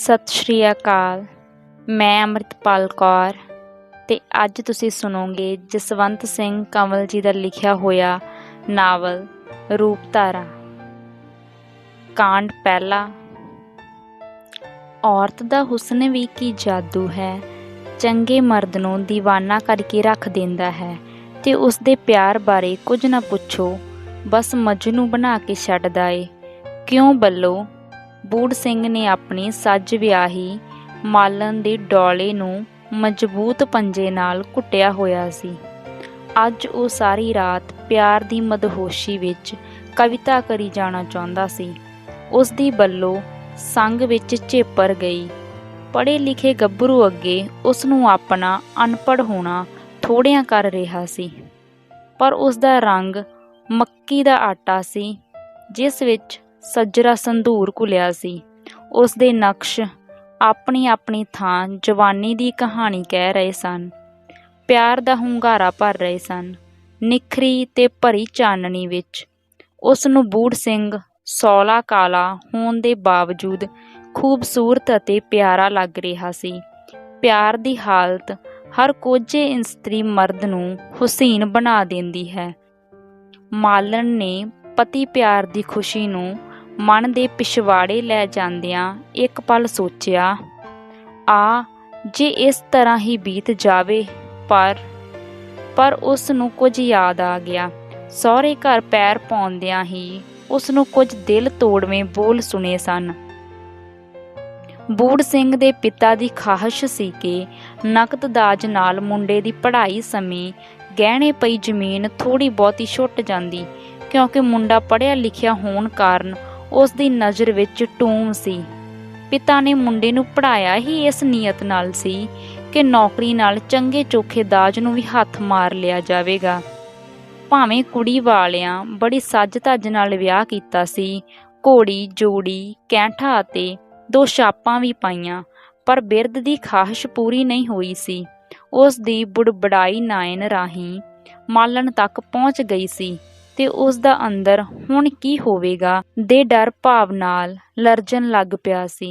ਸਤਿ ਸ਼੍ਰੀ ਅਕਾਲ। ਮੈਂ ਅੰਮ੍ਰਿਤਪਾਲ ਕੌਰ ਅਤੇ ਅੱਜ ਤੁਸੀਂ ਸੁਣੋਗੇ ਜਸਵੰਤ ਸਿੰਘ ਕੰਵਲ ਜੀ ਦਾ ਲਿਖਿਆ ਹੋਇਆ ਨਾਵਲ ਰੂਪਧਾਰਾ। ਕਾਂਡ ਪਹਿਲਾ। ਔਰਤ ਦਾ ਹੁਸਨ ਵੀ ਕੀ ਜਾਦੂ ਹੈ, ਚੰਗੇ ਮਰਦ ਨੂੰ ਦੀਵਾਨਾ ਕਰਕੇ ਰੱਖ ਦਿੰਦਾ ਹੈ ਅਤੇ ਉਸਦੇ ਪਿਆਰ ਬਾਰੇ ਕੁਝ ਨਾ ਪੁੱਛੋ, ਬਸ ਮਜਨੂੰ ਬਣਾ ਕੇ ਛੱਡਦਾ ਏ। ਕਿਉਂ ਬੱਲੋ? ਬੂੜ ਸਿੰਘ ਨੇ ਆਪਣੀ ਸੱਜ ਵਿਆਹੀ ਮਾਲਣ ਦੇ ਡੌਲੇ ਨੂੰ ਮਜ਼ਬੂਤ ਪੰਜੇ ਨਾਲ ਘੁੱਟਿਆ ਹੋਇਆ ਸੀ। ਅੱਜ ਉਹ ਸਾਰੀ ਰਾਤ ਪਿਆਰ ਦੀ ਮਦਹੋਸ਼ੀ ਵਿੱਚ ਕਵਿਤਾ ਕਰੀ ਜਾਣਾ ਚਾਹੁੰਦਾ ਸੀ। ਉਸ ਦੀ ਬੱਲੋ ਸੰਗ ਵਿੱਚ ਝੇਪਰ ਗਈ। ਪੜ੍ਹੇ ਲਿਖੇ ਗੱਭਰੂ ਅੱਗੇ ਉਸ ਨੂੰ ਆਪਣਾ ਅਨਪੜ੍ਹ ਹੋਣਾ ਥੋੜ੍ਹਿਆਂ ਕਰ ਰਿਹਾ ਸੀ, ਪਰ ਉਸ ਦਾ ਰੰਗ ਮੱਕੀ ਦਾ ਆਟਾ ਸੀ ਜਿਸ ਵਿੱਚ ਸੱਜਰਾ ਸੰਧੂਰ ਘੁਲਿਆ ਸੀ। ਉਸ ਦੇ ਨਕਸ਼ ਆਪਣੀ ਆਪਣੀ ਥਾਂ ਜਵਾਨੀ ਦੀ ਕਹਾਣੀ ਕਹਿ ਰਹੇ ਸਨ, ਪਿਆਰ ਦਾ ਹੁੰਗਾਰਾ ਭਰ ਰਹੇ ਸਨ। ਨਿਖਰੀ ਤੇ ਭਰੀ ਚਾਨਣੀ ਵਿੱਚ ਉਸ ਨੂੰ ਬੂੜ ਸਿੰਘ ਸੌਲਾ ਕਾਲਾ ਹੋਣ ਦੇ ਬਾਵਜੂਦ ਖੂਬਸੂਰਤ ਅਤੇ ਪਿਆਰਾ ਲੱਗ ਰਿਹਾ ਸੀ। ਪਿਆਰ ਦੀ ਹਾਲਤ ਹਰ ਕੋਝੇ ਇਸਤਰੀ ਮਰਦ ਨੂੰ ਹੁਸੀਨ ਬਣਾ ਦਿੰਦੀ ਹੈ। ਮਾਲਣ ਨੇ ਪਤੀ ਪਿਆਰ ਦੀ ਖੁਸ਼ੀ ਨੂੰ ਮਨ ਦੇ ਪਿਛਵਾੜੇ ਲੈ ਜਾਂਦਿਆਂ ਇੱਕ ਪਲ ਸੋਚਿਆ, ਜੇ ਇਸ ਤਰ੍ਹਾਂ ਹੀ ਬੀਤ ਜਾਵੇ। ਪਰ ਉਸ ਨੂੰ ਕੁਝ ਯਾਦ ਆ ਗਿਆ। ਸਹੁਰੇ ਘਰ ਪੈਰ ਪਾਉਂਦਿਆਂ ਹੀ ਉਸ ਨੂੰ ਕੁਝ ਦਿਲ ਤੋੜਵੇਂ ਬੋਲ ਸੁਣੇ ਸਨ। ਬੂੜ ਸਿੰਘ ਦੇ ਪਿਤਾ ਦੀ ਖਾਹਿਸ਼ ਸੀ ਕਿ ਨਕਦ ਦਾਜ ਨਾਲ ਮੁੰਡੇ ਦੀ ਪੜ੍ਹਾਈ ਸਮੇਂ ਗਹਿਣੇ ਪਈ ਜ਼ਮੀਨ ਥੋੜ੍ਹੀ ਬਹੁਤੀ ਛੁੱਟ ਜਾਂਦੀ, ਕਿਉਂਕਿ ਮੁੰਡਾ ਪੜ੍ਹਿਆ ਲਿਖਿਆ ਹੋਣ ਕਾਰਨ ਉਸ ਦੀ ਨਜ਼ਰ ਵਿੱਚ ਟੂਮ ਸੀ। ਪਿਤਾ ਨੇ ਮੁੰਡੇ ਨੂੰ ਪੜ੍ਹਾਇਆ ਹੀ ਇਸ ਨੀਅਤ ਨਾਲ ਸੀ ਕਿ ਨੌਕਰੀ ਨਾਲ ਚੰਗੇ ਚੋਖੇ ਦਾਜ ਨੂੰ ਵੀ ਹੱਥ ਮਾਰ ਲਿਆ ਜਾਵੇਗਾ। ਭਾਵੇਂ ਕੁੜੀ ਵਾਲਿਆਂ ਬੜੀ ਸੱਜ ਧੱਜ ਨਾਲ ਵਿਆਹ ਕੀਤਾ ਸੀ, ਘੋੜੀ ਜੋੜੀ ਕੈਂਠਾ ਅਤੇ 2 ਛਾਪਾਂ ਵੀ ਪਾਈਆਂ, ਪਰ ਬਿਰਧ ਦੀ ਖਾਹਿਸ਼ ਪੂਰੀ ਨਹੀਂ ਹੋਈ ਸੀ। ਉਸ ਦੀ ਬੁੜਬੜਾਈ ਨਾਇਨ ਰਾਹੀਂ ਮਾਲਣ ਤੱਕ ਪਹੁੰਚ ਗਈ ਸੀ ਤੇ ਉਸ ਦਾ ਅੰਦਰ ਹੁਣ ਕੀ ਹੋਵੇਗਾ ਦੇ ਡਰ ਭਾਵ ਨਾਲ ਲਰਜ਼ਣ ਲੱਗ ਪਿਆ ਸੀ।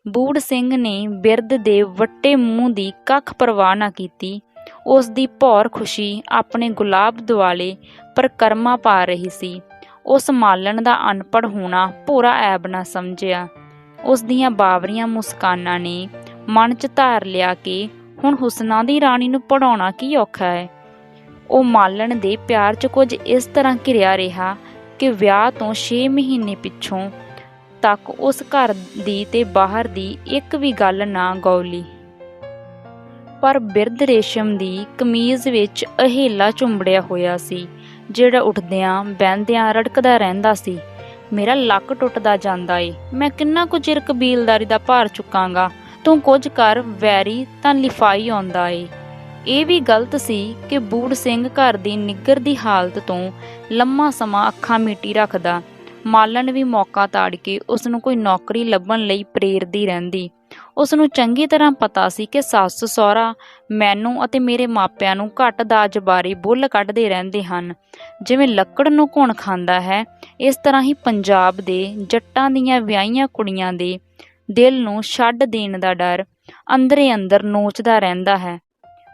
ਬੂੜ ਸਿੰਘ ਨੇ ਬਿਰਧ ਦੇ ਵੱਟੇ ਮੂੰਹ ਦੀ ਕੱਖ ਪਰਵਾਹ ਨਾ ਕੀਤੀ। ਉਸ ਦੀ ਭੌਰ ਖੁਸ਼ੀ ਆਪਣੇ ਗੁਲਾਬ ਦੁਆਲੇ ਪਰਕਰਮਾ ਪਾ ਰਹੀ ਸੀ। ਉਸ ਮਾਲਣ ਦਾ ਅਨਪੜ੍ਹ ਹੋਣਾ ਭੋਰਾ ਐਬ ਨਾ ਸਮਝਿਆ। ਉਸ ਦੀਆਂ ਬਾਵਰੀਆਂ ਮੁਸਕਾਨਾਂ ਨੇ ਮਨ 'ਚ ਧਾਰ ਲਿਆ ਕਿ ਹੁਣ ਹੁਸਨਾਂ ਦੀ ਰਾਣੀ ਨੂੰ ਪੜ੍ਹਾਉਣਾ ਕੀ ਔਖਾ ਹੈ। ਉਹ ਮਾਲਣ ਦੇ ਪਿਆਰ 'ਚ ਕੁਝ ਇਸ ਤਰ੍ਹਾਂ ਘਿਰਿਆ ਰਿਹਾ ਕਿ ਵਿਆਹ ਤੋਂ 6 ਮਹੀਨੇ ਪਿੱਛੋਂ ਤੱਕ ਉਸ ਘਰ ਦੀ ਤੇ ਬਾਹਰ ਦੀ ਇੱਕ ਵੀ ਗੱਲ ਨਾ ਗੌਲੀ। ਪਰ ਬਿਰਧ ਰੇਸ਼ਮ ਦੀ ਕਮੀਜ਼ ਵਿੱਚ ਅਹੇਲਾ ਚੁੰਬੜਿਆ ਹੋਇਆ ਸੀ, ਜਿਹੜਾ ਉੱਠਦਿਆਂ ਬਹਿੰਦਿਆਂ ਰੜਕਦਾ ਰਹਿੰਦਾ ਸੀ। ਮੇਰਾ ਲੱਕ ਟੁੱਟਦਾ ਜਾਂਦਾ ਏ, ਮੈਂ ਕਿੰਨਾ ਕੁ ਚਿਰ ਕਬੀਲਦਾਰੀ ਦਾ ਭਾਰ ਚੁੱਕਾਂਗਾ। ਤੂੰ ਕੁਝ ਕਰ ਵੈਰੀ ਤਾਂ ਲਿਫਾਈ ਆਉਂਦਾ ਏ। ਇਹ ਵੀ ਗਲਤ ਸੀ ਕਿ ਬੂੜ ਸਿੰਘ ਘਰ ਦੀ ਨਿੱਘਰ ਦੀ ਹਾਲਤ ਤੋਂ ਲੰਮਾ ਸਮਾਂ ਅੱਖਾਂ ਮੀਟੀ ਰੱਖਦਾ। ਮਾਲਣ ਵੀ ਮੌਕਾ ਤਾੜ ਕੇ ਉਸ ਨੂੰ ਕੋਈ ਨੌਕਰੀ ਲੱਭਣ ਲਈ ਪ੍ਰੇਰਦੀ ਰਹਿੰਦੀ। ਉਸ ਨੂੰ ਚੰਗੀ ਤਰ੍ਹਾਂ ਪਤਾ ਸੀ ਕਿ ਸੱਸ ਸਹੁਰਾ ਮੈਨੂੰ ਅਤੇ ਮੇਰੇ ਮਾਪਿਆਂ ਨੂੰ ਘੱਟ ਦਾਜ ਬਾਰੇ ਬੁੱਲ ਕੱਢਦੇ ਰਹਿੰਦੇ ਹਨ। ਜਿਵੇਂ ਲੱਕੜ ਨੂੰ ਘੁਣ ਖਾਂਦਾ ਹੈ, ਇਸ ਤਰ੍ਹਾਂ ਹੀ ਪੰਜਾਬ ਦੇ ਜੱਟਾਂ ਦੀਆਂ ਵਿਆਹੀਆਂ ਕੁੜੀਆਂ ਦੇ ਦਿਲ ਨੂੰ ਛੱਡ ਦੇਣ ਦਾ ਡਰ ਅੰਦਰੇ ਅੰਦਰ ਨੋਚਦਾ ਰਹਿੰਦਾ ਹੈ।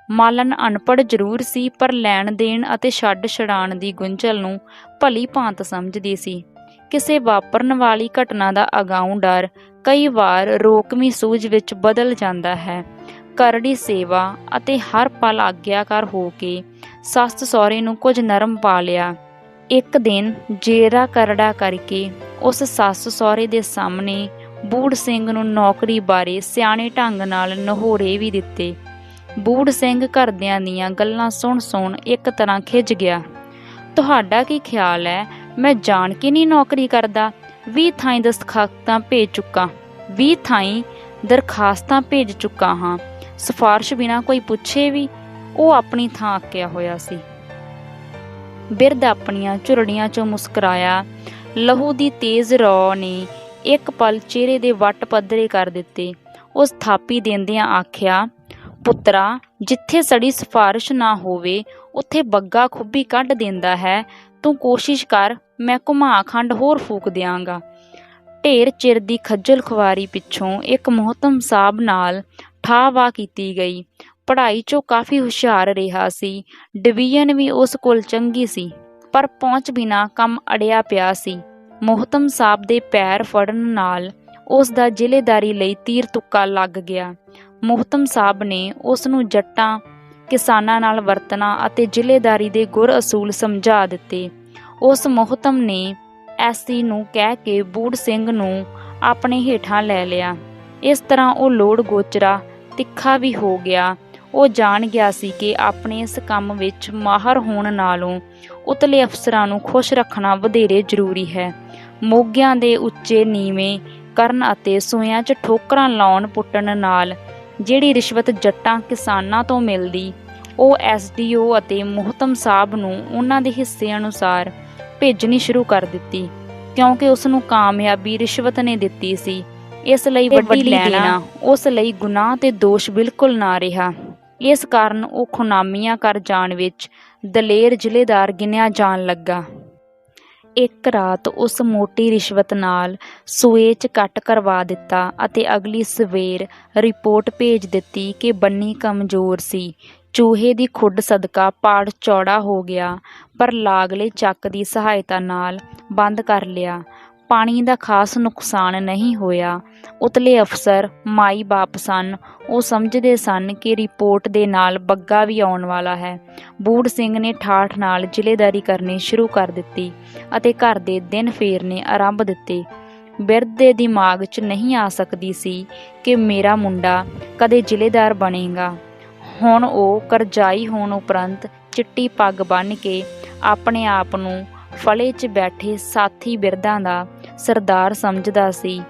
ਮਾਲਣ ਅਨਪੜ੍ਹ ਜ਼ਰੂਰ ਸੀ, ਪਰ ਲੈਣ ਦੇਣ ਅਤੇ ਛੱਡ ਛਡਾਣ ਦੀ ਗੁੰਝਲ ਨੂੰ ਭਲੀ ਭਾਂਤ ਸਮਝਦੀ ਸੀ। ਕਿਸੇ ਵਾਪਰਨ ਵਾਲੀ ਘਟਨਾ ਦਾ ਅਗਾਊਂ ਡਰ ਕਈ ਵਾਰ ਰੋਕਵੀਂ ਸੂਝ ਵਿੱਚ ਬਦਲ ਜਾਂਦਾ ਹੈ। ਕਰੜੀ ਸੇਵਾ ਅਤੇ ਹਰ ਪਲ ਆਗਿਆਕਾਰ ਹੋ ਕੇ ਸੱਸ ਸਹੁਰੇ ਨੂੰ ਕੁਝ ਨਰਮ ਪਾ ਲਿਆ। ਇੱਕ ਦਿਨ ਜੇਰਾ ਕਰੜਾ ਕਰਕੇ ਉਸ ਸੱਸ ਸਹੁਰੇ ਦੇ ਸਾਹਮਣੇ ਬੂੜ ਸਿੰਘ ਨੂੰ ਨੌਕਰੀ ਬਾਰੇ ਸਿਆਣੇ ਢੰਗ ਨਾਲ ਨਹੋਰੇ ਵੀ ਦਿੱਤੇ। ਬੂੜ ਸਿੰਘ ਘਰਦਿਆਂ ਦੀਆਂ ਗੱਲਾਂ ਸੁਣ ਇੱਕ ਤਰ੍ਹਾਂ ਖਿਝ ਗਿਆ। ਤੁਹਾਡਾ ਕੀ ਖਿਆਲ ਹੈ, ਮੈਂ ਜਾਣ ਕੇ ਨਹੀਂ ਨੌਕਰੀ ਕਰਦਾ? 20 ਥਾਈਂ ਦਰਖਾਸਤਾਂ ਭੇਜ ਚੁੱਕਾ ਹਾਂ, ਸਿਫਾਰਿਸ਼ ਬਿਨਾਂ ਕੋਈ ਪੁੱਛੇ ਵੀ। ਉਹ ਆਪਣੀ ਥਾਂ ਅੱਕਿਆ ਹੋਇਆ ਸੀ। ਬਿਰਧ ਆਪਣੀਆਂ ਝੁਰੜੀਆਂ 'ਚੋਂ ਮੁਸਕਰਾਇਆ। ਲਹੂ ਦੀ ਤੇਜ਼ ਰੌ ਨੇ ਇੱਕ ਪਲ ਚਿਹਰੇ ਦੇ ਵੱਟ ਪੱਧਰੇ ਕਰ ਦਿੱਤੇ। ਉਸ ਥਾਪੀ ਦਿੰਦਿਆਂ ਆਖਿਆ, ਪੁੱਤਰਾ, ਜਿੱਥੇ ਸੜੀ ਸਿਫਾਰਿਸ਼ ਨਾ ਹੋਵੇ ਉੱਥੇ ਬੱਗਾ ਖੁੱਬੀ ਕੱਢ ਦਿੰਦਾ ਹੈ। ਤੂੰ ਕੋਸ਼ਿਸ਼ ਕਰ, ਮੈਂ ਘੁਮਾ ਖੰਡ ਹੋਰ ਫੂਕ ਦਿਆਂਗਾ। ਢੇਰ ਚਿਰ ਦੀ ਖੱਜਲ ਖੁਆਰੀ ਪਿੱਛੋਂ ਇੱਕ ਮੋਹਤਮ ਸਾਹਿਬ ਨਾਲ ਠਾਹ-ਵਾਹ ਕੀਤੀ ਗਈ। ਪੜ੍ਹਾਈ 'ਚੋਂ ਕਾਫੀ ਹੁਸ਼ਿਆਰ ਰਿਹਾ ਸੀ। ਡਿਵੀਜ਼ਨ ਵੀ ਉਸ ਕੋਲ ਚੰਗੀ ਸੀ, ਪਰ ਪਹੁੰਚ ਬਿਨਾਂ ਕੰਮ ਅੜਿਆ ਪਿਆ ਸੀ। ਮੋਹਤਮ ਸਾਹਿਬ ਦੇ ਪੈਰ ਫੜਨ ਨਾਲ ਉਸ ਦਾ ਜ਼ਿਲ੍ਹੇਦਾਰੀ ਲਈ ਤੀਰ ਤੁੱਕਾ ਲੱਗ ਗਿਆ। ਮੋਹਤਮ ਸਾਹਿਬ ਨੇ ਉਸ ਨੂੰ ਜੱਟਾਂ ਕਿਸਾਨਾਂ ਨਾਲ ਵਰਤਣਾ ਅਤੇ ਜ਼ਿਲ੍ਹੇਦਾਰੀ ਦੇ ਗੁਰ ਅਸੂਲ ਸਮਝਾ ਦਿੱਤੇ। ਉਸ ਮੋਹਤਮ ਨੇ ਐਸੀ ਨੂੰ ਕਹਿ ਕੇ ਬੂੜ ਸਿੰਘ ਨੂੰ ਆਪਣੇ ਹੇਠਾਂ ਲੈ ਲਿਆ। ਇਸ ਤਰ੍ਹਾਂ ਉਹ ਲੋੜ ਗੋਚਰਾ ਤਿੱਖਾ ਵੀ ਹੋ ਗਿਆ। ਉਹ ਜਾਣ ਗਿਆ ਸੀ ਕਿ ਆਪਣੇ ਇਸ ਕੰਮ ਵਿੱਚ ਮਾਹਰ ਹੋਣ ਨਾਲੋਂ ਉਤਲੇ ਅਫਸਰਾਂ ਨੂੰ ਖੁਸ਼ ਰੱਖਣਾ ਵਧੇਰੇ ਜ਼ਰੂਰੀ ਹੈ। ਮੋਗਿਆਂ ਦੇ ਉੱਚੇ ਨੀਵੇਂ ਕਰਨ ਅਤੇ ਸੂਇਆਂ 'ਚ ਠੋਕਰਾਂ ਲਾਉਣ ਪੁੱਟਣ ਨਾਲ ਜਿਹੜੀ ਰਿਸ਼ਵਤ ਜੱਟਾਂ ਕਿਸਾਨਾਂ ਤੋਂ ਮਿਲਦੀ, ਉਹ SDO ਅਤੇ ਮੋਹਤਮ ਸਾਹਿਬ ਨੂੰ ਉਹਨਾਂ ਦੇ ਹਿੱਸੇ ਅਨੁਸਾਰ ਭੇਜਣੀ ਸ਼ੁਰੂ ਕਰ ਦਿੱਤੀ, ਕਿਉਂਕਿ ਉਸ ਨੂੰ ਕਾਮਯਾਬੀ ਰਿਸ਼ਵਤ ਨੇ ਦਿੱਤੀ ਸੀ। ਇਸ ਲਈ ਵੱਡੀ ਲੈਣਾ ਉਸ ਲਈ ਗੁਨਾਹ ਤੇ ਦੋਸ਼ ਬਿਲਕੁਲ ਨਾ ਰਿਹਾ। ਇਸ ਕਾਰਨ ਉਹ ਖੁਨਾਮੀਆਂ ਕਰ ਜਾਣ ਵਿੱਚ ਦਲੇਰ ਜ਼ਿਲ੍ਹੇਦਾਰ ਗਿਣਿਆ ਜਾਣ ਲੱਗਾ। ਇੱਕ ਰਾਤ ਉਸ ਮੋਟੀ ਰਿਸ਼ਵਤ ਨਾਲ ਸੂਏ 'ਚ ਕੱਟ ਕਰਵਾ ਦਿੱਤਾ ਅਤੇ ਅਗਲੀ ਸਵੇਰ ਰਿਪੋਰਟ ਭੇਜ ਦਿੱਤੀ ਕਿ ਬੰਨੀ ਕਮਜ਼ੋਰ ਸੀ। ਚੂਹੇ ਦੀ ਖੁੱਡ ਸਦਕਾ ਪਾੜ ਚੌੜਾ ਹੋ ਗਿਆ, ਪਰ ਲਾਗਲੇ ਚੱਕ ਦੀ ਸਹਾਇਤਾ ਨਾਲ ਬੰਦ ਕਰ ਲਿਆ। ਪਾਣੀ ਦਾ ਖਾਸ ਨੁਕਸਾਨ ਨਹੀਂ ਹੋਇਆ। ਉਤਲੇ ਅਫਸਰ ਮਾਈ ਬਾਪ ਸਨ। ਉਹ ਸਮਝਦੇ ਸਨ ਕਿ ਰਿਪੋਰਟ ਦੇ ਨਾਲ ਬੱਗਾ ਵੀ ਆਉਣ ਵਾਲਾ ਹੈ। ਬੂੜ ਸਿੰਘ ਨੇ ਠਾਠ ਨਾਲ ਜ਼ਿਲ੍ਹੇਦਾਰੀ ਕਰਨੀ ਸ਼ੁਰੂ ਕਰ ਦਿੱਤੀ ਅਤੇ ਘਰ ਦੇ ਦਿਨ ਫੇਰਨੇ ਆਰੰਭ ਦਿੱਤੇ। ਬਿਰਧ ਦੇ ਦਿਮਾਗ 'ਚ ਨਹੀਂ ਆ ਸਕਦੀ ਸੀ ਕਿ ਮੇਰਾ ਮੁੰਡਾ ਕਦੇ ਜ਼ਿਲ੍ਹੇਦਾਰ ਬਣੇਗਾ। ਹੁਣ ਉਹ ਕਰਜ਼ਾਈ ਹੋਣ ਉਪਰੰਤ ਚਿੱਟੀ ਪੱਗ ਬੰਨ੍ਹ ਕੇ ਆਪਣੇ ਆਪ ਨੂੰ ਫਲੇ 'ਚ ਬੈਠੇ ਸਾਥੀ ਬਿਰਧਾਂ ਦਾ ਸਰਦਾਰ ਸਮਝਦਾ ਸੀ।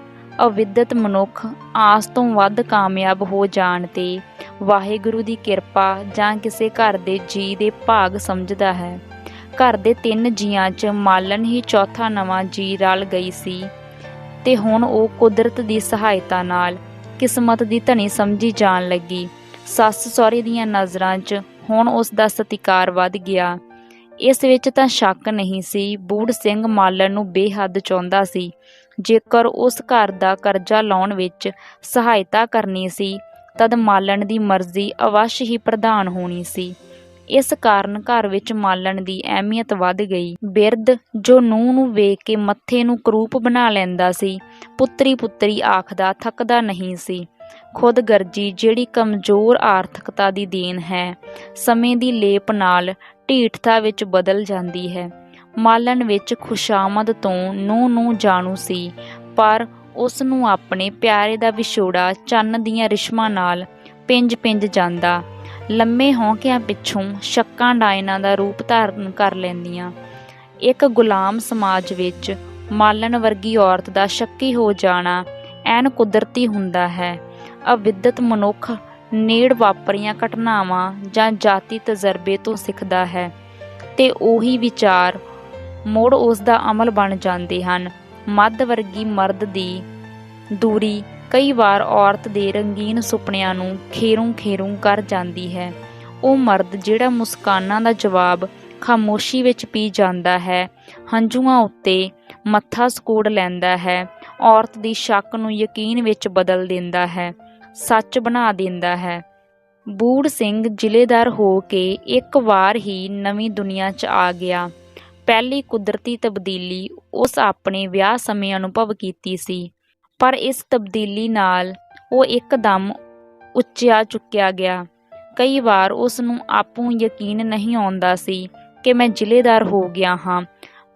ਅਵਿਦਤ ਮਨੁੱਖ ਆਸ ਤੋਂ ਵੱਧ ਕਾਮਯਾਬ ਹੋ ਜਾਣ 'ਤੇ ਵਾਹਿਗੁਰੂ ਦੀ ਕਿਰਪਾ ਜਾਂ ਕਿਸੇ ਘਰ ਦੇ ਜੀਅ ਦੇ ਭਾਗ ਸਮਝਦਾ ਹੈ। ਘਰ ਦੇ 3 ਜੀਆਂ 'ਚ ਮਾਲਣ ਹੀ ਚੌਥਾ ਨਵਾਂ ਜੀਅ ਰਲ ਗਈ ਸੀ ਤੇ ਹੁਣ ਉਹ ਕੁਦਰਤ ਦੀ ਸਹਾਇਤਾ ਨਾਲ ਕਿਸਮਤ ਦੀ ਧਨੀ ਸਮਝੀ ਜਾਣ ਲੱਗੀ। ਸੱਸ ਸਹੁਰੇ ਦੀਆਂ ਨਜ਼ਰਾਂ 'ਚ ਹੁਣ ਉਸ ਦਾ ਸਤਿਕਾਰ ਵੱਧ ਗਿਆ। ਇਸ ਵਿੱਚ ਤਾਂ ਸ਼ੱਕ ਨਹੀਂ ਸੀ, ਬੂੜ ਸਿੰਘ ਮਾਲਣ ਨੂੰ ਬੇਹੱਦ ਚਾਹੁੰਦਾ ਸੀ। ਜੇਕਰ ਉਸ ਘਰ ਦਾ ਕਰਜ਼ਾ ਲਾਉਣ ਵਿੱਚ ਸਹਾਇਤਾ ਕਰਨੀ ਸੀ, ਤਦ ਮਾਲਣ ਦੀ ਮਰਜ਼ੀ ਅਵੱਸ਼ ਹੀ ਪ੍ਰਧਾਨ ਹੋਣੀ ਸੀ। ਇਸ ਕਾਰਨ ਘਰ ਵਿੱਚ ਮਾਲਣ ਦੀ ਅਹਿਮੀਅਤ ਵੱਧ ਗਈ। ਬਿਰਧ ਜੋ ਨੂੰਹ ਨੂੰ ਵੇਖ ਕੇ ਮੱਥੇ ਨੂੰ ਕਰੂਪ ਬਣਾ ਲੈਂਦਾ ਸੀ, ਪੁੱਤਰੀ ਪੁੱਤਰੀ ਆਖਦਾ ਥੱਕਦਾ ਨਹੀਂ ਸੀ। ਖੁਦਗਰਜੀ ਜਿਹੜੀ ਕਮਜ਼ੋਰ ਆਰਥਿਕਤਾ ਦੀ ਦੇਣ ਹੈ, ਸਮੇਂ ਦੀ ਲੇਪ ਨਾਲ ਢੀਠਤਾ ਵਿੱਚ ਬਦਲ ਜਾਂਦੀ ਹੈ। ਮਾਲਣ ਵਿੱਚ ਖੁਸ਼ਾਮਦ ਤੋਂ ਨੂੰਹ ਨੂੰ ਜਾਣੂ ਸੀ, ਪਰ ਉਸ ਨੂੰ ਆਪਣੇ ਪਿਆਰੇ ਦਾ ਵਿਛੋੜਾ ਚੰਨ ਦੀਆਂ ਰਿਸ਼ਮਾਂ ਨਾਲ ਪਿੰਜ ਜਾਂਦਾ। ਲੰਮੇ ਹੌਂਕਿਆਂ ਪਿੱਛੋਂ ਸ਼ੱਕਾਂ ਡਾਇਨਾਂ ਦਾ ਰੂਪ ਧਾਰਨ ਕਰ ਲੈਂਦੀਆਂ। ਇੱਕ ਗੁਲਾਮ ਸਮਾਜ ਵਿੱਚ ਮਾਲਣ ਵਰਗੀ ਔਰਤ ਦਾ ਸ਼ੱਕੀ ਹੋ ਜਾਣਾ ਐਨ ਕੁਦਰਤੀ ਹੁੰਦਾ ਹੈ। ਅਵਿਦਤ ਮਨੁੱਖ ਨੇੜ ਵਾਪਰੀਆਂ ਘਟਨਾਵਾਂ ਜਾਂ ਜਾਤੀ ਤਜਰਬੇ ਤੋਂ ਸਿੱਖਦਾ ਹੈ ਤੇ ਉਹੀ ਵਿਚਾਰ ਮੁੜ ਉਸ ਦਾ ਅਮਲ ਬਣ ਜਾਂਦੇ ਹਨ। ਮੱਧ ਵਰਗੀ ਮਰਦ ਦੀ ਦੂਰੀ ਕਈ ਵਾਰ ਔਰਤ ਦੇ ਰੰਗੀਨ ਸੁਪਨਿਆਂ ਨੂੰ ਖੇਰੂ ਕਰ ਜਾਂਦੀ ਹੈ। ਉਹ ਮਰਦ ਜਿਹੜਾ ਮੁਸਕਾਨਾਂ ਦਾ ਜਵਾਬ ਖਾਮੋਸ਼ੀ ਵਿੱਚ ਪੀ ਜਾਂਦਾ ਹੈ, ਹੰਝੂਆਂ ਉੱਤੇ ਮੱਥਾ ਸਕੂੜ ਲੈਂਦਾ ਹੈ, ਔਰਤ ਦੀ ਸ਼ੱਕ ਨੂੰ ਯਕੀਨ ਵਿੱਚ ਬਦਲ ਦਿੰਦਾ ਹੈ, ਸੱਚ ਬਣਾ ਦਿੰਦਾ ਹੈ। ਬੂੜ ਸਿੰਘ ਜ਼ਿਲ੍ਹੇਦਾਰ ਹੋ ਕੇ ਇੱਕ ਵਾਰ ਹੀ ਨਵੀਂ ਦੁਨੀਆ 'ਚ ਆ ਗਿਆ। ਪਹਿਲੀ ਕੁਦਰਤੀ ਤਬਦੀਲੀ ਉਸ ਆਪਣੇ ਵਿਆਹ ਸਮੇਂ ਅਨੁਭਵ ਕੀਤੀ ਸੀ, ਪਰ ਇਸ ਤਬਦੀਲੀ ਨਾਲ ਉਹ ਇੱਕਦਮ ਉੱਚਿਆ ਚੁੱਕਿਆ ਗਿਆ। ਕਈ ਵਾਰ ਉਸ ਨੂੰ ਆਪੂ ਯਕੀਨ ਨਹੀਂ ਆਉਂਦਾ ਸੀ ਕਿ ਮੈਂ ਜ਼ਿਲ੍ਹੇਦਾਰ ਹੋ ਗਿਆ ਹਾਂ,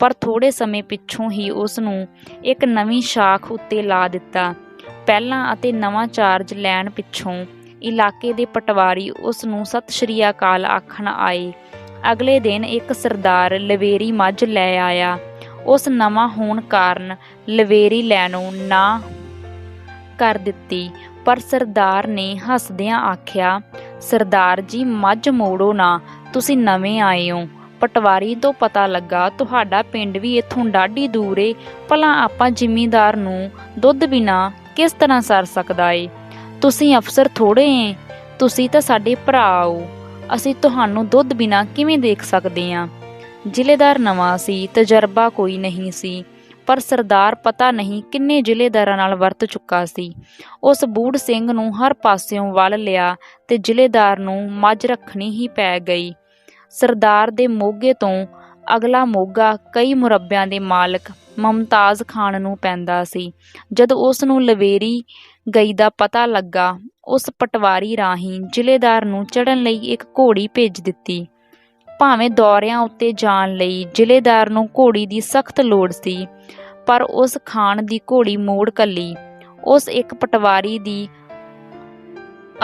ਪਰ ਥੋੜ੍ਹੇ ਸਮੇਂ ਪਿੱਛੋਂ ਹੀ ਉਸ ਨੂੰ ਇੱਕ ਨਵੀਂ ਸ਼ਾਖ ਉੱਤੇ ਲਾ ਦਿੱਤਾ। ਪਹਿਲਾਂ ਅਤੇ ਨਵਾਂ ਚਾਰਜ ਲੈਣ ਪਿੱਛੋਂ ਇਲਾਕੇ ਦੇ ਪਟਵਾਰੀ ਉਸ ਨੂੰ ਸਤਿ ਸ਼੍ਰੀ ਅਕਾਲ ਆਖਣ ਆਏ। ਅਗਲੇ ਦਿਨ ਇੱਕ ਸਰਦਾਰ ਲਵੇਰੀ ਮੱਝ ਲੈ ਆਇਆ। ਉਸ ਨਵਾਂ ਹੋਣ ਕਾਰਨ ਲਵੇਰੀ ਲੈਣੋਂ ਨਾ ਕਰ ਦਿੱਤੀ, ਪਰ ਸਰਦਾਰ ਨੇ ਹੱਸਦਿਆਂ ਆਖਿਆ, ਸਰਦਾਰ ਜੀ ਮੱਝ ਮੋੜੋ ਨਾ, ਤੁਸੀਂ ਨਵੇਂ ਆਏ ਹੋ। ਪਟਵਾਰੀ ਤੋਂ ਪਤਾ ਲੱਗਾ ਤੁਹਾਡਾ ਪਿੰਡ ਵੀ ਇੱਥੋਂ ਡਾਢੀ ਦੂਰ ਏ। ਭਲਾ ਆਪਾਂ ਜ਼ਿਮੀਂਦਾਰ ਨੂੰ ਦੁੱਧ ਬਿਨਾਂ ਕਿਸ ਤਰ੍ਹਾਂ ਸਰ ਸਕਦਾ ਏ? ਤੁਸੀਂ ਅਫਸਰ ਥੋੜ੍ਹੇ ਏ, ਤੁਸੀਂ ਤਾਂ ਸਾਡੇ ਭਰਾ ਹੋ। ਅਸੀਂ ਤੁਹਾਨੂੰ ਦੁੱਧ ਬਿਨਾਂ ਕਿਵੇਂ ਦੇਖ ਸਕਦੇ ਹਾਂ? ਜ਼ਿਲ੍ਹੇਦਾਰ ਨਵਾਂ ਸੀ, ਤਜਰਬਾ ਕੋਈ ਨਹੀਂ ਸੀ। ਪਰ ਸਰਦਾਰ ਪਤਾ ਨਹੀਂ ਕਿੰਨੇ ਜ਼ਿਲ੍ਹੇਦਾਰਾਂ ਨਾਲ ਵਰਤ ਚੁੱਕਾ ਸੀ। ਉਸ ਬੂੜ ਸਿੰਘ ਨੂੰ ਹਰ ਪਾਸਿਓਂ ਵੱਲ ਲਿਆ ਤੇ ਜ਼ਿਲ੍ਹੇਦਾਰ ਨੂੰ ਮੱਝ ਰੱਖਣੀ ਹੀ ਪੈ ਗਈ। ਸਰਦਾਰ ਦੇ ਮੋਗੇ ਤੋਂ ਅਗਲਾ ਮੋਗਾ ਕਈ ਮੁਰੱਬਿਆਂ ਦੇ ਮਾਲਕ ਮੁਮਤਾਜ਼ ਖਾਨ ਨੂੰ ਪੈਂਦਾ ਸੀ। ਜਦ ਉਸ ਨੂੰ ਲਵੇਰੀ ਗਈ ਦਾ ਪਤਾ ਲੱਗਾ, ਉਸ ਪਟਵਾਰੀ ਰਾਹੀਂ ਜ਼ਿਲ੍ਹੇਦਾਰ ਨੂੰ ਚੜ੍ਹਨ ਲਈ ਇੱਕ ਘੋੜੀ ਭੇਜ ਦਿੱਤੀ। ਭਾਵੇਂ ਦੌਰਿਆਂ ਉੱਤੇ ਜਾਣ ਲਈ ਜ਼ਿਲ੍ਹੇਦਾਰ ਨੂੰ ਘੋੜੀ ਦੀ ਸਖਤ ਲੋੜ ਸੀ, ਪਰ ਉਸ ਖਾਨ ਦੀ ਘੋੜੀ ਮੋੜ ਘੱਲੀ। ਉਸ ਇੱਕ ਪਟਵਾਰੀ ਦੀ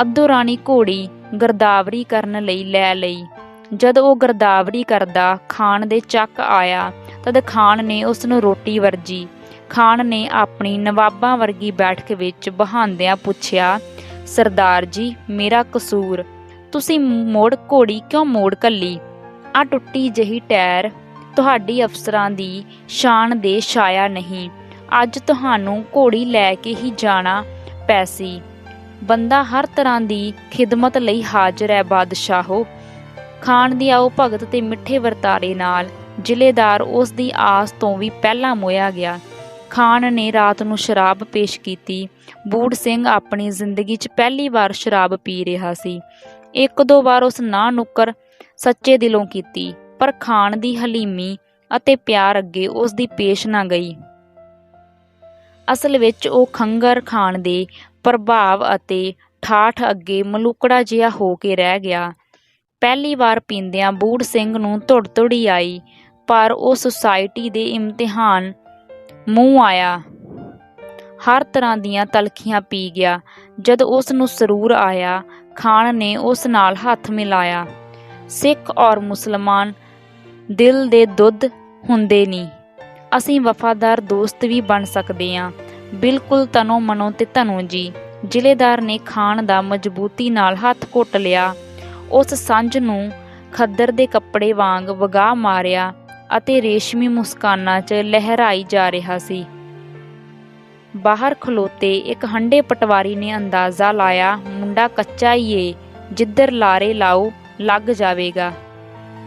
ਅੱਧੋ-ਰਾਣੀ ਘੋੜੀ ਗਿਰਦਾਵਰੀ ਕਰਨ ਲਈ ਲੈ ਲਈ। ਜਦ ਉਹ ਗਿਰਦਾਵਰੀ ਕਰਦਾ ਖਾਨ ਦੇ ਚੱਕ ਆਇਆ, ਤਦ ਖਾਨ ਨੇ ਉਸ ਨੂੰ ਰੋਟੀ ਵਰਜੀ। ਖਾਨ ਨੇ ਆਪਣੀ ਨਵਾਬਾਂ ਵਰਗੀ ਬੈਠਕ ਵਿੱਚ ਬਹਾਂਦਿਆਂ ਪੁੱਛਿਆ, ਸਰਦਾਰ ਜੀ, ਮੇਰਾ ਕਸੂਰ? ਤੁਸੀਂ ਘੋੜੀ ਕਿਉਂ ਮੋੜ ਘੱਲੀ? ਆ ਟੁੱਟੀ ਜਿਹੀ ਟੈਰ ਤੁਹਾਡੀ ਅਫਸਰਾਂ ਦੀ ਸ਼ਾਨ ਦੇ ਛਾਇਆ ਨਹੀਂ। ਅੱਜ ਤੁਹਾਨੂੰ ਘੋੜੀ ਲੈ ਕੇ ਹੀ ਜਾਣਾ ਪੈਸੀ। ਬੰਦਾ ਹਰ ਤਰ੍ਹਾਂ ਦੀ ਖਿਦਮਤ ਲਈ ਹਾਜ਼ਰ ਹੈ ਬਾਦਸ਼ਾਹੋ। ਖਾਨ ਦੀ ਆਓ ਭਗਤ ਤੇ ਮਿੱਠੇ ਵਰਤਾਰੇ ਨਾਲ ਜ਼ਿਲ੍ਹੇਦਾਰ ਉਸ ਦੀ ਆਸ ਤੋਂ ਵੀ ਪਹਿਲਾਂ ਮੋਹਿਆ ਗਿਆ। ਖਾਨ ਨੇ ਰਾਤ ਨੂੰ ਸ਼ਰਾਬ ਪੇਸ਼ ਕੀਤੀ। ਬੂੜ ਸਿੰਘ ਆਪਣੀ ਜ਼ਿੰਦਗੀ 'ਚ ਪਹਿਲੀ ਵਾਰ ਸ਼ਰਾਬ ਪੀ ਰਿਹਾ ਸੀ। ਇੱਕ ਦੋ ਵਾਰ ਉਸ ਨਾ ਨੁੱਕਰ ਸੱਚੇ ਦਿਲੋਂ ਕੀਤੀ, ਪਰ ਖਾਨ ਦੀ ਹਲੀਮੀ ਅਤੇ ਪਿਆਰ ਅੱਗੇ ਉਸ ਦੀ ਪੇਸ਼ ਨਾ ਗਈ। ਅਸਲ ਵਿੱਚ ਉਹ ਖੰਗਰ ਖਾਨ ਦੇ ਪ੍ਰਭਾਵ ਅਤੇ ਠਾਠ ਅੱਗੇ ਮਲੂਕੜਾ ਜਿਹਾ ਹੋ ਕੇ ਰਹਿ ਗਿਆ। ਪਹਿਲੀ ਵਾਰ ਪੀਂਦਿਆਂ ਬੂੜ ਸਿੰਘ ਨੂੰ ਧੁੜ-ਧੁੜੀ ਆਈ, ਪਰ ਉਹ ਸੁਸਾਇਟੀ ਦੇ ਇਮਤਿਹਾਨ ਮੂੰਹ ਆਇਆ। ਹਰ ਤਰ੍ਹਾਂ ਦੀਆਂ ਤਲਖੀਆਂ ਪੀ ਗਿਆ। ਜਦ ਉਸ ਨੂੰ ਸਰੂਰ ਆਇਆ, ਖਾਨ ਨੇ ਉਸ ਨਾਲ ਹੱਥ ਮਿਲਾਇਆ। ਸਿੱਖ ਔਰ ਮੁਸਲਮਾਨ ਦਿਲ ਦੇ ਦੁੱਧ ਹੁੰਦੇ ਨਹੀਂ। ਅਸੀਂ ਵਫਾਦਾਰ ਦੋਸਤ ਵੀ ਬਣ ਸਕਦੇ ਹਾਂ, ਬਿਲਕੁਲ ਤਨੋ ਮਨੋ ਤੇ ਧਨੋ ਜੀ। ਜ਼ਿਲ੍ਹੇਦਾਰ ਨੇ ਖਾਨ ਦਾ ਮਜ਼ਬੂਤੀ ਨਾਲ ਹੱਥ ਘੁੱਟ ਲਿਆ। ਉਸ ਸੰਝ ਨੂੰ ਖੱਦਰ ਦੇ ਕੱਪੜੇ ਵਾਂਗ ਵਗਾਹ ਮਾਰਿਆ ਅਤੇ ਰੇਸ਼ਮੀ ਮੁਸਕਾਨਾਂ 'ਚ ਲਹਿਰਾਈ ਜਾ ਰਿਹਾ ਸੀ। ਬਾਹਰ ਖਲੋਤੇ ਇੱਕ ਹੰਢੇ ਪਟਵਾਰੀ ਨੇ ਅੰਦਾਜ਼ਾ ਲਾਇਆ, ਮੁੰਡਾ ਕੱਚਾ ਹੀ ਏ, ਜਿੱਧਰ ਲਾਰੇ ਲਾਓ ਲੱਗ ਜਾਵੇਗਾ।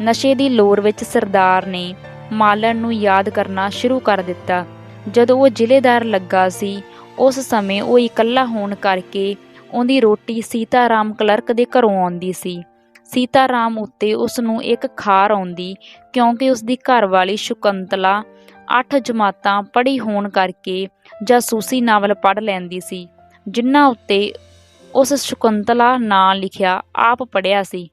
ਨਸ਼ੇ ਦੀ ਲੋਰ ਵਿੱਚ ਸਰਦਾਰ ਨੇ ਮਾਲਣ ਨੂੰ ਯਾਦ ਕਰਨਾ ਸ਼ੁਰੂ ਕਰ ਦਿੱਤਾ। ਜਦੋਂ ਉਹ ਜ਼ਿਲ੍ਹੇਦਾਰ ਲੱਗਾ ਸੀ, ਉਸ ਸਮੇਂ ਉਹ ਇਕੱਲਾ ਹੋਣ ਕਰਕੇ ਉਹਦੀ ਰੋਟੀ ਸੀਤਾ ਰਾਮ ਕਲਰਕ ਦੇ ਘਰੋਂ ਆਉਂਦੀ ਸੀ। ਸੀਤਾ ਰਾਮ ਉੱਤੇ ਉਸ ਨੂੰ ਇੱਕ ਖਾਰ ਆਉਂਦੀ, ਕਿਉਂਕਿ ਉਸਦੀ ਘਰਵਾਲੀ ਸ਼ਕੁੰਤਲਾ 8 ਜਮਾਤਾਂ ਪੜ੍ਹੀ ਹੋਣ ਕਰਕੇ ਜਾਸੂਸੀ ਨਾਵਲ ਪੜ੍ਹ ਲੈਂਦੀ ਸੀ, ਜਿਨ੍ਹਾਂ ਉੱਤੇ ਉਸ ਸ਼ਕੁੰਤਲਾ ਨਾਂ ਲਿਖਿਆ ਆਪ ਪੜ੍ਹਿਆ ਸੀ।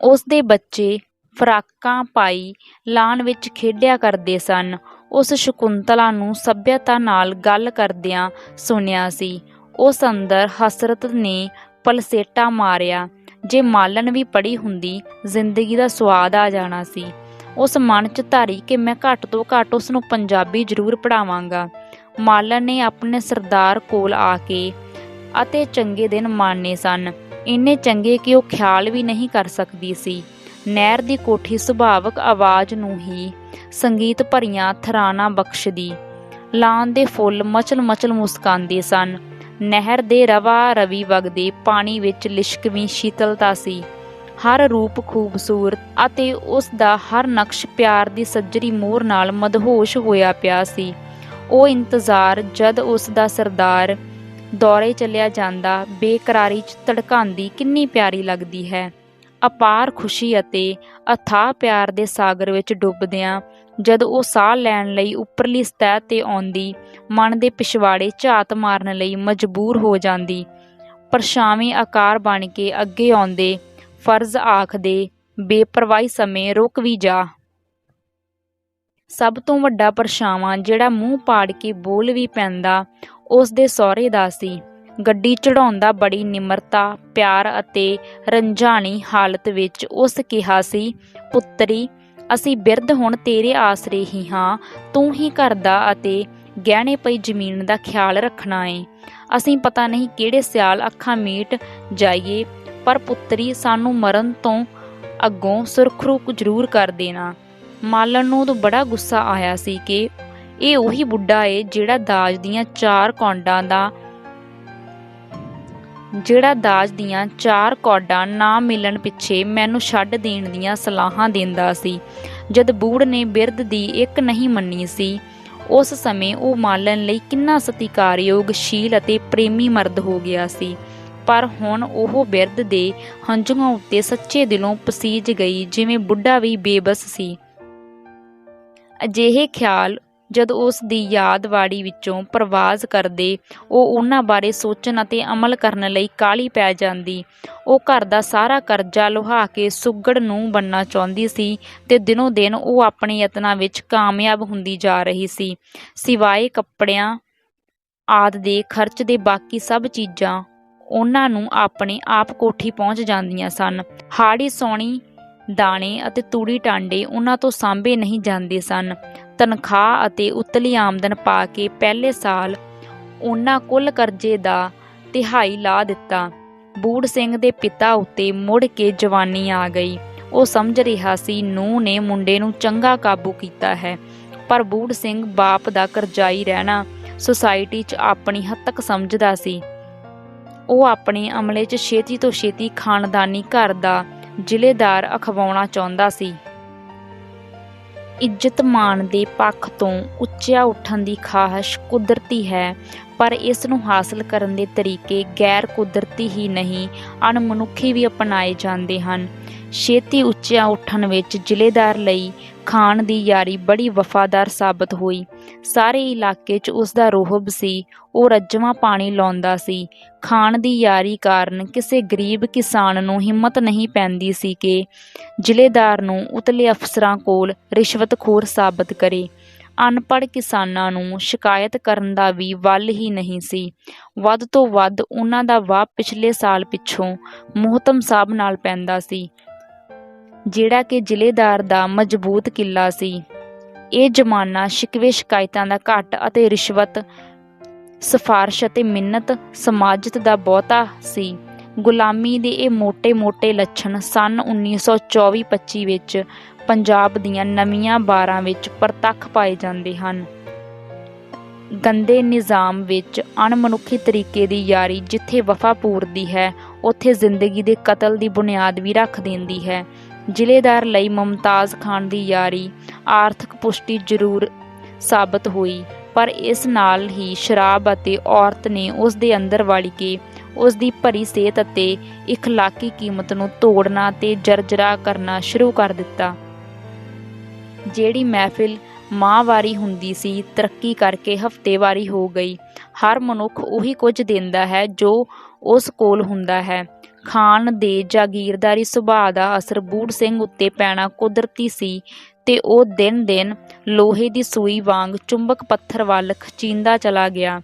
ਉਸ ਦੇ ਬੱਚੇ ਫਰਾਕਾਂ ਪਾਈ ਲਾਨ ਵਿੱਚ ਖੇਡਿਆ ਕਰਦੇ ਸਨ। ਉਸ ਸ਼ਕੁੰਤਲਾ ਨੂੰ ਸੱਭਿਅਤਾ ਨਾਲ ਗੱਲ ਕਰਦਿਆਂ ਸੁਣਿਆ ਸੀ। ਉਸ ਅੰਦਰ ਹਸਰਤ ਨੇ ਪਲਸੇਟਾ ਮਾਰਿਆ। ਜੇ ਮਾਲਣ ਵੀ ਪੜ੍ਹੀ ਹੁੰਦੀ, ਜ਼ਿੰਦਗੀ ਦਾ ਸਵਾਦ ਆ ਜਾਣਾ ਸੀ। ਉਸ ਮਨ 'ਚ ਧਾਰੀ ਕਿ ਮੈਂ ਘੱਟ ਤੋਂ ਘੱਟ ਉਸ ਨੂੰ ਪੰਜਾਬੀ ਜ਼ਰੂਰ ਪੜ੍ਹਾਵਾਂਗਾ। ਮਾਲਣ ਨੇ ਆਪਣੇ ਸਰਦਾਰ ਕੋਲ ਆ ਕੇ ਅਤੇ ਚੰਗੇ ਦਿਨ ਮਾਣੇ ਸਨ, ਇੰਨੇ ਚੰਗੇ ਕਿ ਉਹ ਖਿਆਲ ਵੀ ਨਹੀਂ ਕਰ ਸਕਦੀ ਸੀ। ਨਹਿਰ ਦੀ ਕੋਠੀ ਸੁਭਾਵਕ ਆਵਾਜ਼ ਨੂੰ ਹੀ ਸੰਗੀਤ ਭਰੀਆਂ ਥਰਾਨਾਂ ਬਖਸ਼ਦੀ। ਲਾਨ ਦੇ ਫੁੱਲ ਮਚਲ-ਮਚਲ ਮੁਸਕਾਉਂਦੇ ਸਨ। ਨਹਿਰ ਦੇ ਰਵਾ ਰਵੀ ਵਗਦੇ ਪਾਣੀ ਵਿੱਚ ਲਿਸ਼ਕਵੀਂ ਸ਼ੀਤਲਤਾ ਸੀ। ਹਰ ਰੂਪ ਖੂਬਸੂਰਤ ਅਤੇ ਉਸ ਦਾ ਹਰ ਨਕਸ਼ ਪਿਆਰ ਦੀ ਸੱਜਰੀ ਮੋਹਰ ਨਾਲ ਮਦਹੋਸ਼ ਹੋਇਆ ਪਿਆ ਸੀ। ਉਹ ਇੰਤਜ਼ਾਰ, ਜਦ ਉਸ ਦਾ ਸਰਦਾਰ ਦੌਰੇ ਚੱਲਿਆ ਜਾਂਦਾ, ਬੇਕਰਾਰੀ 'ਚ ਧੜਕਾਉਂਦੀ ਕਿੰਨੀ ਪਿਆਰੀ ਲੱਗਦੀ ਹੈ। ਅਪਾਰ ਖੁਸ਼ੀ ਅਤੇ ਅਥਾਹ ਪਿਆਰ ਦੇ ਸਾਗਰ ਵਿੱਚ ਡੁੱਬਦਿਆਂ ਜਦ ਉਹ ਸਾਹ ਲੈਣ ਲਈ ਉੱਪਰਲੀ ਸਤਹ 'ਤੇ ਆਉਂਦੀ, ਮਨ ਦੇ ਪਿਛਵਾੜੇ ਝਾਤ ਮਾਰਨ ਲਈ ਮਜਬੂਰ ਹੋ ਜਾਂਦੀ। ਪਰਛਾਵੇਂ ਆਕਾਰ ਬਣ ਕੇ ਅੱਗੇ ਆਉਂਦੇ, ਫਰਜ਼ ਆਖਦੇ, ਬੇਪਰਵਾਹੀ ਸਮੇਂ ਰੁਕ ਵੀ ਜਾ। ਸਭ ਤੋਂ ਵੱਡਾ ਪਰਛਾਵਾਂ ਜਿਹੜਾ ਮੂੰਹ ਪਾੜ ਕੇ ਬੋਲ ਵੀ ਪੈਂਦਾ, ਉਸ ਦੇ ਸਹੁਰੇ ਦਾ ਸੀ। ਗੱਡੀ ਚੜ੍ਹਾਉਂਦਾ ਬੜੀ ਨਿਮਰਤਾ, ਪਿਆਰ ਅਤੇ ਰੰਝਾਣੀ ਹਾਲਤ ਵਿੱਚ ਉਸ ਕਿਹਾ ਸੀ, ਪੁੱਤਰੀ, ਅਸੀਂ ਬਿਰਧ ਹੁਣ ਤੇਰੇ ਆਸਰੇ ਹੀ ਹਾਂ। ਤੂੰ ਹੀ ਘਰ ਦਾ ਅਤੇ ਗਹਿਣੇ ਪਈ ਜ਼ਮੀਨ ਦਾ ਖਿਆਲ ਰੱਖਣਾ ਏ। ਅਸੀਂ ਪਤਾ ਨਹੀਂ ਕਿਹੜੇ ਸਿਆਲ ਅੱਖਾਂ ਮੀਟ ਜਾਈਏ, ਪਰ ਪੁੱਤਰੀ, ਸਾਨੂੰ ਮਰਨ ਤੋਂ ਅੱਗੋਂ ਸੁਰਖਰੂ ਜ਼ਰੂਰ ਕਰ ਦੇਣਾ। ਮਾਲਣ ਨੂੰ ਉਦੋਂ ਬੜਾ ਗੁੱਸਾ ਆਇਆ ਸੀ ਕਿ ਇਹ ਉਹੀ ਬੁੱਢਾ ਏ ਜਿਹੜਾ ਦਾਜ ਦੀਆਂ 4 ਕੌਡਾਂ ਨਾ ਮਿਲਣ ਪਿੱਛੇ ਮੈਨੂੰ ਛੱਡ ਦੇਣ ਦੀਆਂ ਸਲਾਹਾਂ ਦਿੰਦਾ ਸੀ। ਜਦ ਬੂੜ ਨੇ ਬਿਰਧ ਦੀ ਇੱਕ ਨਹੀਂ ਮੰਨੀ ਸੀ, ਉਸ ਸਮੇਂ ਉਹ ਮਾਲਣ ਲਈ ਕਿੰਨਾ ਸਤਿਕਾਰਯੋਗ, ਸ਼ੀਲ ਅਤੇ ਪ੍ਰੇਮੀ ਮਰਦ ਹੋ ਗਿਆ ਸੀ। ਪਰ ਹੁਣ ਉਹ ਬਿਰਧ ਦੇ ਹੰਝੂਆਂ ਉੱਤੇ ਸੱਚੇ ਦਿਲੋਂ ਪਸੀਜ ਗਈ, ਜਿਵੇਂ ਬੁੱਢਾ ਵੀ ਬੇਬਸ ਸੀ। ਅਜਿਹੇ ਖਿਆਲ ਜਦੋਂ ਉਸ ਦੀ ਯਾਦਵਾੜੀ ਵਿੱਚੋਂ ਪ੍ਰਵਾਜ਼ ਕਰਦੇ, ਉਹ ਉਹਨਾਂ ਬਾਰੇ ਸੋਚਣ ਅਤੇ ਅਮਲ ਕਰਨ ਲਈ ਕਾਹਲੀ ਪੈ ਜਾਂਦੀ। ਉਹ ਘਰ ਦਾ ਸਾਰਾ ਕਰਜ਼ਾ ਲੁਹਾ ਕੇ ਸੁਘੜ ਨੂੰਹ ਬਣਨਾ ਚਾਹੁੰਦੀ ਸੀ ਤੇ ਦਿਨੋਂ ਦਿਨ ਉਹ ਆਪਣੇ ਯਤਨਾਂ ਵਿੱਚ ਕਾਮਯਾਬ ਹੁੰਦੀ ਜਾ ਰਹੀ ਸੀ। ਸਿਵਾਏ ਕੱਪੜਿਆਂ ਆਦਿ ਦੇ ਖਰਚ ਦੇ ਬਾਕੀ ਸਭ ਚੀਜ਼ਾਂ ਉਹਨਾਂ ਨੂੰ ਆਪਣੇ ਆਪ ਕੋਠੀ ਪਹੁੰਚ ਜਾਂਦੀਆਂ ਸਨ। ਹਾੜੀ ਸੌਣੀ, ਦਾਣੇ ਅਤੇ ਤੂੜੀ ਟਾਂਡੇ ਉਹਨਾਂ ਤੋਂ ਸਾਂਭੇ ਨਹੀਂ ਜਾਂਦੇ ਸਨ। ਤਨਖਾਹ ਅਤੇ ਉਤਲੀ ਆਮਦਨ ਪਾ ਕੇ ਪਹਿਲੇ ਸਾਲ ਉਹਨਾਂ ਕੁੱਲ ਕਰਜ਼ੇ ਦਾ ਤਿਹਾਈ ਲਾ ਦਿੱਤਾ। ਬੂੜ ਸਿੰਘ ਦੇ ਪਿਤਾ ਉੱਤੇ ਮੁੜ ਕੇ ਜਵਾਨੀ ਆ ਗਈ। ਉਹ ਸਮਝ ਰਿਹਾ ਸੀ ਨੂੰਹ ਨੇ ਮੁੰਡੇ ਨੂੰ ਚੰਗਾ ਕਾਬੂ ਕੀਤਾ ਹੈ, ਪਰ ਬੂੜ ਸਿੰਘ ਬਾਪ ਦਾ ਕਰਜ਼ਾਈ ਰਹਿਣਾ ਸੁਸਾਇਟੀ 'ਚ ਆਪਣੀ ਹੱਤਕ ਸਮਝਦਾ ਸੀ। ਉਹ ਆਪਣੇ ਅਮਲੇ 'ਚ ਛੇਤੀ ਤੋਂ ਛੇਤੀ ਖਾਨਦਾਨੀ ਘਰ ਦਾ ਜ਼ਿਲ੍ਹੇਦਾਰ ਅਖਵਾਉਣਾ ਚਾਹੁੰਦਾ ਸੀ। ਇੱਜ਼ਤ ਮਾਣ ਦੇ ਪੱਖ ਤੋਂ ਉੱਚਿਆ ਉੱਠਣ ਦੀ ਖਾਹਿਸ਼ ਕੁਦਰਤੀ ਹੈ, ਪਰ ਇਸ ਨੂੰ ਹਾਸਲ ਕਰਨ ਦੇ ਤਰੀਕੇ ਗੈਰ ਕੁਦਰਤੀ ਹੀ ਨਹੀਂ, ਅਣਮਨੁੱਖੀ ਵੀ ਅਪਣਾਏ ਜਾਂਦੇ ਹਨ। ਛੇਤੀ ਉੱਚਿਆ ਉੱਠਣ ਵਿੱਚ ਜ਼ਿਲ੍ਹੇਦਾਰ ਲਈ ਖਾਨ ਦੀ ਯਾਰੀ ਬੜੀ ਵਫਾਦਾਰ ਸਾਬਤ ਹੋਈ। ਸਾਰੇ ਇਲਾਕੇ 'ਚ ਉਸ ਦਾ ਰੋਹਬ ਸੀ। ਉਹ ਰੱਜਵਾਂ ਪਾਣੀ ਲਾਉਂਦਾ ਸੀ। ਖਾਨ ਦੀ ਯਾਰੀ ਕਾਰਨ ਕਿਸੇ ਗਰੀਬ ਕਿਸਾਨ ਨੂੰ ਹਿੰਮਤ ਨਹੀਂ ਪੈਂਦੀ ਸੀ ਕਿ ਜ਼ਿਲ੍ਹੇਦਾਰ ਨੂੰ ਉਤਲੇ ਅਫਸਰਾਂ ਕੋਲ ਰਿਸ਼ਵਤਖੋਰ ਸਾਬਤ ਕਰੇ। ਅਨਪੜ੍ਹ ਕਿਸਾਨਾਂ ਨੂੰ ਸ਼ਿਕਾਇਤ ਕਰਨ ਦਾ ਵੀ ਵੱਲ ਹੀ ਨਹੀਂ ਸੀ। ਵੱਧ ਤੋਂ ਵੱਧ ਉਹਨਾਂ ਦਾ ਵਾਹ ਪਿਛਲੇ ਸਾਲ ਪਿੱਛੋਂ ਮੋਹਤਮ ਸਾਹਿਬ ਨਾਲ ਪੈਂਦਾ ਸੀ, ਜਿਹੜਾ ਕਿ ਜ਼ਿਲ੍ਹੇਦਾਰ ਦਾ ਮਜ਼ਬੂਤ ਕਿੱਲਾ ਸੀ। ਇਹ ਜ਼ਮਾਨਾ ਸ਼ਿਕਵੇ ਸ਼ਿਕਾਇਤਾਂ ਦਾ ਘੱਟ ਅਤੇ ਰਿਸ਼ਵਤ, ਸਿਫਾਰਸ਼ ਅਤੇ ਮਿੰਨਤ ਸਮਾਜਤ ਦਾ ਬਹੁਤਾ ਸੀ। ਗੁਲਾਮੀ ਦੇ ਇਹ ਮੋਟੇ-ਮੋਟੇ ਲੱਛਣ ਸੰਨ 1924-25 ਵਿੱਚ ਪੰਜਾਬ ਦੀਆਂ ਨਵੀਆਂ ਬਾਰਾਂ ਵਿੱਚ ਪ੍ਰਤੱਖ ਪਾਏ ਜਾਂਦੇ ਹਨ। ਗੰਦੇ ਨਿਜ਼ਾਮ ਵਿੱਚ ਅਣਮਨੁੱਖੀ ਤਰੀਕੇ ਦੀ ਯਾਰੀ ਜਿੱਥੇ ਵਫਾ ਪੂਰਦੀ ਹੈ, ਉੱਥੇ ਜ਼ਿੰਦਗੀ ਦੇ ਕਤਲ ਦੀ ਬੁਨਿਆਦ ਵੀ ਰੱਖ ਦਿੰਦੀ ਹੈ। ਜ਼ਿਲ੍ਹੇਦਾਰ ਲਈ ਮੁਮਤਾਜ਼ ਖਾਨ ਦੀ ਯਾਰੀ ਆਰਥਿਕ ਪੁਸ਼ਟੀ ਜ਼ਰੂਰ ਸਾਬਤ ਹੋਈ, ਪਰ ਇਸ ਨਾਲ ਹੀ ਸ਼ਰਾਬ ਅਤੇ ਔਰਤ ਨੇ ਉਸ ਦੇ ਅੰਦਰ ਵੜ ਕੇ ਉਸ ਦੀ ਭਰੀ ਸਿਹਤ ਅਤੇ ਇਖਲਾਕੀ ਕੀਮਤ ਨੂੰ ਤੋੜਨਾ ਤੇ ਜਰਜਰਾ ਕਰਨਾ ਸ਼ੁਰੂ ਕਰ ਦਿੱਤਾ। ਜਿਹੜੀ ਮਹਿਫਿਲ ਮਾਹਵਾਰੀ ਹੁੰਦੀ ਸੀ, ਤਰੱਕੀ ਕਰਕੇ ਹਫ਼ਤੇਵਾਰੀ ਹੋ ਗਈ। ਹਰ ਮਨੁੱਖ ਉਹੀ ਕੁਝ ਦਿੰਦਾ ਹੈ ਜੋ ਉਸ ਕੋਲ ਹੁੰਦਾ ਹੈ। ਖਾਨ ਦੇ ਜਾਗੀਰਦਾਰੀ ਸੁਭਾਅ ਦਾ ਅਸਰ ਬੂੜ ਸਿੰਘ ਉੱਤੇ ਪੈਣਾ ਕੁਦਰਤੀ ਸੀ ਤੇ ਉਹ ਦਿਨ-ਦਿਨ ਲੋਹੇ ਦੀ ਸੂਈ ਵਾਂਗ ਚੁੰਬਕ ਪੱਥਰ ਵੱਲ ਖਿੱਚੀਂਦਾ ਚਲਾ ਗਿਆ।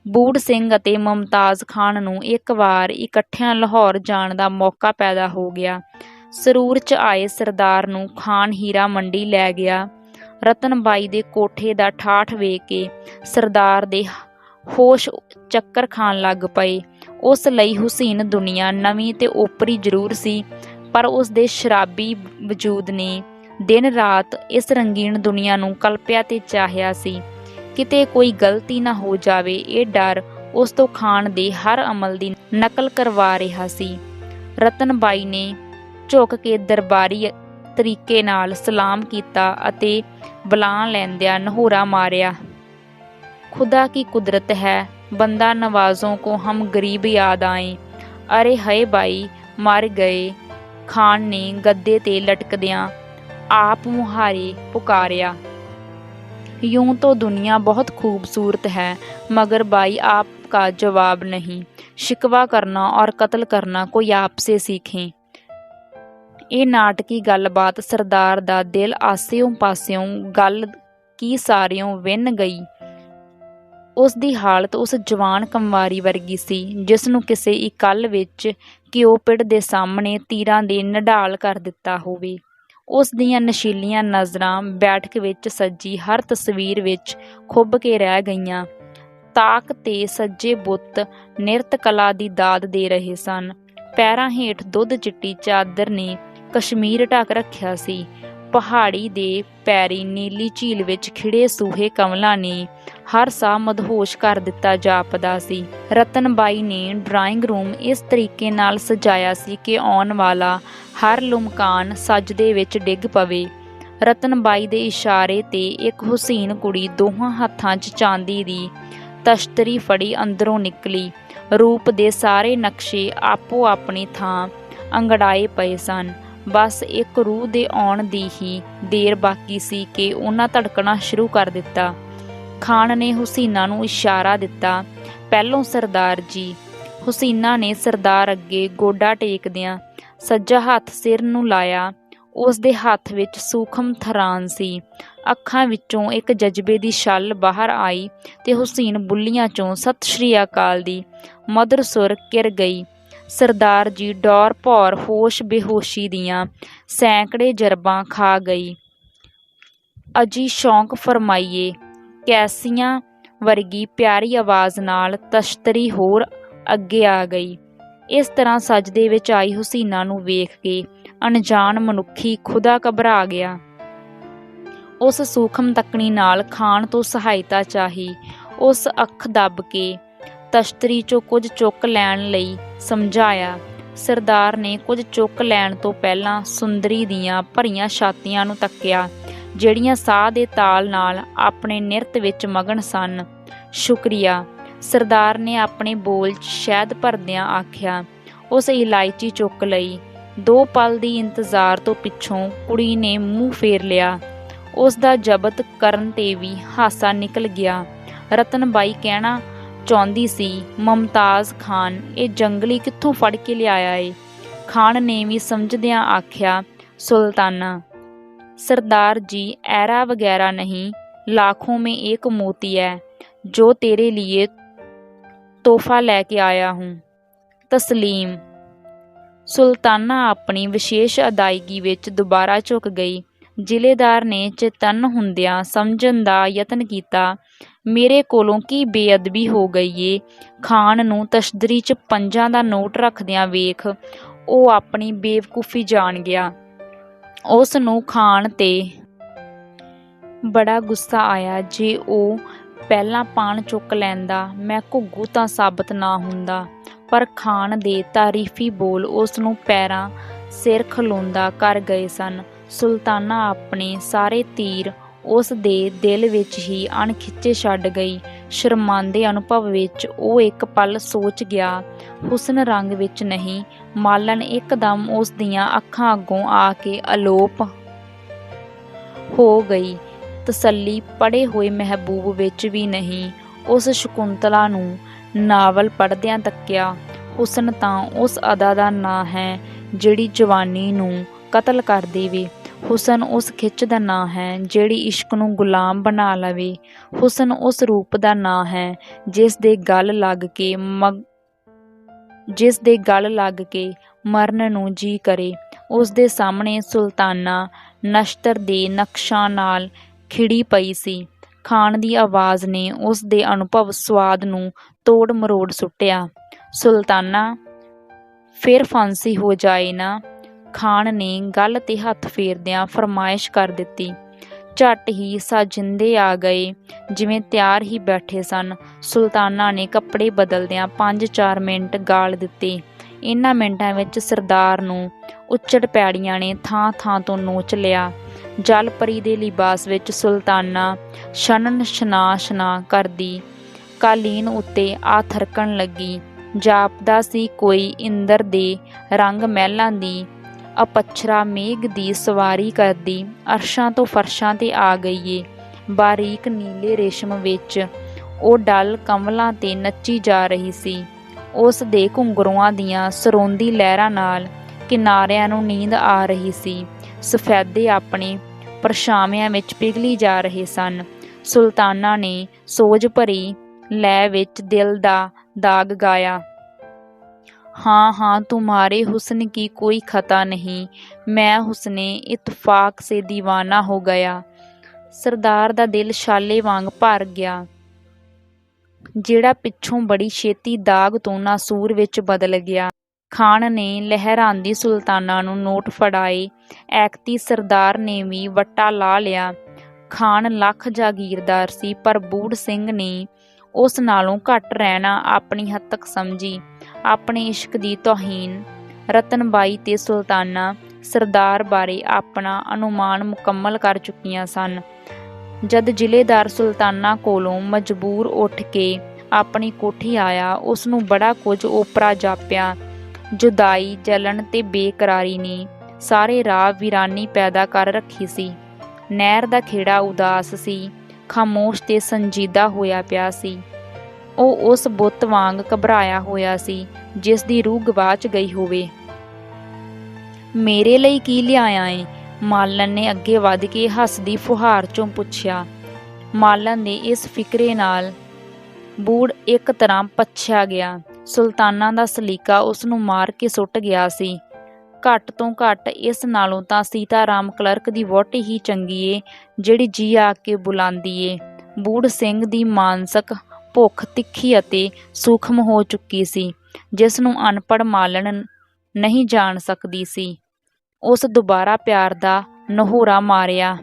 ਬੂੜ ਸਿੰਘ ਅਤੇ ਮੁਮਤਾਜ਼ ਖਾਨ ਨੂੰ ਇੱਕ ਵਾਰ ਇਕੱਠਿਆਂ ਲਾਹੌਰ ਜਾਣ ਦਾ ਮੌਕਾ ਪੈਦਾ ਹੋ ਗਿਆ। ਸਰੂਰ 'ਚ ਆਏ ਸਰਦਾਰ ਨੂੰ ਖਾਨ ਹੀਰਾ ਮੰਡੀ ਲੈ ਗਿਆ। ਰਤਨ ਬਾਈ ਦੇ ਕੋਠੇ ਦਾ ਠਾਠ ਵੇਖ ਕੇ ਸਰਦਾਰ ਦੇ ਹੋਸ਼ ਚੱਕਰ ਖਾਣ ਲੱਗ ਪਏ। ਉਸ ਲਈ ਹੁਸੀਨ ਦੁਨੀਆ ਨਵੀਂ ਤੇ ਓਪਰੀ ਜ਼ਰੂਰ ਸੀ, ਪਰ ਉਸ ਦੇ ਸ਼ਰਾਬੀ ਵਜੂਦ ਨੇ ਦਿਨ ਰਾਤ ਇਸ ਰੰਗੀਨ ਦੁਨੀਆ ਨੂੰ ਕਲਪਿਆ ਤੇ ਚਾਹਿਆ ਸੀ। ਕਿਤੇ ਕੋਈ ਗਲਤੀ ਨਾ ਹੋ ਜਾਵੇ, ਇਹ ਡਰ ਉਸ ਤੋਂ ਖਾਨ ਦੇ ਹਰ ਅਮਲ ਦੀ ਨਕਲ ਕਰਵਾ ਰਿਹਾ ਸੀ। ਰਤਨ ਬਾਈ ਨੇ ਝੁਕ ਕੇ ਦਰਬਾਰੀ ਤਰੀਕੇ ਨਾਲ ਸਲਾਮ ਕੀਤਾ ਅਤੇ ਬੁਲਾ ਲੈਂਦਿਆਂ ਨਹੋਰਾ ਮਾਰਿਆ, खुदा की कुदरत है, बंदा नवाजों को हम गरीब याद आए। अरे हय बाई मर गए। खान ने गद्दे ते लटकदियां आप मुहारे पुकारिया। यूं तो दुनिया बहुत खूबसूरत है, मगर बाई आपका जवाब नहीं। शिकवा करना और कत्ल करना कोई आपसे सीखें। ਇਹ ਨਾਟਕੀ ਗੱਲਬਾਤ ਸਰਦਾਰ ਦਾ ਦਿਲ ਆਸਿਓਂ ਪਾਸਿਓਂ ਗੱਲ ਕੀ ਸਾਰਿਓਂ ਵਿੰਨ ਗਈ। ਉਸ ਦੀ ਹਾਲਤ ਉਸ ਜਵਾਨ ਕੰਵਾਰੀ ਵਰਗੀ ਸੀ ਜਿਸ ਨੂੰ ਕਿਸੇ ਇਕੱਲ ਵਿੱਚ ਕਿਓਪਿਡ ਦੇ ਸਾਹਮਣੇ ਤੀਰਾਂ ਦੇ ਨਿਢਾਲ ਕਰ ਦਿੱਤਾ ਹੋਵੇ। ਉਸ ਦੀਆਂ ਨਸ਼ੀਲੀਆਂ ਨਜ਼ਰਾਂ ਬੈਠਕ ਵਿੱਚ ਸੱਜੀ ਹਰ ਤਸਵੀਰ ਵਿੱਚ ਖੁੱਭ ਕੇ ਰਹਿ ਗਈਆਂ। ਤਾਕ ਤੇ ਸੱਜੇ ਬੁੱਤ ਨਿਰਤ ਕਲਾ ਦੀ ਦਾਦ ਦੇ ਰਹੇ ਸਨ। ਪੈਰਾਂ ਹੇਠ ਦੁੱਧ ਚਿੱਟੀ ਚਾਦਰ ਨੇ ਕਸ਼ਮੀਰ ਢੱਕ ਰੱਖਿਆ ਸੀ। ਪਹਾੜੀ ਦੇ ਪੈਰੀ ਨੀਲੀ ਝੀਲ ਵਿੱਚ ਖਿੜੇ ਸੂਹੇ ਕਮਲਾਂ ਨੇ ਹਰ ਸਾਹ ਮਦਹੋਸ਼ ਕਰ ਦਿੱਤਾ ਜਾਪਦਾ ਸੀ। ਰਤਨ ਬਾਈ ਨੇ ਡਰਾਇੰਗ ਰੂਮ ਇਸ ਤਰੀਕੇ ਨਾਲ ਸਜਾਇਆ ਸੀ ਕਿ ਆਉਣ ਵਾਲਾ ਹਰ ਲੁਮਕਾਨ ਸਜਦੇ ਵਿੱਚ ਡਿੱਗ ਪਵੇ। ਰਤਨ ਬਾਈ ਦੇ ਇਸ਼ਾਰੇ ਤੇ ਇੱਕ ਹੁਸੀਨ ਕੁੜੀ ਦੋਹਾਂ ਹੱਥਾਂ 'ਚ ਚਾਂਦੀ ਦੀ ਤਸ਼ਤਰੀ ਫੜੀ ਅੰਦਰੋਂ ਨਿਕਲੀ। ਰੂਪ ਦੇ ਸਾਰੇ ਨਕਸ਼ੇ ਆਪੋ ਆਪਣੀ ਥਾਂ ਅੰਗੜਾਏ ਪਏ ਸਨ। ਬਸ ਇੱਕ ਰੂਹ ਦੇ ਆਉਣ ਦੀ ਹੀ ਦੇਰ ਬਾਕੀ ਸੀ ਕਿ ਉਹਨਾਂ ਧੜਕਣਾ ਸ਼ੁਰੂ ਕਰ ਦਿੱਤਾ। ਖਾਨ ਨੇ ਹੁਸੀਨਾ ਨੂੰ ਇਸ਼ਾਰਾ ਦਿੱਤਾ, ਪਹਿਲੋਂ ਸਰਦਾਰ ਜੀ। ਹੁਸੀਨਾ ਨੇ ਸਰਦਾਰ ਅੱਗੇ ਗੋਡਾ ਟੇਕਦਿਆਂ ਸੱਜਾ ਹੱਥ ਸਿਰ ਨੂੰ ਲਾਇਆ। ਉਸ ਦੇ ਹੱਥ ਵਿੱਚ ਸੂਖਮ ਥਰਾਨ ਸੀ। ਅੱਖਾਂ ਵਿੱਚੋਂ ਇੱਕ ਜਜ਼ਬੇ ਦੀ ਛੱਲ ਬਾਹਰ ਆਈ ਤੇ ਹੁਸੀਨ ਬੁੱਲੀਆਂ 'ਚੋਂ ਸਤਿ ਸ਼੍ਰੀ ਅਕਾਲ ਦੀ ਮਧੁਰ ਸੁਰ ਕਿਰ ਗਈ। ਸਰਦਾਰ ਜੀ ਡੌਰ ਭੌਰ ਹੋਸ਼ ਬੇਹੋਸ਼ੀ ਦੀਆਂ ਸੈਂਕੜੇ ਜਰਬਾਂ ਖਾ ਗਈ। ਅਜੀ ਸ਼ੌਂਕ ਫਰਮਾਈਏ, ਕੈਸੀਆਂ ਵਰਗੀ ਪਿਆਰੀ ਆਵਾਜ਼ ਨਾਲ ਤਸ਼ਤਰੀ ਹੋਰ ਅੱਗੇ ਆ ਗਈ। ਇਸ ਤਰ੍ਹਾਂ ਸਜਦੇ ਵਿੱਚ ਆਈ ਹੁਸੀਨਾ ਨੂੰ ਵੇਖ ਕੇ ਅਣਜਾਣ ਮਨੁੱਖੀ ਖੁਦਾ ਘਬਰਾ ਗਿਆ। ਉਸ ਸੂਖਮ ਤੱਕਣੀ ਨਾਲ ਖਾਨ ਤੋਂ ਸਹਾਇਤਾ ਚਾਹੀ। ਉਸ ਅੱਖ ਦੱਬ ਕੇ ਤਸ਼ਤਰੀ 'ਚੋਂ ਕੁਝ ਚੁੱਕ ਲੈਣ ਲਈ ਸਮਝਾਇਆ। ਸਰਦਾਰ ਨੇ ਕੁਝ ਚੁੱਕ ਲੈਣ ਤੋਂ ਪਹਿਲਾਂ ਸੁੰਦਰੀ ਦੀਆਂ ਭਰੀਆਂ ਛਾਤੀਆਂ ਨੂੰ ਤੱਕਿਆ, ਜਿਹੜੀਆਂ ਸਾਹ ਦੇ ਤਾਲ ਨਾਲ ਆਪਣੇ ਨਿਰਤ ਵਿੱਚ ਮਗਨ ਸਨ। ਸ਼ੁਕਰੀਆ, ਸਰਦਾਰ ਨੇ ਆਪਣੇ ਬੋਲ 'ਚ ਸ਼ਹਿਦ ਭਰਦਿਆਂ ਆਖਿਆ। ਉਸ ਇਲਾਇਚੀ ਚੁੱਕ ਲਈ। 2 ਪਲ ਦੀ ਇੰਤਜ਼ਾਰ ਤੋਂ ਪਿੱਛੋਂ ਕੁੜੀ ਨੇ ਮੂੰਹ ਫੇਰ ਲਿਆ। ਉਸ ਦਾ ਜ਼ਬਤ ਕਰਨ 'ਤੇ ਵੀ ਹਾਸਾ ਨਿਕਲ ਗਿਆ। ਰਤਨ ਬਾਈ ਕਹਿਣਾ ਚਾਹੁੰਦੀ ਸੀ, ਮੁਮਤਾਜ਼ ਖਾਨ ਇਹ ਜੰਗਲੀ ਕਿੱਥੋਂ ਫੜ ਕੇ ਲਿਆਇਆ ਏ? ਖਾਨ ਨੇ ਵੀ ਸਮਝਦਿਆਂ ਆਖਿਆ, ਸੁਲਤਾਨਾ। सरदार जी, ऐरा वगैरह नहीं, लाखों में एक मोती है जो तेरे लिए तोहफा लेके आया हूँ। तस्लीम। सुल्ताना अपनी विशेष अदायगी विच दुबारा झुक गई। ਜ਼ਿਲ੍ਹੇਦਾਰ ਨੇ ਚੇਤੰਨ ਹੁੰਦਿਆਂ ਸਮਝਣ ਦਾ ਯਤਨ ਕੀਤਾ। ਮੇਰੇ ਕੋਲੋਂ ਕੀ ਬੇਅਦਬੀ ਹੋ ਗਈ ਏ? ਖਾਨ ਨੂੰ ਤਸ਼ਦਰੀ 'ਚ 5 ਦਾ ਨੋਟ ਰੱਖਦਿਆਂ ਵੇਖ ਉਹ ਆਪਣੀ ਬੇਵਕੂਫੀ ਜਾਣ ਗਿਆ। ਉਸ ਨੂੰ ਖਾਨ 'ਤੇ ਬੜਾ ਗੁੱਸਾ ਆਇਆ। ਜੇ ਉਹ ਪਹਿਲਾਂ ਪਾਣ ਚੁੱਕ ਲੈਂਦਾ, ਮੈਂ ਘੁੱਗੂ ਤਾਂ ਸਾਬਤ ਨਾ ਹੁੰਦਾ। ਪਰ ਖਾਨ ਦੇ ਤਾਰੀਫੀ ਬੋਲ ਉਸ ਨੂੰ ਪੈਰਾਂ ਸਿਰ ਖਲੋਂਦਾ ਕਰ ਗਏ ਸਨ। ਸੁਲਤਾਨਾ ਆਪਣੇ ਸਾਰੇ ਤੀਰ ਉਸ ਦੇ ਦਿਲ ਵਿੱਚ ਹੀ ਅਣਖਿੱਚੇ ਛੱਡ ਗਈ। ਸ਼ਰਮਾਂਦੇ ਅਨੁਭਵ ਵਿੱਚ ਉਹ ਇੱਕ ਪਲ ਸੋਚ ਗਿਆ। ਹੁਸਨ ਰੰਗ ਵਿੱਚ ਨਹੀਂ, ਮਾਲਣ ਇੱਕਦਮ ਉਸ ਦੀਆਂ ਅੱਖਾਂ ਅੱਗੋਂ ਆ ਕੇ ਅਲੋਪ ਹੋ ਗਈ। ਤਸੱਲੀ ਪੜ੍ਹੇ ਹੋਏ ਮਹਿਬੂਬ ਵਿੱਚ ਵੀ ਨਹੀਂ। ਉਸ ਸ਼ਕੁੰਤਲਾ ਨੂੰ ਨਾਵਲ ਪੜ੍ਹਦਿਆਂ ਤੱਕਿਆ। ਹੁਸਨ ਤਾਂ ਉਸ ਅਦਾ ਦਾ ਨਾਂ ਹੈ ਜਿਹੜੀ ਜਵਾਨੀ ਨੂੰ ਕਤਲ ਕਰ ਦੇਵੇ। ਹੁਸਨ ਉਸ ਖਿੱਚ ਦਾ ਨਾਂ ਹੈ ਜਿਹੜੀ ਇਸ਼ਕ ਨੂੰ ਗੁਲਾਮ ਬਣਾ ਲਵੇ। ਹੁਸਨ ਉਸ ਰੂਪ ਦਾ ਨਾਂ ਹੈ ਜਿਸ ਦੇ ਗਲ ਲੱਗ ਕੇ ਮਰਨ ਨੂੰ ਜੀ ਕਰੇ। ਉਸ ਦੇ ਸਾਹਮਣੇ ਸੁਲਤਾਨਾ ਨਸ਼ਤਰ ਦੇ ਨਕਸ਼ਾਂ ਨਾਲ ਖਿੜੀ ਪਈ ਸੀ। ਖਾਨ ਦੀ ਆਵਾਜ਼ ਨੇ ਉਸ ਦੇ ਅਨੁਭਵ ਸਵਾਦ ਨੂੰ ਤੋੜ ਮਰੋੜ ਸੁੱਟਿਆ। ਸੁਲਤਾਨਾ, ਫਿਰ ਫਾਂਸੀ ਹੋ ਜਾਏ ਨਾ? ਖਾਨ ਨੇ ਗੱਲ 'ਤੇ ਹੱਥ ਫੇਰਦਿਆਂ ਫਰਮਾਇਸ਼ ਕਰ ਦਿੱਤੀ। ਝੱਟ ਹੀ ਸਾਜਿੰਦੇ ਆ ਗਏ, ਜਿਵੇਂ ਤਿਆਰ ਹੀ ਬੈਠੇ ਸਨ। ਸੁਲਤਾਨਾ ਨੇ ਕੱਪੜੇ ਬਦਲਦਿਆਂ 5-4 ਮਿੰਟ ਗਾਲ ਦਿੱਤੇ। ਇਹਨਾਂ ਮਿੰਟਾਂ ਵਿੱਚ ਸਰਦਾਰ ਨੂੰ ਉੱਚੜ ਪੈੜੀਆਂ ਨੇ ਥਾਂ-ਥਾਂ ਤੋਂ ਨੋਚ ਲਿਆ। ਜਲ ਪਰੀ ਦੇ ਲਿਬਾਸ ਵਿੱਚ ਸੁਲਤਾਨਾ ਛਣਨ ਛਣਾ ਕਰਦੀ ਕਾਲੀਨ ਉੱਤੇ ਆ ਥਰਕਣ ਲੱਗੀ। ਜਾਪਦਾ ਸੀ ਕੋਈ ਇੰਦਰ ਦੇ ਰੰਗ ਮਹਿਲਾਂ ਦੀ ਅਪੱਛਰਾ ਮੇਘ ਦੀ ਸਵਾਰੀ ਕਰਦੀ ਅਰਸ਼ਾਂ ਤੋਂ ਫਰਸ਼ਾਂ 'ਤੇ ਆ ਗਈ ਏ। ਬਾਰੀਕ ਨੀਲੇ ਰੇਸ਼ਮ ਵਿੱਚ ਉਹ ਡਲ ਕੰਵਲਾਂ 'ਤੇ ਨੱਚੀ ਜਾ ਰਹੀ ਸੀ। ਉਸ ਦੇ ਘੁੰਗਰੂਆਂ ਦੀਆਂ ਸਰੋਂਦੀ ਲਹਿਰਾਂ ਨਾਲ ਕਿਨਾਰਿਆਂ ਨੂੰ ਨੀਂਦ ਆ ਰਹੀ ਸੀ। ਸਫੈਦੇ ਆਪਣੇ ਪਰਛਾਵਿਆਂ ਵਿੱਚ ਪਿਘਲੀ ਜਾ ਰਹੇ ਸਨ। ਸੁਲਤਾਨਾ ਨੇ ਸੋਜ ਭਰੀ ਲੈਅ ਵਿੱਚ ਦਿਲ ਦਾ ਦਾਗ ਗਾਇਆ। हाँ हाँ, तुम्हारे हुस्न की कोई खता नहीं, मैं हुस्ने इत्तफाक से दीवाना हो गया। सरदार ਦਾ ਦਿਲ ਛਾਲੇ ਵਾਂਗ ਭਰ ਗਿਆ, ਜਿਹੜਾ ਪਿੱਛੋਂ ਬੜੀ ਛੇਤੀ ਦਾਗ ਤੋਂ ਨਾਸੂਰ ਵਿੱਚ ਬਦਲ ਗਿਆ। ਖਾਨ ਨੇ ਲਹਿਰਾਂਦੀ ਸੁਲਤਾਨਾ ਨੂੰ ਨੋਟ ਫੜਾਏ। ਐਕਤੀ ਸਰਦਾਰ ਨੇ ਵੀ ਵੱਟਾ ਲਾ ਲਿਆ। ਖਾਨ ਲੱਖ ਜਾਗੀਰਦਾਰ ਸੀ, ਪਰ ਬੂੜ ਸਿੰਘ ਨੇ ਉਸ ਨਾਲੋਂ ਘੱਟ ਰਹਿਣਾ ਆਪਣੀ ਹੱਤਕ ਸਮਝੀ। ਆਪਣੇ ਇਸ਼ਕ ਦੀ ਤੌਹੀਨ। ਰਤਨ ਬਾਈ ਤੇ ਸੁਲਤਾਨਾ ਸਰਦਾਰ ਬਾਰੇ ਆਪਣਾ ਅਨੁਮਾਨ ਮੁਕੰਮਲ ਕਰ ਚੁੱਕੀਆਂ ਸਨ। ਜਦ ਜ਼ਿਲ੍ਹੇਦਾਰ ਸੁਲਤਾਨਾ ਕੋਲੋਂ ਮਜਬੂਰ ਉੱਠ ਕੇ ਆਪਣੀ ਕੋਠੀ ਆਇਆ, ਉਸਨੂੰ ਬੜਾ ਕੁਝ ਓਪਰਾ ਜਾਪਿਆ। ਜੁਦਾਈ, ਜਲਨ ਤੇ ਬੇਕਰਾਰੀ ਨੇ ਸਾਰੇ ਰਾਹ ਵੀਰਾਨੀ ਪੈਦਾ ਕਰ ਰੱਖੀ ਸੀ। ਨਹਿਰ ਦਾ ਖੇੜਾ ਉਦਾਸ ਸੀ, ਖਾਮੋਸ਼ ਤੇ ਸੰਜੀਦਾ ਹੋਇਆ ਪਿਆ ਸੀ। ਉਹ ਉਸ ਬੁੱਤ ਵਾਂਗ ਘਬਰਾਇਆ ਹੋਇਆ ਸੀ ਜਿਸ ਦੀ ਰੂਹ ਗਵਾਚ ਗਈ ਹੋਵੇ। ਮੇਰੇ ਲਈ ਕੀ ਲਿਆਇਆ ਏ? ਮਾਲਣ ਨੇ ਅੱਗੇ ਵਧ ਕੇ ਹੱਸਦੀ ਫੁਹਾਰ ਚੋਂ ਪੁੱਛਿਆ। ਮਾਲਣ ਦੇ ਇਸ ਫਿਕਰੇ ਨਾਲ ਬੂੜ ਇੱਕ ਤਰ੍ਹਾਂ ਪੱਛਿਆ ਗਿਆ। ਸੁਲਤਾਨਾ ਦਾ ਸਲੀਕਾ ਉਸਨੂੰ ਮਾਰ ਕੇ ਸੁੱਟ ਗਿਆ ਸੀ। ਘੱਟ ਤੋਂ ਘੱਟ ਇਸ ਨਾਲੋਂ ਤਾਂ ਸੀਤਾ ਰਾਮ ਕਲਰਕ ਦੀ ਵਹੁਟੀ ਹੀ ਚੰਗੀ ਏ, ਜਿਹੜੀ ਜੀ ਆ ਕੇ ਬੁਲਾਂਦੀ ਏ। ਬੂੜ ਸਿੰਘ ਦੀ ਮਾਨਸਿਕ ਭੁੱਖ ਤਿੱਖੀ ਅਤੇ ਸੂਖਮ ਹੋ ਚੁੱਕੀ ਸੀ, ਜਿਸ ਨੂੰ ਅਨਪੜ੍ਹ ਮਾਲਣ ਨਹੀਂ ਜਾਣ ਸਕਦੀ ਸੀ। ਉਸ ਦੁਬਾਰਾ ਪਿਆਰ ਦਾ ਨਹੋਰਾ ਮਾਰਿਆ।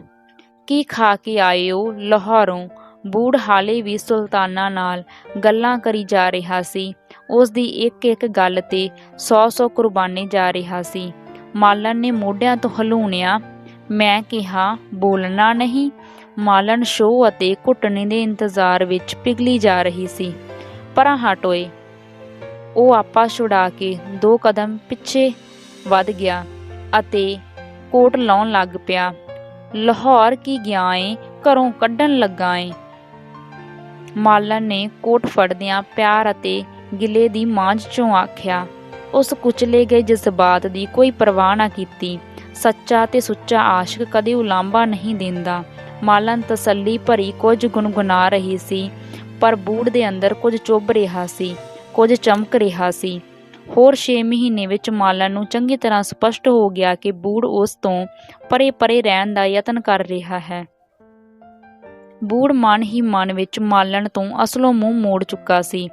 ਕੀ ਖਾ ਕੇ ਆਏ ਹੋ ਲਾਹੌਰੋਂ? ਬੂੜ ਹਾਲੇ ਵੀ ਸੁਲਤਾਨਾ ਨਾਲ ਗੱਲਾਂ ਕਰੀ ਜਾ ਰਿਹਾ ਸੀ। ਉਸ ਦੀ ਇੱਕ ਇੱਕ ਗੱਲ ਤੇ 100 ਕੁਰਬਾਨੀ ਜਾ ਰਿਹਾ ਸੀ। ਮਾਲਣ ਨੇ ਮੋਢਿਆਂ ਤੋਂ ਹਲੂਣਿਆ। ਮੈਂ ਕਿਹਾ, ਬੋਲਣਾ ਨਹੀਂ? ਮਾਲਣ ਸ਼ੋਅ ਅਤੇ ਘੁੱਟਣੇ ਦੇ ਇੰਤਜ਼ਾਰ ਵਿੱਚ ਪਿਘਲੀ ਜਾ ਰਹੀ ਸੀ। ਪਰਾਂ ਹਟ ਓਏ। ਉਹ ਆਪਾ ਛੁਡਾ ਕੇ 2 ਕਦਮ ਪਿੱਛੇ ਵਧ ਗਿਆ ਅਤੇ ਕੋਟ ਲਾਉਣ ਲੱਗ ਪਿਆ। ਲਾਹੌਰ ਕੀ ਗਿਆ ਏ? ਘਰੋਂ ਕੱਢਣ ਲੱਗਾ ਏ? ਮਾਲਣ ਨੇ ਕੋਟ ਫੜਦਿਆਂ ਪਿਆਰ ਅਤੇ ਗਿਲੇ ਦੀ ਮਾਂਝ ਚੋਂ ਆਖਿਆ। ਉਸ ਕੁਚਲੇ ਗਏ ਜਜ਼ਬਾਤ ਦੀ ਕੋਈ ਪਰਵਾਹ ਨਾ ਕੀਤੀ। ਸੱਚਾ ਤੇ ਸੁੱਚਾ ਆਸ਼ਿਕ ਕਦੇ ਉਲਾਂਭਾ ਨਹੀਂ ਦਿੰਦਾ। ਮਾਲਣ ਤਸੱਲੀ ਭਰੀ ਕੁਝ ਗੁਣਗੁਣਾ ਰਹੀ ਸੀ, ਪਰ ਬੂੜ ਦੇ ਅੰਦਰ ਕੁਝ ਚੁੱਭ ਰਿਹਾ ਸੀ, ਕੁਝ ਚਮਕ ਰਿਹਾ ਸੀ। ਹੋਰ 6 ਮਹੀਨੇ ਵਿੱਚ ਮਾਲਣ ਨੂੰ ਚੰਗੀ ਤਰ੍ਹਾਂ ਸਪਸ਼ਟ ਹੋ ਗਿਆ ਕਿ ਬੂੜ ਉਸ ਤੋਂ ਪਰੇ ਪਰੇ ਰਹਿਣ ਦਾ ਯਤਨ ਕਰ ਰਿਹਾ ਹੈ। ਬੂੜ ਮਨ ਹੀ ਮਨ ਵਿੱਚ ਮਾਲਣ ਤੋਂ ਅਸਲੋਂ ਮੂੰਹ ਮੋੜ ਚੁੱਕਾ ਸੀ।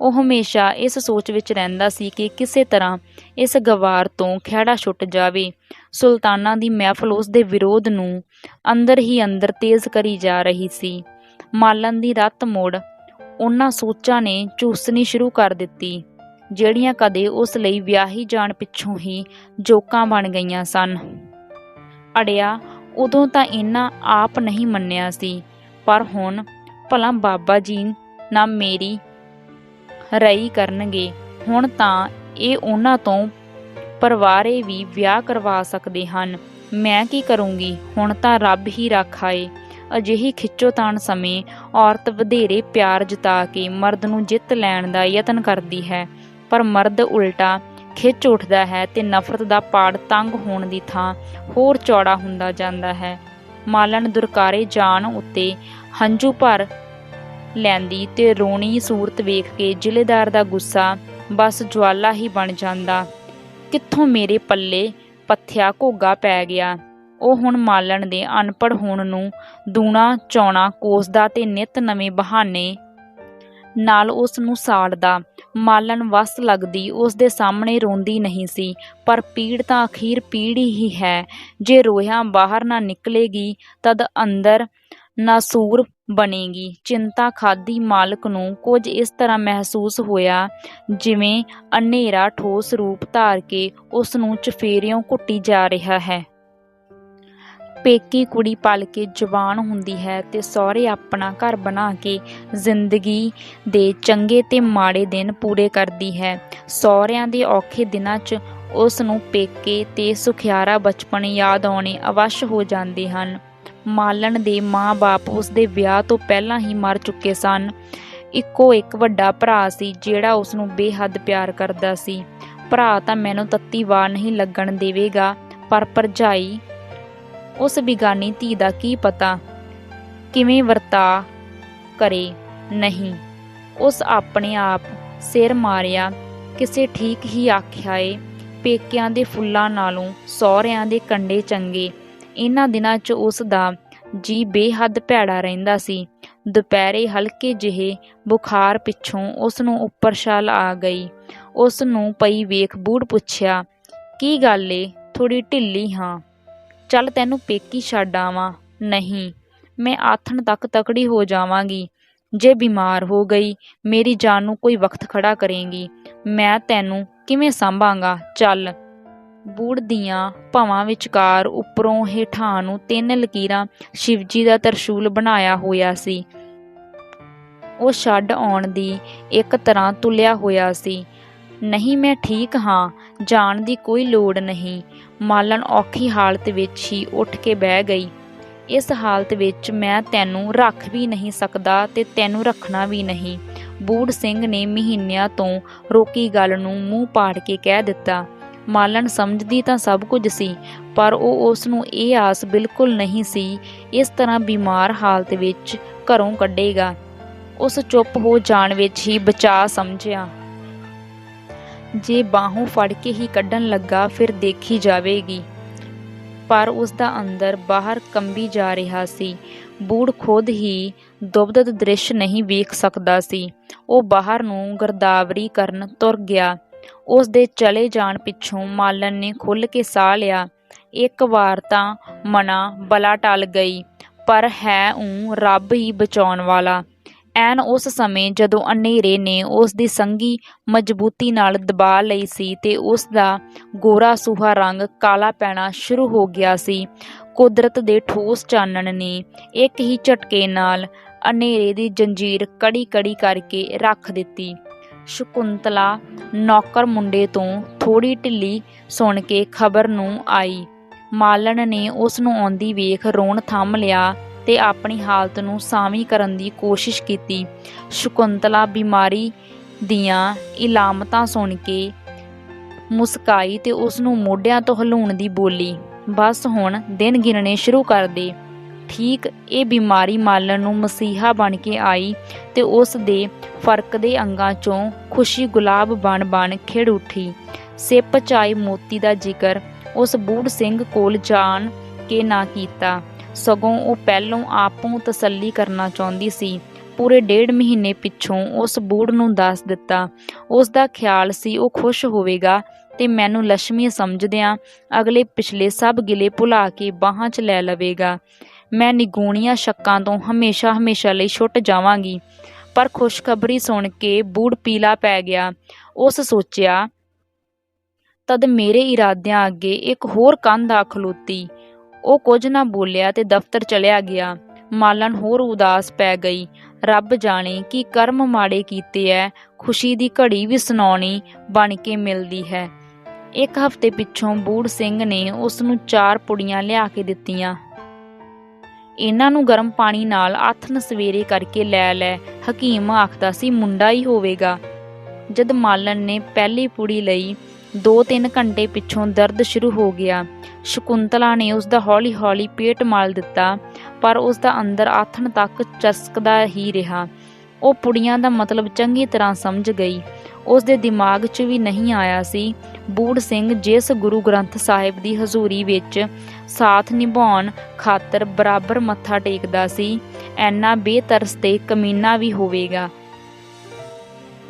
ਉਹ ਹਮੇਸ਼ਾ ਇਸ ਸੋਚ ਵਿੱਚ ਰਹਿੰਦਾ ਸੀ ਕਿ ਕਿਸੇ ਤਰ੍ਹਾਂ ਇਸ ਗਵਾਰ ਤੋਂ ਖਹਿੜਾ ਛੁੱਟ ਜਾਵੇ। ਸੁਲਤਾਨਾ ਦੀ ਮਹਿਫਲ ਉਸ ਦੇ ਵਿਰੋਧ ਨੂੰ ਅੰਦਰ ਹੀ ਅੰਦਰ ਤੇਜ਼ ਕਰੀ ਜਾ ਰਹੀ ਸੀ। ਮਾਲਣ ਦੀ ਰੱਤ ਮੁੜ ਉਹਨਾਂ ਸੋਚਾਂ ਨੇ ਚੂਸਣੀ ਸ਼ੁਰੂ ਕਰ ਦਿੱਤੀ, ਜਿਹੜੀਆਂ ਕਦੇ ਉਸ ਲਈ ਵਿਆਹੀ ਜਾਣ ਪਿੱਛੋਂ ਹੀ ਜੋਕਾਂ ਬਣ ਗਈਆਂ ਸਨ। ਅੜਿਆ, ਉਦੋਂ ਤਾਂ ਇਹਨਾਂ ਆਪ ਨਹੀਂ ਮੰਨਿਆ ਸੀ, ਪਰ ਹੁਣ ਭਲਾ ਬਾਬਾ ਜੀ ਨਾ ਮੇਰੀ ਰਈ ਕਰਨਗੇ। ਹੁਣ ਤਾਂ ਇਹ ਉਹਨਾਂ ਤੋਂ ਪਰਵਾਰੇ ਵੀ ਵਿਆਹ ਕਰਵਾ ਸਕਦੇ ਹਨ। ਮੈਂ ਕੀ ਕਰੂੰਗੀ? ਹੁਣ ਤਾਂ ਰੱਬ ਹੀ ਰਾਖਾ ਏ। ਅਜਿਹੀ ਖਿੱਚੋਤਾਣ ਸਮੇਂ ਔਰਤ ਵਧੇਰੇ ਪਿਆਰ ਜਤਾ ਕੇ ਮਰਦ ਨੂੰ ਜਿੱਤ ਲੈਣ ਦਾ ਯਤਨ ਕਰਦੀ ਹੈ, ਪਰ ਮਰਦ ਉਲਟਾ ਖਿੱਚ ਉੱਠਦਾ ਹੈ ਤੇ ਨਫ਼ਰਤ ਦਾ ਪਾੜ ਤੰਗ ਹੋਣ ਦੀ ਥਾਂ ਹੋਰ ਚੌੜਾ ਹੁੰਦਾ ਜਾਂਦਾ ਹੈ। ਮਾਲਣ ਦੁਰਕਾਰੇ ਜਾਣ ਉੱਤੇ ਹੰਝੂ ਭਰ ਲੈਂਦੀ ਤੇ ਰੋਣੀ ਸੂਰਤ ਵੇਖ ਕੇ ਜ਼ਿਲ੍ਹੇਦਾਰ ਦਾ ਗੁੱਸਾ ਬਸ ਜਵਾਲਾ ਹੀ ਬਣ ਜਾਂਦਾ। ਕਿੱਥੋਂ ਮੇਰੇ ਪੱਲੇ ਪੱਥਿਆ ਘੋਗਾ ਪੈ ਗਿਆ। ਉਹ ਹੁਣ ਮਾਲਣ ਦੇ ਅਨਪੜ੍ਹ ਹੋਣ ਨੂੰ ਦੂਣਾ ਚੌਣਾ ਕੋਸਦਾ ਤੇ ਨਿੱਤ ਨਵੇਂ ਬਹਾਨੇ ਨਾਲ ਉਸ ਨੂੰ ਸਾੜਦਾ। ਮਾਲਣ ਵੱਸ ਲੱਗਦੀ ਉਸ ਦੇ ਸਾਹਮਣੇ ਰੋਂਦੀ ਨਹੀਂ ਸੀ, ਪਰ ਪੀੜ ਤਾਂ ਅਖੀਰ ਪੀੜ ਹੀ ਹੈ। ਜੇ ਰੋਇਆਂ ਬਾਹਰ ਨਾ ਨਿਕਲੇਗੀ ਤਦ ਅੰਦਰ ਨਾਸੂਰ ਬਣੇਗੀ। ਚਿੰਤਾ ਖਾਧੀ ਮਾਲਕ ਨੂੰ ਕੁਝ ਇਸ ਤਰ੍ਹਾਂ ਮਹਿਸੂਸ ਹੋਇਆ ਜਿਵੇਂ ਹਨੇਰਾ ਠੋਸ ਰੂਪ ਧਾਰ ਕੇ ਉਸ ਨੂੰ ਚਫੇਰਿਓਂ ਘੁੱਟੀ ਜਾ ਰਿਹਾ ਹੈ। ਪੇਕੀ ਕੁੜੀ ਪਲ ਕੇ ਜਵਾਨ ਹੁੰਦੀ ਹੈ ਤੇ ਸਹੁਰੇ ਆਪਣਾ ਘਰ ਬਣਾ ਕੇ ਜ਼ਿੰਦਗੀ ਦੇ ਚੰਗੇ ਤੇ ਮਾੜੇ ਦਿਨ ਪੂਰੇ ਕਰਦੀ ਹੈ। ਸਹੁਰਿਆਂ ਦੇ ਔਖੇ ਦਿਨਾਂ 'ਚ ਉਸ ਨੂੰ ਪੇਕੇ ਤੇ ਸੁਖਿਆਰਾ ਬਚਪਨ ਯਾਦ ਆਉਣੇ ਅਵੱਸ਼ ਹੋ ਜਾਂਦੇ ਹਨ। ਮਾਲਣ ਦੇ ਮਾਂ-ਬਾਪ ਉਸ ਦੇ ਵਿਆਹ ਤੋਂ ਪਹਿਲਾਂ ਹੀ ਮਰ ਚੁੱਕੇ ਸਨ। ਇੱਕੋ ਇੱਕ ਵੱਡਾ ਭਰਾ ਸੀ ਜਿਹੜਾ ਉਸ ਨੂੰ ਬੇਹੱਦ ਪਿਆਰ ਕਰਦਾ ਸੀ। ਭਰਾ ਤਾਂ ਮੈਨੂੰ ਤੱਤੀ ਵਾਰ ਨਹੀਂ ਲੱਗਣ ਦੇਵੇਗਾ, ਪਰ ਭਰਜਾਈ, ਉਸ ਬਿਗਾਨੀ ਧੀ ਦਾ ਕੀ ਪਤਾ ਕਿਵੇਂ ਵਰਤਾ ਕਰੇ। ਨਹੀਂ, ਉਸ ਆਪਣੇ ਆਪ ਸਿਰ ਮਾਰਿਆ। ਕਿਸੇ ਠੀਕ ਹੀ ਆਖਿਆ ਏ, ਪੇਕਿਆਂ ਦੇ ਫੁੱਲਾਂ ਨਾਲੋਂ ਸਹੁਰਿਆਂ ਦੇ ਕੰਡੇ ਚੰਗੇ। ਇਹਨਾਂ ਦਿਨਾਂ 'ਚ ਉਸ ਦਾ ਜੀ ਬੇਹੱਦ ਭੈੜਾ ਰਹਿੰਦਾ ਸੀ। ਦੁਪਹਿਰੇ ਹਲਕੇ ਜਿਹੇ ਬੁਖਾਰ ਪਿੱਛੋਂ ਉਸ ਨੂੰ ਉੱਪਰ ਛਾਲ ਆ ਗਈ। ਉਸ ਨੂੰ ਪਈ ਵੇਖ ਬੂੜ ਪੁੱਛਿਆ, ਕੀ ਗੱਲ ਏ? ਥੋੜ੍ਹੀ ਢਿੱਲੀ ਹਾਂ। ਚੱਲ ਤੈਨੂੰ ਪੇਕੀ ਛੱਡ ਆਵਾਂ। ਨਹੀਂ, ਮੈਂ ਆਥਣ ਤੱਕ ਤਕੜੀ ਹੋ ਜਾਵਾਂਗੀ। ਜੇ ਬਿਮਾਰ ਹੋ ਗਈ, ਮੇਰੀ ਜਾਨ ਨੂੰ ਕੋਈ ਵਕਤ ਖੜਾ ਕਰੇਂਗੀ। ਮੈਂ ਤੈਨੂੰ ਕਿਵੇਂ ਸਾਂਭਾਂਗਾ? ਚੱਲ। ਬੂੜ ਦੀਆਂ ਭਵਾਂ ਵਿਚਕਾਰ ਉੱਪਰੋਂ ਹੇਠਾਂ ਨੂੰ 3 ਲਕੀਰਾਂ ਸ਼ਿਵਜੀ ਦਾ ਤਰਸ਼ੂਲ ਬਣਾਇਆ ਹੋਇਆ ਸੀ। ਉਹ ਛੱਡ ਆਉਣ ਦੀ ਇੱਕ ਤਰ੍ਹਾਂ ਤੁਲਿਆ ਹੋਇਆ ਸੀ। ਨਹੀਂ, ਮੈਂ ਠੀਕ ਹਾਂ, ਜਾਣ ਦੀ ਕੋਈ ਲੋੜ ਨਹੀਂ। ਮਾਲਣ ਔਖੀ ਹਾਲਤ ਵਿੱਚ ਹੀ ਉੱਠ ਕੇ ਬਹਿ ਗਈ। ਇਸ ਹਾਲਤ ਵਿੱਚ ਮੈਂ ਤੈਨੂੰ ਰੱਖ ਵੀ ਨਹੀਂ ਸਕਦਾ ਤੇ ਤੈਨੂੰ ਰੱਖਣਾ ਵੀ ਨਹੀਂ। ਬੂੜ ਸਿੰਘ ਨੇ ਮਹੀਨਿਆਂ ਤੋਂ ਰੋਕੀ ਗੱਲ ਨੂੰ ਮੂੰਹ ਪਾੜ ਕੇ ਕਹਿ ਦਿੱਤਾ। ਮਾਲਣ ਸਮਝਦੀ ਤਾਂ ਸਭ ਕੁਝ ਸੀ, ਪਰ ਉਹ ਉਸ ਨੂੰ ਇਹ ਆਸ ਬਿਲਕੁਲ ਨਹੀਂ ਸੀ ਇਸ ਤਰ੍ਹਾਂ ਬਿਮਾਰ ਹਾਲਤ ਵਿੱਚ ਘਰੋਂ ਕੱਢੇਗਾ। ਉਸ ਚੁੱਪ ਹੋ ਜਾਣ ਵਿੱਚ ਹੀ ਬਚਾ ਸਮਝਿਆ। ਜੇ ਬਾਹੋਂ ਫੜ ਕੇ ਹੀ ਕੱਢਣ ਲੱਗਾ ਫਿਰ ਦੇਖੀ ਜਾਵੇਗੀ। ਪਰ ਉਸ ਦਾ ਅੰਦਰ ਬਾਹਰ ਕੰਬੀ ਜਾ ਰਿਹਾ ਸੀ। ਬੂੜ ਖੁਦ ਹੀ ਦੁਬਦਤ ਦ੍ਰਿਸ਼ ਨਹੀਂ ਵੇਖ ਸਕਦਾ ਸੀ। ਉਹ ਬਾਹਰ ਨੂੰ ਗਿਰਦਾਵਰੀ ਕਰਨ ਤੁਰ ਗਿਆ। ਉਸ ਦੇ ਚਲੇ ਜਾਣ ਪਿੱਛੋਂ ਮਾਲਣ ਨੇ ਖੁੱਲ੍ਹ ਕੇ ਸਾਹ ਲਿਆ। ਇੱਕ ਵਾਰ ਤਾਂ ਮਨਾ ਬਲਾ ਟਲ ਗਈ, ਪਰ ਹੈ ਰੱਬ ਹੀ ਬਚਾਉਣ ਵਾਲਾ। ਐਨ ਉਸ ਸਮੇਂ ਜਦੋਂ ਹਨੇਰੇ ਨੇ ਉਸ ਦੀ ਸੰਘੀ ਮਜ਼ਬੂਤੀ ਨਾਲ ਦਬਾ ਲਈ ਸੀ ਤੇ ਉਸ ਦਾ ਗੋਰਾ ਸੂਹਾ ਰੰਗ ਕਾਲਾ ਪੈਣਾ ਸ਼ੁਰੂ ਹੋ ਗਿਆ ਸੀ, ਕੁਦਰਤ ਦੇ ਠੋਸ ਚਾਨਣ ਨੇ ਇੱਕ ਹੀ ਝਟਕੇ ਨਾਲ ਹਨੇਰੇ ਦੀ ਜੰਜੀਰ ਕੜੀ ਕੜੀ ਕਰਕੇ ਰੱਖ ਦਿੱਤੀ। ਸ਼ਕੁੰਤਲਾ ਨੌਕਰ ਮੁੰਡੇ ਤੋਂ ਥੋੜ੍ਹੀ ਢਿੱਲੀ ਸੁਣ ਕੇ ਖਬਰ ਨੂੰ ਆਈ। ਮਾਲਣ ਨੇ ਉਸ ਨੂੰ ਆਉਂਦੀ ਵੇਖ ਰੋਣ ਥੰਮ ਲਿਆ ਤੇ ਆਪਣੀ ਹਾਲਤ ਨੂੰ ਸਾਵੀਂ ਕਰਨ ਦੀ ਕੋਸ਼ਿਸ਼ ਕੀਤੀ। ਸ਼ਕੁੰਤਲਾ ਬਿਮਾਰੀ ਦੀਆਂ ਇਲਾਮਤਾਂ ਸੁਣ ਕੇ ਮੁਸਕਾਈ ਤੇ ਉਸ ਨੂੰ ਮੋਢਿਆਂ ਤੋਂ ਹਿਲਾਉਣ ਦੀ ਬੋਲੀ, ਬਸ ਹੁਣ ਦਿਨ ਗਿਣਨੇ ਸ਼ੁਰੂ ਕਰ ਦੇ। ਠੀਕ ਇਹ ਬਿਮਾਰੀ ਮਾਲਣ ਨੂੰ ਮਸੀਹਾ ਬਣ ਕੇ ਆਈ ਤੇ ਉਸ ਦੇ ਫਰਕਦੇ ਅੰਗਾਂ 'ਚੋਂ ਖੁਸ਼ੀ ਗੁਲਾਬ ਬਣ ਬਣ ਖਿੜ ਉੱਠੀ। ਸਿਪ 'ਚ ਆਏ ਮੋਤੀ ਦਾ ਜ਼ਿਕਰ ਉਸ ਬੂੜ ਸਿੰਘ ਕੋਲ ਜਾਣ ਕੇ ਨਾ ਕੀਤਾ, ਸਗੋਂ ਉਹ ਪਹਿਲੋਂ ਆਪੋਂ ਤਸੱਲੀ ਕਰਨਾ ਚਾਹੁੰਦੀ ਸੀ। ਪੂਰੇ 1.5 ਮਹੀਨੇ ਪਿੱਛੋਂ ਉਸ ਬੂੜ ਨੂੰ ਦੱਸ ਦਿੱਤਾ। ਉਸ ਦਾ ਖਿਆਲ ਸੀ ਉਹ ਖੁਸ਼ ਹੋਵੇਗਾ ਤੇ ਮੈਨੂੰ ਲక్ష్ਮੀ ਸਮਝਦਿਆਂ ਅਗਲੇ ਪਿਛਲੇ ਸਭ ਗਿਲੇ ਭੁਲਾ ਕੇ ਬਾਹਾਂ 'ਚ ਲੈ ਲਵੇਗਾ। ਮੈਂ ਨਿਗੂਣੀਆਂ ਸ਼ੱਕਾਂ ਤੋਂ ਹਮੇਸ਼ਾ ਹਮੇਸ਼ਾ ਲਈ ਛੁੱਟ ਜਾਵਾਂਗੀ। ਪਰ ਖੁਸ਼ਖਬਰੀ ਸੁਣ ਕੇ ਬੂੜ ਪੀਲਾ ਪੈ ਗਿਆ। ਉਸ ਸੋਚਿਆ, ਤਦ ਮੇਰੇ ਇਰਾਦਿਆਂ ਅੱਗੇ ਇੱਕ ਹੋਰ ਕੰਧ ਆ ਖਲੋਤੀ। ਉਹ ਕੁਝ ਨਾ ਬੋਲਿਆ ਤੇ ਦਫ਼ਤਰ ਚਲਿਆ ਗਿਆ। ਮਾਲਣ ਹੋਰ ਉਦਾਸ ਪੈ ਗਈ। ਰੱਬ ਜਾਣੇ ਕੀ ਕਰਮ ਮਾੜੇ ਕੀਤੇ ਐ, ਖੁਸ਼ੀ ਦੀ ਘੜੀ ਵੀ ਸੁਣਾਉਣੀ ਬਣ ਕੇ ਮਿਲਦੀ ਹੈ। ਇੱਕ ਹਫ਼ਤੇ ਪਿੱਛੋਂ ਬੂੜ ਸਿੰਘ ਨੇ ਉਸ ਨੂੰ 4 ਪੁੜੀਆਂ ਲਿਆ ਕੇ ਦਿੱਤੀਆਂ। ਇਹਨਾਂ ਨੂੰ ਗਰਮ ਪਾਣੀ ਨਾਲ ਆਥਣ ਸਵੇਰੇ ਕਰਕੇ ਲੈ ਲੈ, ਹਕੀਮ ਆਖਦਾ ਸੀ ਮੁੰਡਾ ਹੀ ਹੋਵੇਗਾ। ਜਦ ਮਾਲਣ ਨੇ ਪਹਿਲੀ ਪੁੜੀ ਲਈ 2-3 ਘੰਟੇ ਪਿੱਛੋਂ ਦਰਦ ਸ਼ੁਰੂ ਹੋ ਗਿਆ। ਸ਼ਕੁੰਤਲਾ ਨੇ ਉਸ ਦਾ ਹੌਲੀ ਹੌਲੀ ਪੇਟ ਮਲ ਦਿੱਤਾ, ਪਰ ਉਸ ਦਾ ਅੰਦਰ ਆਥਣ ਤੱਕ ਚਸਕਦਾ ਹੀ ਰਿਹਾ। ਉਹ ਪੁੜੀਆਂ ਦਾ ਮਤਲਬ ਚੰਗੀ ਤਰ੍ਹਾਂ ਸਮਝ ਗਈ। ਉਸ ਦੇ ਦਿਮਾਗ 'ਚ ਵੀ ਨਹੀਂ ਆਇਆ ਸੀ ਬੂੜ ਸਿੰਘ ਜਿਸ ਗੁਰੂ ਗ੍ਰੰਥ ਸਾਹਿਬ ਦੀ ਹਜ਼ੂਰੀ ਵਿੱਚ ਸਾਥ ਨਿਭਾਉਣ ਖਾਤਰ ਬਰਾਬਰ ਮੱਥਾ ਟੇਕਦਾ ਸੀ, ਐਨਾ ਬੇਤਰਸ ਤੇ ਕਮੀਨਾ ਵੀ ਹੋਵੇਗਾ।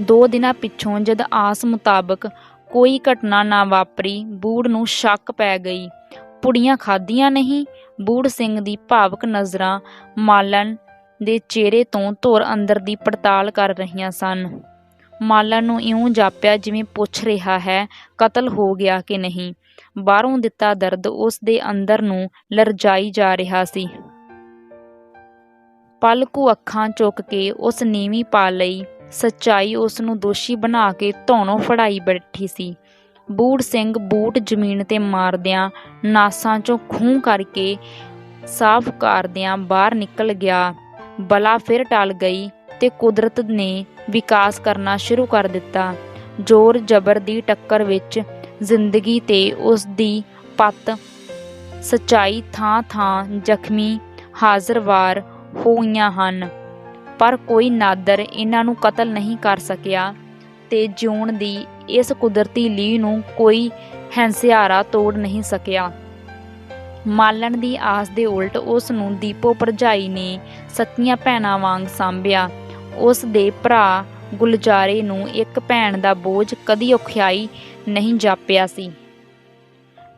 2 ਦਿਨਾਂ ਪਿੱਛੋਂ ਜਦ ਆਸ ਮੁਤਾਬਕ ਕੋਈ ਘਟਨਾ ਨਾ ਵਾਪਰੀ, ਬੂੜ ਨੂੰ ਸ਼ੱਕ ਪੈ ਗਈ। ਪੁੜੀਆਂ ਖਾਧੀਆਂ ਨਹੀਂ? ਬੂੜ ਸਿੰਘ ਦੀ ਭਾਵਕ ਨਜ਼ਰਾਂ ਮਾਲਣ ਦੇ ਚਿਹਰੇ ਤੋਂ ਧੁਰ ਅੰਦਰ ਦੀ ਪੜਤਾਲ ਕਰ ਰਹੀਆਂ ਸਨ। ਮਾਲਣ ਨੂੰ ਇਉਂ ਜਾਪਿਆ ਜਿਵੇਂ ਪੁੱਛ ਰਿਹਾ ਹੈ, ਕਤਲ ਹੋ ਗਿਆ ਕਿ ਨਹੀਂ। ਬਾਹਰੋਂ ਦਿੱਤਾ ਦਰਦ ਉਸ ਦੇ ਅੰਦਰ ਨੂੰ ਲਰਜ਼ਾਈ ਜਾ ਰਿਹਾ ਸੀ। ਪਲ ਕੁ ਅੱਖਾਂ ਚੁੱਕ ਕੇ ਉਸ ਨੀਵੀਂ ਪਾ ਲਈ। ਸੱਚਾਈ ਉਸ ਨੂੰ ਦੋਸ਼ੀ ਬਣਾ ਕੇ ਧੌਣੋਂ ਫੜਾਈ ਬੈਠੀ ਸੀ। ਬੂੜ ਸਿੰਘ ਬੂਟ ਜ਼ਮੀਨ 'ਤੇ ਮਾਰਦਿਆਂ ਨਾਸਾਂ 'ਚੋਂ ਖੂਹ ਕਰਕੇ ਸਾਫ਼ ਕਰਦਿਆਂ ਬਾਹਰ ਨਿਕਲ ਗਿਆ। ਬਲਾ ਫਿਰ ਟਲ ਗਈ ਤੇ ਕੁਦਰਤ ਨੇ ਵਿਕਾਸ ਕਰਨਾ ਸ਼ੁਰੂ ਕਰ ਦਿੱਤਾ। ਜ਼ੋਰ ਜ਼ਬਰ ਦੀ ਟੱਕਰ ਵਿੱਚ ਜ਼ਿੰਦਗੀ ਤੇ ਉਸ ਦੀ ਪੱਤ ਸੱਚਾਈ ਥਾਂ ਥਾਂ ਜ਼ਖਮੀ ਹਾਜ਼ਰ-ਵਾਰ ਹੋਈਆਂ ਹਨ, ਪਰ ਕੋਈ ਨਾਦਰ ਇਹਨਾਂ ਨੂੰ ਕਤਲ ਨਹੀਂ ਕਰ ਸਕਿਆ ਤੇ ਜਿਉਣ ਦੀ ਇਸ ਕੁਦਰਤੀ ਲੀਹ ਨੂੰ ਕੋਈ ਹੈਂਸਿਆਰਾ ਤੋੜ ਨਹੀਂ ਸਕਿਆ। ਮਾਲਣ ਦੀ ਆਸ ਦੇ ਉਲਟ ਉਸ ਨੂੰ ਦੀਪੋ ਭਰਜਾਈ ਨੇ ਸਕੀਆਂ ਭੈਣਾਂ ਵਾਂਗ ਸਾਂਭਿਆ। ਉਸ ਦੇ ਭਰਾ ਗੁਲਜ਼ਾਰੇ ਨੂੰ ਇੱਕ ਭੈਣ ਦਾ ਬੋਝ ਕਦੀ ਔਖਿਆਈ ਨਹੀਂ ਜਾਪਿਆ ਸੀ।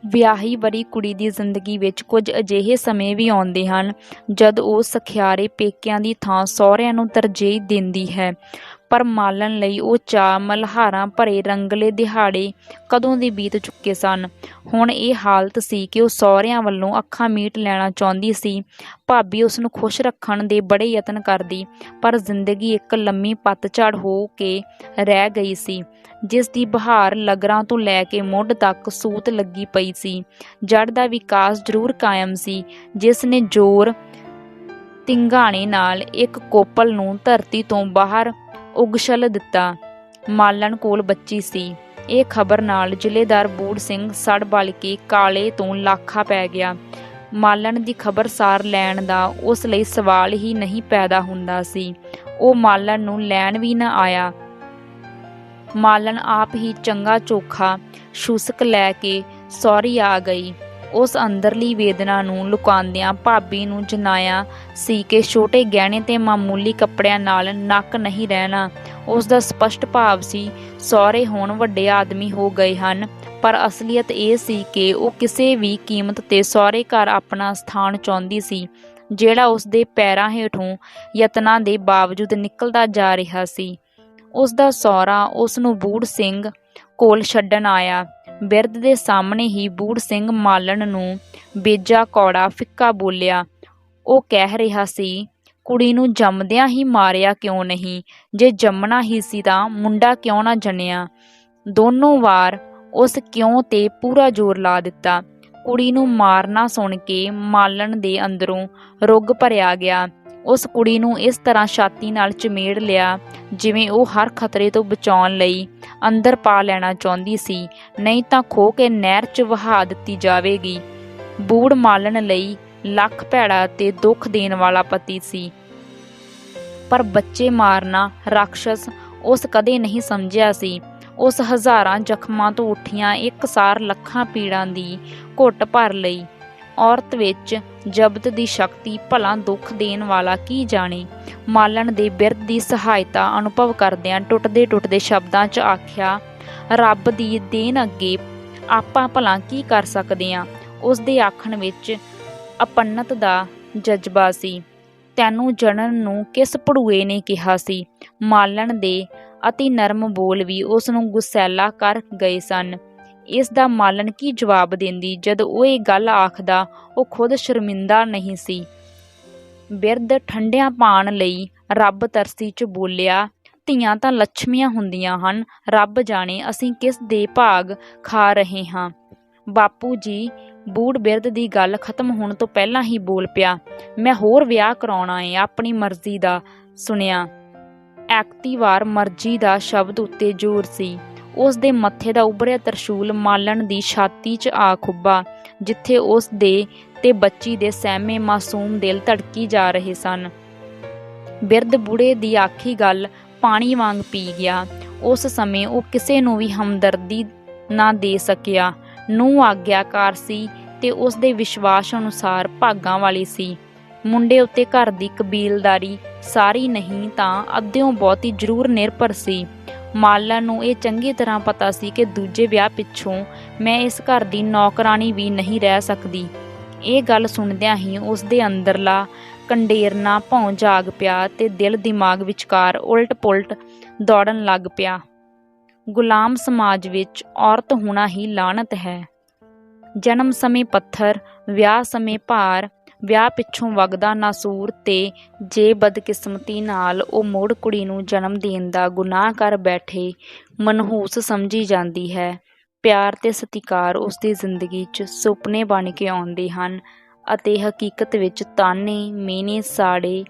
ਵਿਆਹੀ ਵਰੀ ਕੁੜੀ ਦੀ ਜ਼ਿੰਦਗੀ ਵਿੱਚ ਕੁਝ ਅਜਿਹੇ ਸਮੇਂ ਵੀ ਆਉਂਦੇ ਹਨ ਜਦ ਉਹ ਸਖਿਆਰੇ ਪੇਕਿਆਂ ਦੀ ਥਾਂ ਸਹੁਰਿਆਂ ਨੂੰ ਤਰਜੀਹ ਦਿੰਦੀ ਹੈ। ਪਰ ਮਾਲਣ ਲਈ ਉਹ ਚਾਅ ਮਲਹਾਰਾਂ ਭਰੇ ਰੰਗਲੇ ਦਿਹਾੜੇ ਕਦੋਂ ਦੇ ਬੀਤ ਚੁੱਕੇ ਸਨ। ਹੁਣ ਇਹ ਹਾਲਤ ਸੀ ਕਿ ਉਹ ਸਹੁਰਿਆਂ ਵੱਲੋਂ ਅੱਖਾਂ ਮੀਟ ਲੈਣਾ ਚਾਹੁੰਦੀ ਸੀ। ਭਾਬੀ ਉਸ ਨੂੰ ਖੁਸ਼ ਰੱਖਣ ਦੇ ਬੜੇ ਯਤਨ ਕਰਦੀ, ਪਰ ਜ਼ਿੰਦਗੀ ਇੱਕ ਲੰਮੀ ਪਤਝੜ ਹੋ ਕੇ ਰਹਿ ਗਈ ਸੀ, ਜਿਸ ਦੀ ਬਹਾਰ ਲਗਰਾਂ ਤੋਂ ਲੈ ਕੇ ਮੁੱਢ ਤੱਕ ਸੂਤ ਲੱਗੀ ਪਈ ਸੀ। ਜੜ ਦਾ ਵਿਕਾਸ ਜ਼ਰੂਰ ਕਾਇਮ ਸੀ, ਜਿਸ ਨੇ ਜ਼ੋਰ ਤਿੰਗਾਣੇ ਨਾਲ ਇੱਕ ਕੋਪਲ ਨੂੰ ਧਰਤੀ ਤੋਂ ਬਾਹਰ ਉਗਛਲ ਦਿੱਤਾ। ਮਾਲਣ ਕੋਲ ਬੱਚੀ ਸੀ। ਇਹ ਖਬਰ ਨਾਲ ਜ਼ਿਲ੍ਹੇਦਾਰ ਬੂੜ ਸਿੰਘ ਸੜ ਬਲ ਕੇ ਕਾਲੇ ਤੋਂ ਲਾਖਾ ਪੈ ਗਿਆ। ਮਾਲਣ ਦੀ ਖਬਰਸਾਰ ਲੈਣ ਦਾ ਉਸ ਲਈ ਸਵਾਲ ਹੀ ਨਹੀਂ ਪੈਦਾ ਹੁੰਦਾ ਸੀ। ਉਹ ਮਾਲਣ ਨੂੰ ਲੈਣ ਵੀ ਨਾ ਆਇਆ। ਮਾਲਣ ਆਪ ਹੀ ਚੰਗਾ ਚੋਖਾ ਸ਼ੂਸਕ ਲੈ ਕੇ ਸਹੁਰੀ ਆ ਗਈ। ਉਸ ਅੰਦਰਲੀ ਵੇਦਨਾ ਨੂੰ ਲੁਕਾਉਂਦਿਆਂ ਭਾਬੀ ਨੂੰ ਜਨਾਇਆ ਸੀ ਕਿ ਛੋਟੇ ਗਹਿਣੇ ਤੇ ਮਾਮੂਲੀ ਕੱਪੜਿਆਂ ਨਾਲ ਨੱਕ ਨਹੀਂ ਰਹਿਣਾ। ਉਸ ਦਾ ਸਪਸ਼ਟ ਭਾਵ ਸੀ ਸਹੁਰੇ ਹੁਣ ਵੱਡੇ ਆਦਮੀ ਹੋ ਗਏ ਹਨ, ਪਰ ਅਸਲੀਅਤ ਇਹ ਸੀ ਕਿ ਉਹ ਕਿਸੇ ਵੀ ਕੀਮਤ 'ਤੇ ਸਹੁਰੇ ਘਰ ਆਪਣਾ ਸਥਾਨ ਚਾਹੁੰਦੀ ਸੀ, ਜਿਹੜਾ ਉਸ ਦੇ ਪੈਰਾਂ ਹੇਠੋਂ ਯਤਨਾਂ ਦੇ ਬਾਵਜੂਦ ਨਿਕਲਦਾ ਜਾ ਰਿਹਾ ਸੀ। ਉਸ ਦਾ ਸਹੁਰਾ ਉਸ ਨੂੰ ਬੂੜ ਸਿੰਘ ਕੋਲ ਛੱਡਣ ਆਇਆ। ਬਿਰਧ ਦੇ ਸਾਹਮਣੇ ਹੀ ਬੂੜ ਸਿੰਘ ਮਾਲਣ ਨੂੰ ਬੇਜਾ ਕੌੜਾ ਫਿੱਕਾ ਬੋਲਿਆ। ਉਹ ਕਹਿ ਰਿਹਾ ਸੀ, ਕੁੜੀ ਨੂੰ ਜੰਮਦਿਆਂ ਹੀ ਮਾਰਿਆ ਕਿਉਂ ਨਹੀਂ? ਜੇ ਜੰਮਣਾ ਹੀ ਸੀ ਤਾਂ ਮੁੰਡਾ ਕਿਉਂ ਨਾ ਜੰਨਿਆ? ਦੋਨੋਂ ਵਾਰ ਉਸ ਕਿਉਂ 'ਤੇ ਪੂਰਾ ਜ਼ੋਰ ਲਾ ਦਿੱਤਾ। ਕੁੜੀ ਨੂੰ ਮਾਰਨਾ ਸੁਣ ਕੇ ਮਾਲਣ ਦੇ ਅੰਦਰੋਂ ਰੁੱਗ ਭਰਿਆ ਗਿਆ। ਉਸ ਕੁੜੀ ਨੂੰ ਇਸ ਤਰ੍ਹਾਂ ਛਾਤੀ ਨਾਲ ਚਮੇੜ ਲਿਆ ਜਿਵੇਂ ਉਹ ਹਰ ਖਤਰੇ ਤੋਂ ਬਚਾਉਣ ਲਈ ਅੰਦਰ ਪਾ ਲੈਣਾ ਚਾਹੁੰਦੀ ਸੀ, ਨਹੀਂ ਤਾਂ ਖੋਹ ਕੇ ਨਹਿਰ 'ਚ ਵਹਾ ਦਿੱਤੀ ਜਾਵੇਗੀ। ਬੂੜ ਮਾਲਣ ਲਈ ਲੱਖ ਭੈੜਾ ਤੇ ਦੁੱਖ ਦੇਣ ਵਾਲਾ ਪਤੀ ਸੀ, ਪਰ ਬੱਚੇ ਮਾਰਨਾ ਰਾਖਸ਼ਸ ਉਸ ਕਦੇ ਨਹੀਂ ਸਮਝਿਆ ਸੀ। ਉਸ ਹਜ਼ਾਰਾਂ ਜ਼ਖਮਾਂ ਤੋਂ ਉੱਠੀਆਂ ਇੱਕਸਾਰ ਲੱਖਾਂ ਪੀੜਾਂ ਦੀ ਘੁੱਟ ਭਰ ਲਈ। ਔਰਤ ਵਿੱਚ ਜ਼ਬਤ ਦੀ ਸ਼ਕਤੀ ਭਲਾ ਦੁੱਖ ਦੇਣ ਵਾਲਾ ਕੀ ਜਾਣੇ। ਮਾਲਣ ਦੇ ਬਿਰਧ ਦੀ ਸਹਾਇਤਾ ਅਨੁਭਵ ਕਰਦਿਆਂ ਟੁੱਟਦੇ ਟੁੱਟਦੇ ਸ਼ਬਦਾਂ 'ਚ ਆਖਿਆ, ਰੱਬ ਦੀ ਦੇਣ ਅੱਗੇ ਆਪਾਂ ਭਲਾ ਕੀ ਕਰ ਸਕਦੇ ਹਾਂ। ਉਸ ਦੇ ਆਖਣ ਵਿੱਚ ਅਪੰਨਤ ਦਾ ਜਜ਼ਬਾ ਸੀ। ਤੈਨੂੰ ਜਣਨ ਨੂੰ ਕਿਸ ਭੜੂਏ ਨੇ ਕਿਹਾ ਸੀ? ਮਾਲਣ ਦੇ ਅਤੀ ਨਰਮ ਬੋਲ ਵੀ ਉਸ ਨੂੰ ਗੁਸੈਲਾ ਕਰ ਗਏ ਸਨ। ਇਸ ਦਾ ਮਾਲਣ ਕੀ ਜਵਾਬ ਦਿੰਦੀ ਜਦ ਉਹ ਇਹ ਗੱਲ ਆਖਦਾ ਉਹ ਖੁਦ ਸ਼ਰਮਿੰਦਾ ਨਹੀਂ ਸੀ। ਬਿਰਧ ਠੰਡਿਆਂ ਪਾਣ ਲਈ ਰੱਬ ਤਰਸੀ 'ਚ ਬੋਲਿਆ, ਧੀਆਂ ਤਾਂ ਲੱਛਮੀਆਂ ਹੁੰਦੀਆਂ ਹਨ, ਰੱਬ ਜਾਣੇ ਅਸੀਂ ਕਿਸ ਦੇ ਭਾਗ ਖਾ ਰਹੇ ਹਾਂ। ਬਾਪੂ ਜੀ, ਬੂੜ ਬਿਰਧ ਦੀ ਗੱਲ ਖਤਮ ਹੋਣ ਤੋਂ ਪਹਿਲਾਂ ਹੀ ਬੋਲ ਪਿਆ, ਮੈਂ ਹੋਰ ਵਿਆਹ ਕਰਾਉਣਾ ਏ, ਆਪਣੀ ਮਰਜ਼ੀ ਦਾ। ਸੁਣਿਆ। ਐਕਤੀ ਵਾਰ ਮਰਜ਼ੀ ਦਾ ਸ਼ਬਦ ਉੱਤੇ ਜ਼ੋਰ ਸੀ। ਉਸ ਦੇ ਮੱਥੇ ਦਾ ਉਭਰਿਆ ਤਰਸ਼ੂਲ ਮਾਲਣ ਦੀ ਛਾਤੀ 'ਚ ਆ ਖੁੱਭਾ, ਜਿੱਥੇ ਉਸ ਦੇ ਤੇ ਬੱਚੀ ਦੇ ਸਹਿਮੇ ਮਾਸੂਮ ਦਿਲ ਧੜਕੀ ਜਾ ਰਹੇ ਸਨ। ਬਿਰਧ ਬੁੜੇ ਦੀ ਆਖੀ ਗੱਲ ਪਾਣੀ ਵਾਂਗ ਪੀ ਗਿਆ। ਉਸ ਸਮੇਂ ਉਹ ਕਿਸੇ ਨੂੰ ਵੀ ਹਮਦਰਦੀ ਨਾ ਦੇ ਸਕਿਆ। ਨੂੰਹ ਆਗਿਆਕਾਰ ਸੀ ਤੇ ਉਸ ਦੇ ਵਿਸ਼ਵਾਸ ਅਨੁਸਾਰ ਭਾਗਾਂ ਵਾਲੀ ਸੀ। ਮੁੰਡੇ ਉੱਤੇ ਘਰ ਦੀ ਕਬੀਲਦਾਰੀ ਸਾਰੀ ਨਹੀਂ ਤਾਂ ਅੱਧਿਓਂ ਬਹੁਤੀ ਜ਼ਰੂਰ ਨਿਰਭਰ ਸੀ। ਮਾਲਣ ਨੂੰ ਇਹ ਚੰਗੀ ਤਰ੍ਹਾਂ ਪਤਾ ਸੀ ਕਿ ਦੂਜੇ ਵਿਆਹ ਪਿੱਛੋਂ ਮੈਂ ਇਸ ਘਰ ਦੀ ਨੌਕਰਾਣੀ ਵੀ ਨਹੀਂ ਰਹਿ ਸਕਦੀ। ਇਹ ਗੱਲ ਸੁਣਦਿਆਂ ਹੀ ਉਸ ਦੇ ਅੰਦਰਲਾ ਕੰਡੇਰਨਾ ਭੌਂ ਜਾਗ ਪਿਆ ਤੇ ਦਿਲ ਦਿਮਾਗ ਵਿਚਕਾਰ ਉਲਟ ਪੁਲਟ ਦੌੜਨ ਲੱਗ ਪਿਆ। ਗੁਲਾਮ ਸਮਾਜ ਵਿੱਚ ਔਰਤ ਹੋਣਾ ਹੀ ਲਾਹਨਤ ਹੈ। ਜਨਮ ਸਮੇਂ ਪੱਥਰ, ਵਿਆਹ ਸਮੇਂ ਭਾਰ, ਵਿਆਹ ਪਿੱਛੋਂ ਵਗਦਾ ਨਾਸੂਰ ਤੇ ਜੇ ਬਦਕਿਸਮਤੀ ਨਾਲ ਉਹ ਮੁੜ ਕੁੜੀ ਨੂੰ ਜਨਮ ਦੇਣ ਦਾ ਗੁਨਾਹ ਕਰ ਬੈਠੇ ਮਨਹੂਸ ਸਮਝੀ ਜਾਂਦੀ ਹੈ। ਪਿਆਰ ਤੇ ਸਤਿਕਾਰ ਉਸ ਦੀ ਜ਼ਿੰਦਗੀ 'ਚ ਸੁਪਨੇ ਬਣ ਕੇ ਆਉਂਦੇ ਹਨ ਅਤੇ ਹਕੀਕਤ ਵਿੱਚ ਤਾਨੇ ਮਿਹਣੇ ਸਾੜੇ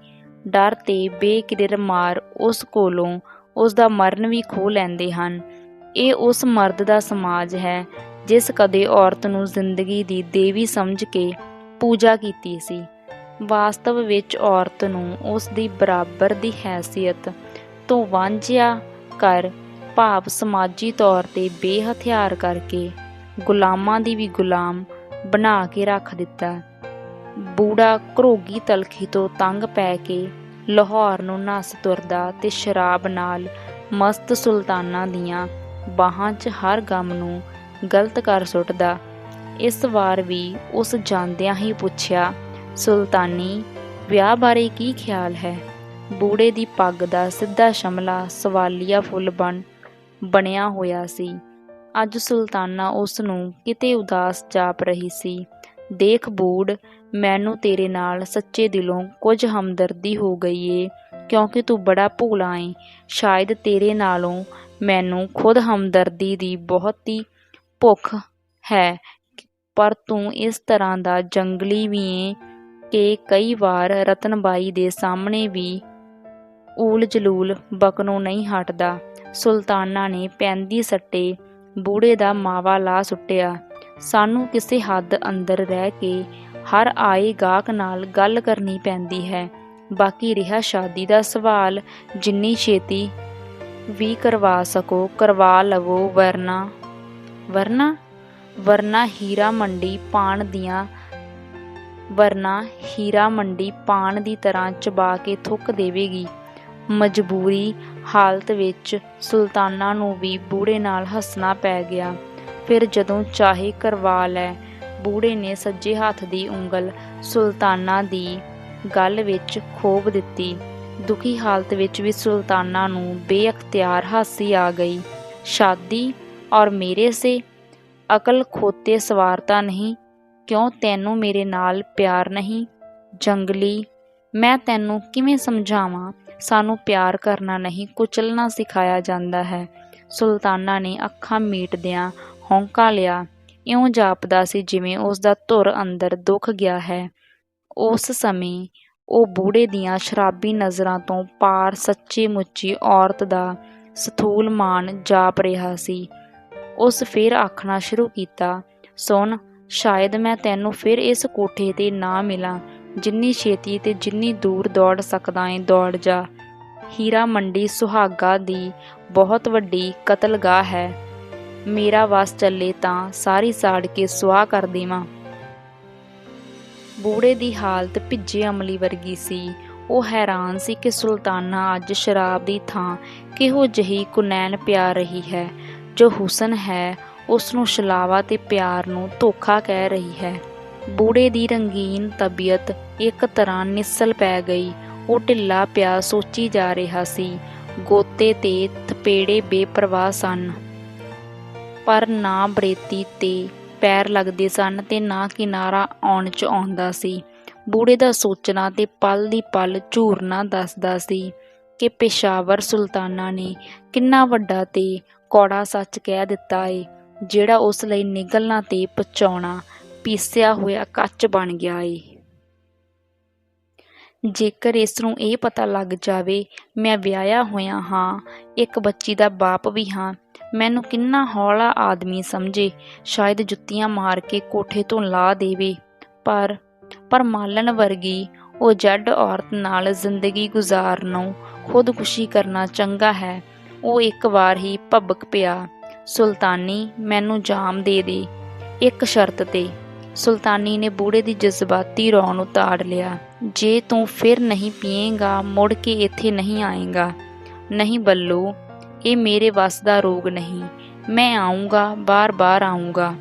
ਡਰ ਤੇ ਬੇਕਿਰਰ ਮਾਰ ਉਸ ਕੋਲੋਂ ਉਸ ਦਾ ਮਰਨ ਵੀ ਖੋਹ ਲੈਂਦੇ ਹਨ। ਇਹ ਉਸ ਮਰਦ ਦਾ ਸਮਾਜ ਹੈ ਜਿਸ ਕਦੇ ਔਰਤ ਨੂੰ ਜ਼ਿੰਦਗੀ ਦੀ ਦੇਵੀ ਸਮਝ ਕੇ ਪੂਜਾ ਕੀਤੀ ਸੀ। ਵਾਸਤਵ ਵਿੱਚ ਔਰਤ ਨੂੰ ਉਸ ਦੀ ਬਰਾਬਰ ਦੀ ਹੈਸੀਅਤ ਤੋਂ ਵਾਂਝਿਆ ਕਰ ਭਾਵ ਸਮਾਜੀ ਤੌਰ 'ਤੇ ਬੇਹਥਿਆਰ ਕਰਕੇ ਗੁਲਾਮਾਂ ਦੀ ਵੀ ਗੁਲਾਮ ਬਣਾ ਕੇ ਰੱਖ ਦਿੱਤਾ। ਬੂੜਾ ਘਰੋਗੀ ਤਲਖੀ ਤੋਂ ਤੰਗ ਪੈ ਕੇ ਲਾਹੌਰ ਨੂੰ ਨੱਸ ਤੁਰਦਾ ਤੇ ਸ਼ਰਾਬ ਨਾਲ ਮਸਤ ਸੁਲਤਾਨਾਂ ਦੀਆਂ ਬਾਹਾਂ 'ਚ ਹਰ ਗਮ ਨੂੰ ਗਲਤ ਕਰ ਸੁੱਟਦਾ। ਇਸ ਵਾਰ ਵੀ ਉਸ ਜਾਂਦਿਆਂ ਹੀ ਪੁੱਛਿਆ, ਸੁਲਤਾਨੀ, ਵਿਆਹ ਬਾਰੇ ਕੀ ਖਿਆਲ ਹੈ? ਬੂੜੇ ਦੀ ਪੱਗ ਦਾ ਸਿੱਧਾ ਸ਼ਮਲਾ ਸਵਾਲੀਆ ਫੁੱਲ ਬਣਿਆ ਹੋਇਆ ਸੀ। ਅੱਜ ਸੁਲਤਾਨਾ ਉਸ ਨੂੰ ਕਿਤੇ ਉਦਾਸ ਜਾਪ ਰਹੀ ਸੀ। ਦੇਖ ਬੂੜ, ਮੈਨੂੰ ਤੇਰੇ ਨਾਲ ਸੱਚੇ ਦਿਲੋਂ ਕੁਝ ਹਮਦਰਦੀ ਹੋ ਗਈ ਏ, ਕਿਉਂਕਿ ਤੂੰ ਬੜਾ ਭੋਲਾ ਏ। ਸ਼ਾਇਦ ਤੇਰੇ ਨਾਲੋਂ ਮੈਨੂੰ ਖੁਦ ਹਮਦਰਦੀ ਦੀ ਬਹੁਤੀ ਭੁੱਖ ਹੈ, ਪਰ ਤੂੰ ਇਸ ਤਰ੍ਹਾਂ ਦਾ ਜੰਗਲੀ ਵੀ ਏਂ ਕਿ ਕਈ ਵਾਰ ਰਤਨਬਾਈ ਦੇ ਸਾਹਮਣੇ ਵੀ ਊਲ ਜਲੂਲ ਬਕਣੋਂ ਨਹੀਂ ਹਟਦਾ। ਸੁਲਤਾਨਾ ਨੇ ਪੈਂਦੀ ਸੱਟੇ ਬੂੜੇ ਦਾ ਮਾਵਾ ਲਾ ਸੁੱਟਿਆ। ਸਾਨੂੰ ਕਿਸੇ ਹੱਦ ਅੰਦਰ ਰਹਿ ਕੇ ਹਰ ਆਏ ਗਾਹਕ ਨਾਲ ਗੱਲ ਕਰਨੀ ਪੈਂਦੀ ਹੈ। ਬਾਕੀ ਰਿਹਾ ਸ਼ਾਦੀ ਦਾ ਸਵਾਲ, ਜਿੰਨੀ ਛੇਤੀ ਵੀ ਕਰਵਾ ਸਕੋ ਕਰਵਾ ਲਵੋ, ਵਰਨਾ ਹੀਰਾ ਮੰਡੀ ਪਾਨ ਦੀ ਤਰ੍ਹਾਂ ਚਬਾ ਕੇ ਥੁੱਕ ਦੇਵੇਗੀ। ਮਜਬੂਰੀ ਹਾਲਤ ਵਿੱਚ ਸੁਲਤਾਨਾ ਨੂੰ ਵੀ ਬੂੜੇ ਨਾਲ ਹੱਸਣਾ ਪੈ ਗਿਆ। ਫਿਰ ਜਦੋਂ ਚਾਹੇ ਕਰਵਾ ਲੈ। ਬੂੜੇ ਨੇ ਸੱਜੇ ਹੱਥ ਦੀ ਉਂਗਲ ਸੁਲਤਾਨਾ ਦੀ ਗਲ ਵਿੱਚ ਖੋਭ ਦਿੱਤੀ। ਦੁਖੀ ਹਾਲਤ ਵਿੱਚ ਵੀ ਸੁਲਤਾਨਾ ਨੂੰ ਬੇਅਖਤਿਆਰ ਹਾਸੀ ਆ ਗਈ। ਸ਼ਾਦੀ ਔਰ ਮੇਰੇ ਸੇ ਅਕਲ ਖੋਤੇ ਸਵਾਰਤਾ ਨਹੀਂ, ਕਿਉਂ ਤੈਨੂੰ ਮੇਰੇ ਨਾਲ ਪਿਆਰ ਨਹੀਂ? ਜੰਗਲੀ, ਮੈਂ ਤੈਨੂੰ ਕਿਵੇਂ ਸਮਝਾਵਾਂ? ਸਾਨੂੰ ਪਿਆਰ ਕਰਨਾ ਨਹੀਂ, ਕੁਚਲਣਾ ਸਿਖਾਇਆ ਜਾਂਦਾ ਹੈ। ਸੁਲਤਾਨਾ ਨੇ ਅੱਖਾਂ ਮੀਟਦਿਆਂ ਹੌਂਕਾ ਲਿਆ। ਇਉਂ ਜਾਪਦਾ ਸੀ ਜਿਵੇਂ ਉਸ ਦਾ ਧੁਰ ਅੰਦਰ ਦੁੱਖ ਗਿਆ ਹੈ। ਉਸ ਸਮੇਂ ਉਹ ਬੂੜੇ ਦੀਆਂ ਸ਼ਰਾਬੀ ਨਜ਼ਰਾਂ ਤੋਂ ਪਾਰ ਸੱਚੀ ਮੁੱਚੀ ਔਰਤ ਦਾ ਸਥੂਲ ਮਾਨ ਜਾਪ ਰਿਹਾ ਸੀ। ਉਸ ਫਿਰ ਆਖਣਾ ਸ਼ੁਰੂ ਕੀਤਾ, ਸੁਣ, ਸ਼ਾਇਦ ਮੈਂ ਤੈਨੂੰ ਫਿਰ ਇਸ ਕੋਠੇ 'ਤੇ ਨਾ ਮਿਲਾਂ। ਜਿੰਨੀ ਛੇਤੀ ਤੇ ਜਿੰਨੀ ਦੂਰ ਦੌੜ ਸਕਦਾ ਏਂ ਦੌੜ ਜਾ। ਹੀਰਾ ਮੰਡੀ ਸੁਹਾਗਾ ਦੀ ਬਹੁਤ ਵੱਡੀ ਕਤਲਗਾਹ ਹੈ। ਮੇਰਾ ਵੱਸ ਚੱਲੇ ਤਾਂ ਸਾਰੀ ਸਾੜ ਕੇ ਸੁਆਹ ਕਰ ਦੇਵਾਂ। ਬੂੜੇ ਦੀ ਹਾਲਤ ਭਿੱਜੇ ਅਮਲੀ ਵਰਗੀ ਸੀ। ਉਹ ਹੈਰਾਨ ਸੀ ਕਿ ਸੁਲਤਾਨਾ ਅੱਜ ਸ਼ਰਾਬ ਦੀ ਥਾਂ ਕਿਹੋ ਜਿਹੀ ਕੁਨੈਣ ਪਿਆ ਰਹੀ ਹੈ। ਜੋ ਹੁਸਨ ਹੈ ਉਸ ਨੂੰ ਛਲਾਵਾ ਤੇ ਪਿਆਰ ਨੂੰ ਧੋਖਾ ਕਹਿ ਰਹੀ ਹੈ। ਬੂੜੇ ਦੀ ਰੰਗੀਨ ਤਬੀਅਤ ਇੱਕ ਤਰ੍ਹਾਂ ਨਿੱਸਲ ਪੈ ਗਈ। ਉਹ ਢਿੱਲਾ ਪਿਆ ਸੋਚੀ ਜਾ ਰਿਹਾ ਸੀ। ਗੋਤੇ ਤੇ ਥਪੇੜੇ ਬੇਪਰਵਾਹ ਸਨ, ਪਰ ਨਾ ਬਰੇਤੀ ਤੇ ਪੈਰ ਲੱਗਦੇ ਸਨ ਤੇ ਨਾ ਕਿਨਾਰਾ ਆਉਣ 'ਚ ਆਉਂਦਾ ਸੀ। ਬੂੜੇ ਦਾ ਸੋਚਣਾ ਤੇ ਪਲ ਦੀ ਪਲ ਝੂਰਨਾ ਦੱਸਦਾ ਸੀ ਕਿ ਪੇਸ਼ਾਵਰ ਸੁਲਤਾਨਾ ਨੇ ਕਿੰਨਾ ਵੱਡਾ ਤੇ ਕੌੜਾ ਸੱਚ ਕਹਿ ਦਿੱਤਾ ਏ, ਜਿਹੜਾ ਉਸ ਲਈ ਨਿਗਲਣਾ ਤੇ ਪਚਾਉਣਾ ਪੀਸਿਆ ਹੋਇਆ ਕੱਚ ਬਣ ਗਿਆ ਏ। ਜੇਕਰ ਇਸ ਨੂੰ ਇਹ ਪਤਾ ਲੱਗ ਜਾਵੇ ਮੈਂ ਵਿਆਹਿਆ ਹੋਇਆ ਹਾਂ, ਇੱਕ ਬੱਚੀ ਦਾ ਬਾਪ ਵੀ ਹਾਂ, ਮੈਨੂੰ ਕਿੰਨਾ ਹੌਲਾ ਆਦਮੀ ਸਮਝੇ, ਸ਼ਾਇਦ ਜੁੱਤੀਆਂ ਮਾਰ ਕੇ ਕੋਠੇ ਤੋਂ ਲਾ ਦੇਵੇ। ਪਰ ਮਾਲਣ ਵਰਗੀ ਉਹ ਜੱਡ ਔਰਤ ਨਾਲ ਜ਼ਿੰਦਗੀ ਗੁਜ਼ਾਰਨੋਂ ਖੁਦਕੁਸ਼ੀ ਕਰਨਾ ਚੰਗਾ ਹੈ। ਉਹ ਇੱਕ ਵਾਰ ਹੀ ਭਬਕ ਪਿਆ, ਸੁਲਤਾਨੀ, ਮੈਨੂੰ ਜਾਮ ਦੇ ਦੇ, ਇੱਕ ਸ਼ਰਤ 'ਤੇ। ਸੁਲਤਾਨੀ ਨੇ ਬੂੜੇ ਦੀ ਜਜ਼ਬਾਤੀ ਰੌਂ ਨੂੰ ਤਾੜ ਲਿਆ। ਜੇ ਤੂੰ ਫਿਰ ਨਹੀਂ ਪੀਏਂਗਾ ਮੁੜ ਕੇ ਇੱਥੇ ਨਹੀਂ ਆਏਂਗਾ। ਨਹੀਂ ਬੱਲੋ, ਇਹ ਮੇਰੇ ਵੱਸ ਦਾ ਰੋਗ ਨਹੀਂ। ਮੈਂ ਆਊਂਗਾ, ਬਾਰ-ਬਾਰ ਆਊਂਗਾ।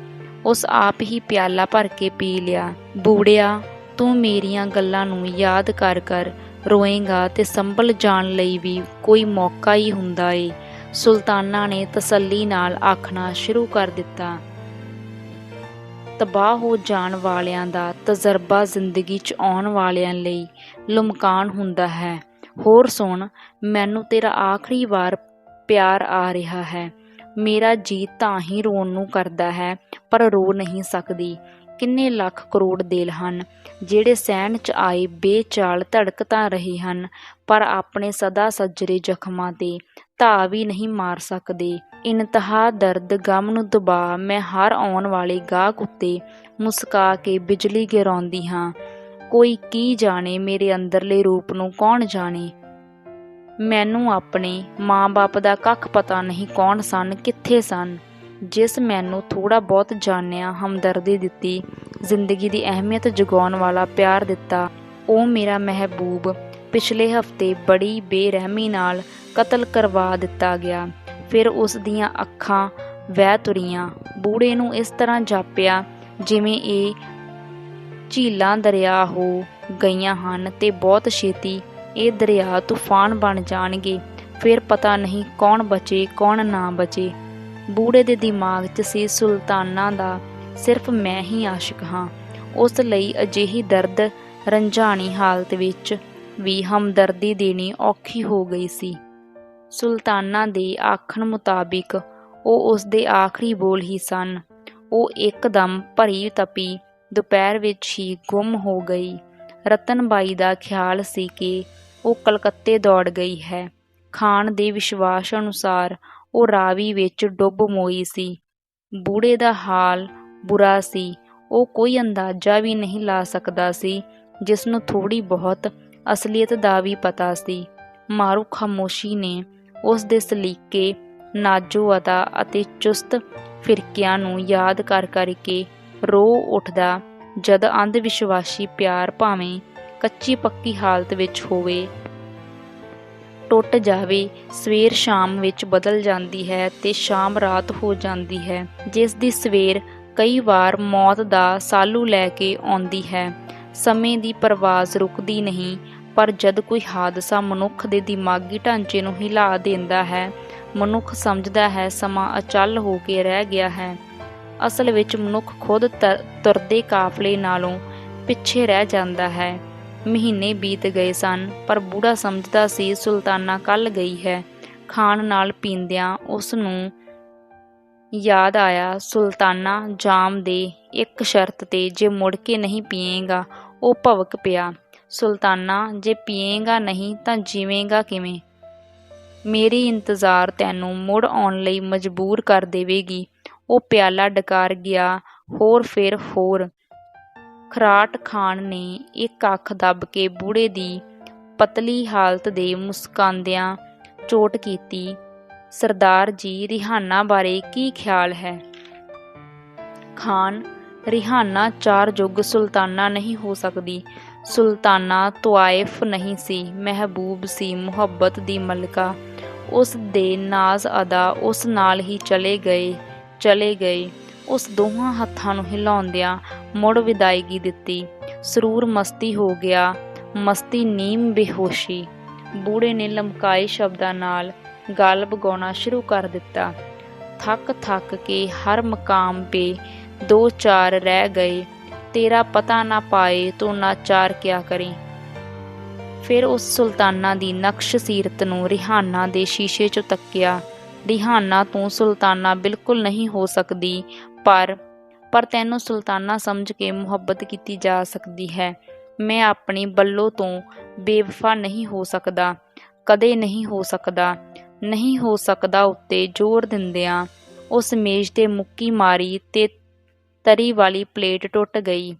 ਉਸ ਆਪ ਹੀ ਪਿਆਲਾ ਭਰ ਕੇ ਪੀ ਲਿਆ। ਬੂੜਿਆ, ਤੂੰ ਮੇਰੀਆਂ ਗੱਲਾਂ ਨੂੰ ਯਾਦ ਕਰ ਕਰ ਰੋਏਂਗਾ ਤੇ ਸੰਭਲ ਜਾਣ ਲਈ ਵੀ ਕੋਈ ਮੌਕਾ ਹੀ ਹੁੰਦਾ ਏ। ਸੁਲਤਾਨਾ ਨੇ ਤਸੱਲੀ ਨਾਲ ਆਖਣਾ ਸ਼ੁਰੂ ਕਰ ਦਿੱਤਾ। ਤਬਾਹ ਹੋ ਜਾਣ ਵਾਲਿਆਂ ਦਾ ਤਜਰਬਾ ਜ਼ਿੰਦਗੀ 'ਚ ਆਉਣ ਵਾਲਿਆਂ ਲਈ ਲੁਮਕਾਨ ਹੁੰਦਾ ਹੈ। ਹੋਰ ਸੁਣ, ਮੈਨੂੰ ਤੇਰਾ ਆਖਰੀ ਵਾਰ ਪਿਆਰ ਆ ਰਿਹਾ ਹੈ। ਮੇਰਾ ਜੀਅ ਤਾਂ ਹੀ ਰੋਣ ਨੂੰ ਕਰਦਾ ਹੈ, ਪਰ ਰੋ ਨਹੀਂ ਸਕਦੀ। ਕਿੰਨੇ ਲੱਖ ਕਰੋੜ ਦਿਲ ਹਨ ਜਿਹੜੇ ਸਹਿਣ 'ਚ ਆਏ ਬੇਚਾਲ ਧੜਕ ਤਾਂ ਰਹੇ ਹਨ, ਪਰ ਆਪਣੇ ਸਦਾ ਸੱਜਰੇ ਜ਼ਖਮਾਂ 'ਤੇ ਧਾਹ ਵੀ ਨਹੀਂ ਮਾਰ ਸਕਦੇ। ਇੰਤਹਾ ਦਰਦ ਗਮ ਨੂੰ ਦਬਾ ਮੈਂ ਹਰ ਆਉਣ ਵਾਲੇ ਗਾਹਕ ਉੱਤੇ ਮੁਸਕਾ ਕੇ ਬਿਜਲੀ ਗਿਰਾਉਂਦੀ ਹਾਂ। ਕੋਈ ਕੀ ਜਾਣੇ ਮੇਰੇ ਅੰਦਰਲੇ ਰੂਪ ਨੂੰ, ਕੌਣ ਜਾਣੇ? ਮੈਨੂੰ ਆਪਣੇ ਮਾਂ-ਬਾਪ ਦਾ ਕੱਖ ਪਤਾ ਨਹੀਂ, ਕੌਣ ਸਨ, ਕਿੱਥੇ ਸਨ। ਜਿਸ ਮੈਨੂੰ ਥੋੜ੍ਹਾ ਬਹੁਤ ਜਾਣਿਆ, ਹਮਦਰਦੀ ਦਿੱਤੀ, ਜ਼ਿੰਦਗੀ ਦੀ ਅਹਿਮੀਅਤ ਜਗਾਉਣ ਵਾਲਾ ਪਿਆਰ ਦਿੱਤਾ, ਉਹ ਮੇਰਾ ਮਹਿਬੂਬ ਪਿਛਲੇ ਹਫ਼ਤੇ ਬੜੀ ਬੇਰਹਿਮੀ ਨਾਲ ਕਤਲ ਕਰਵਾ ਦਿੱਤਾ ਗਿਆ। ਫਿਰ ਉਸ ਦੀਆਂ ਅੱਖਾਂ ਵਹਿ ਤੁਰੀਆਂ। ਬੂੜੇ ਨੂੰ ਇਸ ਤਰ੍ਹਾਂ ਜਾਪਿਆ ਜਿਵੇਂ ਇਹ ਝੀਲਾਂ ਦਰਿਆ ਹੋ ਗਈਆਂ ਹਨ ਤੇ ਬਹੁਤ ਛੇਤੀ ਇਹ ਦਰਿਆ ਤੂਫਾਨ ਬਣ ਜਾਣਗੇ। ਫਿਰ ਪਤਾ ਨਹੀਂ ਕੌਣ ਬਚੇ ਕੌਣ ਨਾ ਬਚੇ। ਬੂੜੇ ਦੇ ਦਿਮਾਗ 'ਚ ਸੀ ਸੁਲਤਾਨਾ ਦਾ ਸਿਰਫ ਮੈਂ ਹੀ ਆਸ਼ਿਕ ਹਾਂ। ਉਸ ਲਈ ਅਜਿਹੀ ਦਰਦ ਰੰਝਾਣੀ ਹਾਲਤ ਵਿੱਚ ਵੀ ਹਮਦਰਦੀ ਦੇਣੀ ਔਖੀ ਹੋ ਗਈ ਸੀ। ਸੁਲਤਾਨਾ ਦੇ ਆਖਣ ਮੁਤਾਬਿਕ ਉਹ ਉਸਦੇ ਆਖਰੀ ਬੋਲ ਹੀ ਸਨ। ਉਹ ਇੱਕਦਮ ਭਰੀ ਤਪੀ ਦੁਪਹਿਰ ਵਿੱਚ ਹੀ ਗੁੰਮ ਹੋ ਗਈ। ਰਤਨ ਬਾਈ ਦਾ ਖਿਆਲ ਸੀ ਕਿ ਉਹ ਕਲਕੱਤੇ ਦੌੜ ਗਈ ਹੈ। ਖਾਨ ਦੇ ਵਿਸ਼ਵਾਸ ਅਨੁਸਾਰ ਉਹ ਰਾਵੀ ਵਿੱਚ ਡੁੱਬ ਮੋਈ ਸੀ। ਬੂੜੇ ਦਾ ਹਾਲ ਬੁਰਾ ਸੀ। ਉਹ ਕੋਈ ਅੰਦਾਜ਼ਾ ਵੀ ਨਹੀਂ ਲਾ ਸਕਦਾ ਸੀ, ਜਿਸ ਨੂੰ ਥੋੜ੍ਹੀ ਬਹੁਤ ਅਸਲੀਅਤ ਦਾ ਵੀ ਪਤਾ ਸੀ। ਮਾਰੂ ਖਾਮੋਸ਼ੀ ਨੇ ਉਸ ਦੇ ਸਲੀਕੇ, ਨਾਜ਼ੋ ਅਦਾ ਅਤੇ ਚੁਸਤ ਫਿਰਕਿਆਂ ਨੂੰ ਯਾਦ ਕਰ ਕਰਕੇ ਰੋ ਉੱਠਦਾ। ਜਦ ਅੰਧ ਵਿਸ਼ਵਾਸੀ ਪਿਆਰ ਭਾਵੇਂ ਕੱਚੀ ਪੱਕੀ ਹਾਲਤ ਵਿੱਚ ਹੋਵੇ, ਟੁੱਟ ਜਾਵੇ, ਸਵੇਰ ਸ਼ਾਮ ਵਿੱਚ ਬਦਲ ਜਾਂਦੀ ਹੈ ਤੇ ਸ਼ਾਮ ਰਾਤ ਹੋ ਜਾਂਦੀ ਹੈ, ਜਿਸ ਦੀ ਸਵੇਰ ਕਈ ਵਾਰ ਮੌਤ ਦਾ ਸਾਲੂ ਲੈ ਕੇ ਆਉਂਦੀ ਹੈ। ਸਮੇਂ ਦੀ ਪਰਵਾਜ਼ ਰੁਕਦੀ ਨਹੀਂ, ਪਰ ਜਦ ਕੋਈ ਹਾਦਸਾ ਮਨੁੱਖ ਦੇ ਦਿਮਾਗੀ ਢਾਂਚੇ ਨੂੰ ਹਿਲਾ ਦਿੰਦਾ ਹੈ, ਮਨੁੱਖ ਸਮਝਦਾ ਹੈ ਸਮਾਂ ਅਚਲ ਹੋ ਕੇ ਰਹਿ ਗਿਆ ਹੈ। ਅਸਲ ਵਿੱਚ ਮਨੁੱਖ ਖੁਦ ਤੁਰਦੇ ਕਾਫਲੇ ਨਾਲੋਂ ਪਿੱਛੇ ਰਹਿ ਜਾਂਦਾ ਹੈ। ਮਹੀਨੇ ਬੀਤ ਗਏ ਸਨ, ਪਰ ਬੂੜਾ ਸਮਝਦਾ ਸੀ ਸੁਲਤਾਨਾ ਕੱਲ੍ਹ ਗਈ ਹੈ। ਖਾਣ ਨਾਲ ਪੀਂਦਿਆਂ ਉਸ ਨੂੰ ਯਾਦ ਆਇਆ, ਸੁਲਤਾਨਾ ਜਾਮ ਦੇ ਇੱਕ ਸ਼ਰਤ 'ਤੇ, ਜੇ ਮੁੜ ਕੇ ਨਹੀਂ ਪੀਏਗਾ। ਉਹ ਭਵਕ ਪਿਆ, ਸੁਲਤਾਨਾ ਜੇ ਪੀਏਗਾ ਨਹੀਂ ਤਾਂ ਜੀਵੇਂਗਾ ਕਿਵੇਂ? ਮੇਰੀ ਇੰਤਜ਼ਾਰ ਤੈਨੂੰ ਮੁੜ ਆਉਣ ਲਈ ਮਜਬੂਰ ਕਰ ਦੇਵੇਗੀ। ਉਹ ਪਿਆਲਾ ਡਕਾਰ ਗਿਆ, ਹੋਰ ਫਿਰ ਹੋਰ। ਖਰਾਟ ਖਾਨ ਨੇ ਇੱਕ ਅੱਖ ਦੱਬ ਕੇ ਬੂੜੇ ਦੀ ਪਤਲੀ ਹਾਲਤ ਦੇ ਮੁਸਕਾਂਦਿਆਂ ਚੋਟ ਕੀਤੀ। ਸਰਦਾਰ ਜੀ, ਰਿਹਾਨਾ ਬਾਰੇ ਕੀ ਖਿਆਲ ਹੈ? ਖਾਨ, ਰਿਹਾਨਾ ਚਾਰ ਯੁੱਗ ਸੁਲਤਾਨਾ ਨਹੀਂ ਹੋ ਸਕਦੀ। ਸੁਲਤਾਨਾ ਤੁਆਇਫ ਨਹੀਂ ਸੀ, ਮਹਿਬੂਬ ਸੀ, ਮੁਹੱਬਤ ਦੀ ਮਲਕਾ। ਉਸ ਦੇ ਨਾਜ਼ ਅਦਾ ਉਸ ਨਾਲ ਹੀ ਚਲੇ ਗਏ। ਉਸ ਦੋਹਾਂ ਹੱਥਾਂ ਨੂੰ ਹਿਲਾਉਂਦਿਆਂ ਮੁੜ ਵਿਦਾਇਗੀ ਦਿੱਤੀ। ਸਰੂਰ ਮਸਤੀ ਹੋ ਗਿਆ, ਮਸਤੀ ਨੀਮ ਬੇਹੋਸ਼ੀ। ਬੂੜੇ ਨੇ ਲਮਕਾਏ ਸ਼ਬਦਾਂ ਨਾਲ ਗਾਲਬ ਗਾਉਣਾ ਸ਼ੁਰੂ ਕਰ ਦਿੱਤਾ। ਥੱਕ ਕੇ ਹਰ ਮਕਾਮ ਪੇ ਦੋ ਚਾਰ ਰਹਿ ਗਏ, ਤੇਰਾ ਪਤਾ ਨਾ ਪਾਏ ਤੋ ਨਾਚਾਰ ਕਿਆ ਕਰੇ। ਫਿਰ ਉਸ ਸੁਲਤਾਨਾ ਦੀ ਨਕਸ਼ ਸੀਰਤ ਨੂੰ ਰਿਹਾਨਾ ਦੇ ਸ਼ੀਸ਼ੇ 'ਚੋਂ ਤੱਕਿਆ। ਰਿਹਾਨਾ ਤੂੰ ਸੁਲਤਾਨਾ ਬਿਲਕੁਲ ਨਹੀਂ ਹੋ ਸਕਦੀ, ਪਰ ਤੈਨੂੰ ਸੁਲਤਾਨਾ ਸਮਝ ਕੇ ਮੁਹੱਬਤ ਕੀਤੀ ਜਾ ਸਕਦੀ ਹੈ। ਮੈਂ ਆਪਣੀ ਬੱਲੋ ਤੋਂ ਬੇਵਫਾ ਨਹੀਂ ਹੋ ਸਕਦਾ, ਕਦੇ ਨਹੀਂ ਹੋ ਸਕਦਾ ਉੱਤੇ ਜ਼ੋਰ ਦਿੰਦਿਆਂ ਉਸ ਮੇਜ਼ 'ਤੇ ਮੁੱਕੀ ਮਾਰੀ ਤੇ ਤਰੀ ਵਾਲੀ ਪਲੇਟ ਟੁੱਟ ਗਈ।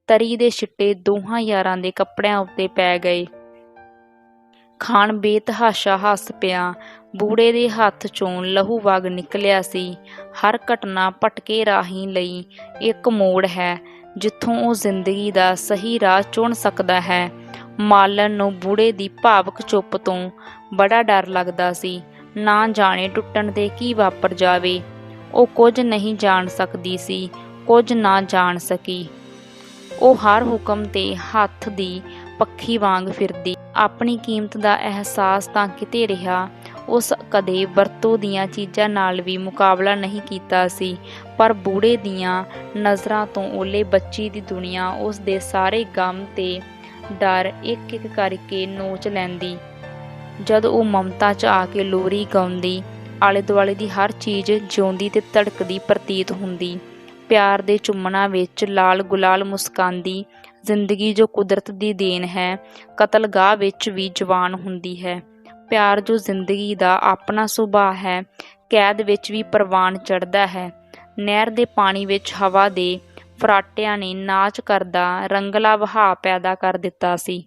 ਤਰੀ ਦੇ ਛਿੱਟੇ ਦੋਹਾਂ ਯਾਰਾਂ ਦੇ ਕੱਪੜਿਆਂ ਉੱਤੇ ਪੈ ਗਏ। ਖਾਨ ਬੇਤਹਾਸ਼ਾ ਹੱਸ ਪਿਆ। ਬੂੜੇ ਦੇ ਹੱਥ 'ਚੋਂ ਲਹੂ ਵਗ ਨਿਕਲਿਆ ਸੀ। ਹਰ ਘਟਨਾ ਭਟਕੇ ਰਾਹੀਂ ਲਈ ਇੱਕ ਮੋੜ ਹੈ, ਜਿੱਥੋਂ ਉਹ ਜ਼ਿੰਦਗੀ ਦਾ ਸਹੀ ਰਾਹ ਚੁਣ ਸਕਦਾ ਹੈ। ਮਾਲਣ ਨੂੰ ਬੂੜੇ ਦੀ ਭਾਵਕ ਚੁੱਪ ਤੋਂ ਬੜਾ ਡਰ ਲੱਗਦਾ ਸੀ। ਨਾ ਜਾਣੇ ਟੁੱਟਣ 'ਤੇ ਕੀ ਵਾਪਰ ਜਾਵੇ। ਉਹ ਕੁਝ ਨਹੀਂ ਜਾਣ ਸਕਦੀ ਸੀ, ਕੁਝ ਨਾ ਜਾਣ ਸਕੀ। ਉਹ ਹਰ ਹੁਕਮ 'ਤੇ ਹੱਥ ਦੀ ਪੱਖੀ ਵਾਂਗ ਫਿਰਦੀ। ਆਪਣੀ ਕੀਮਤ ਦਾ ਅਹਿਸਾਸ ਤਾਂ ਕਿਤੇ ਰਿਹਾ। ਉਸ ਕਦੇ ਵਰਤੋਂ ਦੀਆਂ ਚੀਜ਼ਾਂ ਨਾਲ ਵੀ ਮੁਕਾਬਲਾ ਨਹੀਂ ਕੀਤਾ ਸੀ, ਪਰ ਬੂੜੇ ਦੀਆਂ ਨਜ਼ਰਾਂ ਤੋਂ ਓਲੇ ਬੱਚੀ ਦੀ ਦੁਨੀਆ ਉਸ ਦੇ ਸਾਰੇ ਗਮ ਤੇ ਡਰ ਇੱਕ ਇੱਕ ਕਰਕੇ ਨੋਚ ਲੈਂਦੀ। ਜਦ ਉਹ ਮਮਤਾ 'ਚ ਆ ਕੇ ਲੋਰੀ ਗਾਉਂਦੀ, ਆਲੇ ਦੁਆਲੇ ਦੀ ਹਰ ਚੀਜ਼ ਜਿਉਂਦੀ ਤੇ ਧੜਕਦੀ ਪ੍ਰਤੀਤ ਹੁੰਦੀ। ਪਿਆਰ ਦੇ ਚੁੰਮਣਾਂ ਵਿੱਚ ਲਾਲ ਗੁਲਾਲ ਮੁਸਕਾਂਦੀ ਜ਼ਿੰਦਗੀ ਜੋ ਕੁਦਰਤ ਦੀ ਦੇਣ ਹੈ, ਕਤਲਗਾਹ ਵਿੱਚ ਵੀ ਜਵਾਨ ਹੁੰਦੀ ਹੈ। ਪਿਆਰ ਜੋ ਜ਼ਿੰਦਗੀ ਦਾ ਆਪਣਾ ਸੁਭਾਅ ਹੈ, ਕੈਦ ਵਿੱਚ ਵੀ ਪ੍ਰਵਾਨ ਚੜ੍ਹਦਾ ਹੈ। ਨਹਿਰ ਦੇ ਪਾਣੀ ਵਿੱਚ ਹਵਾ ਦੇ ਫਰਾਟਿਆਂ ਨੇ ਨਾਚ ਕਰਦਾ ਰੰਗਲਾ ਵਹਾਅ ਪੈਦਾ ਕਰ ਦਿੱਤਾ ਸੀ।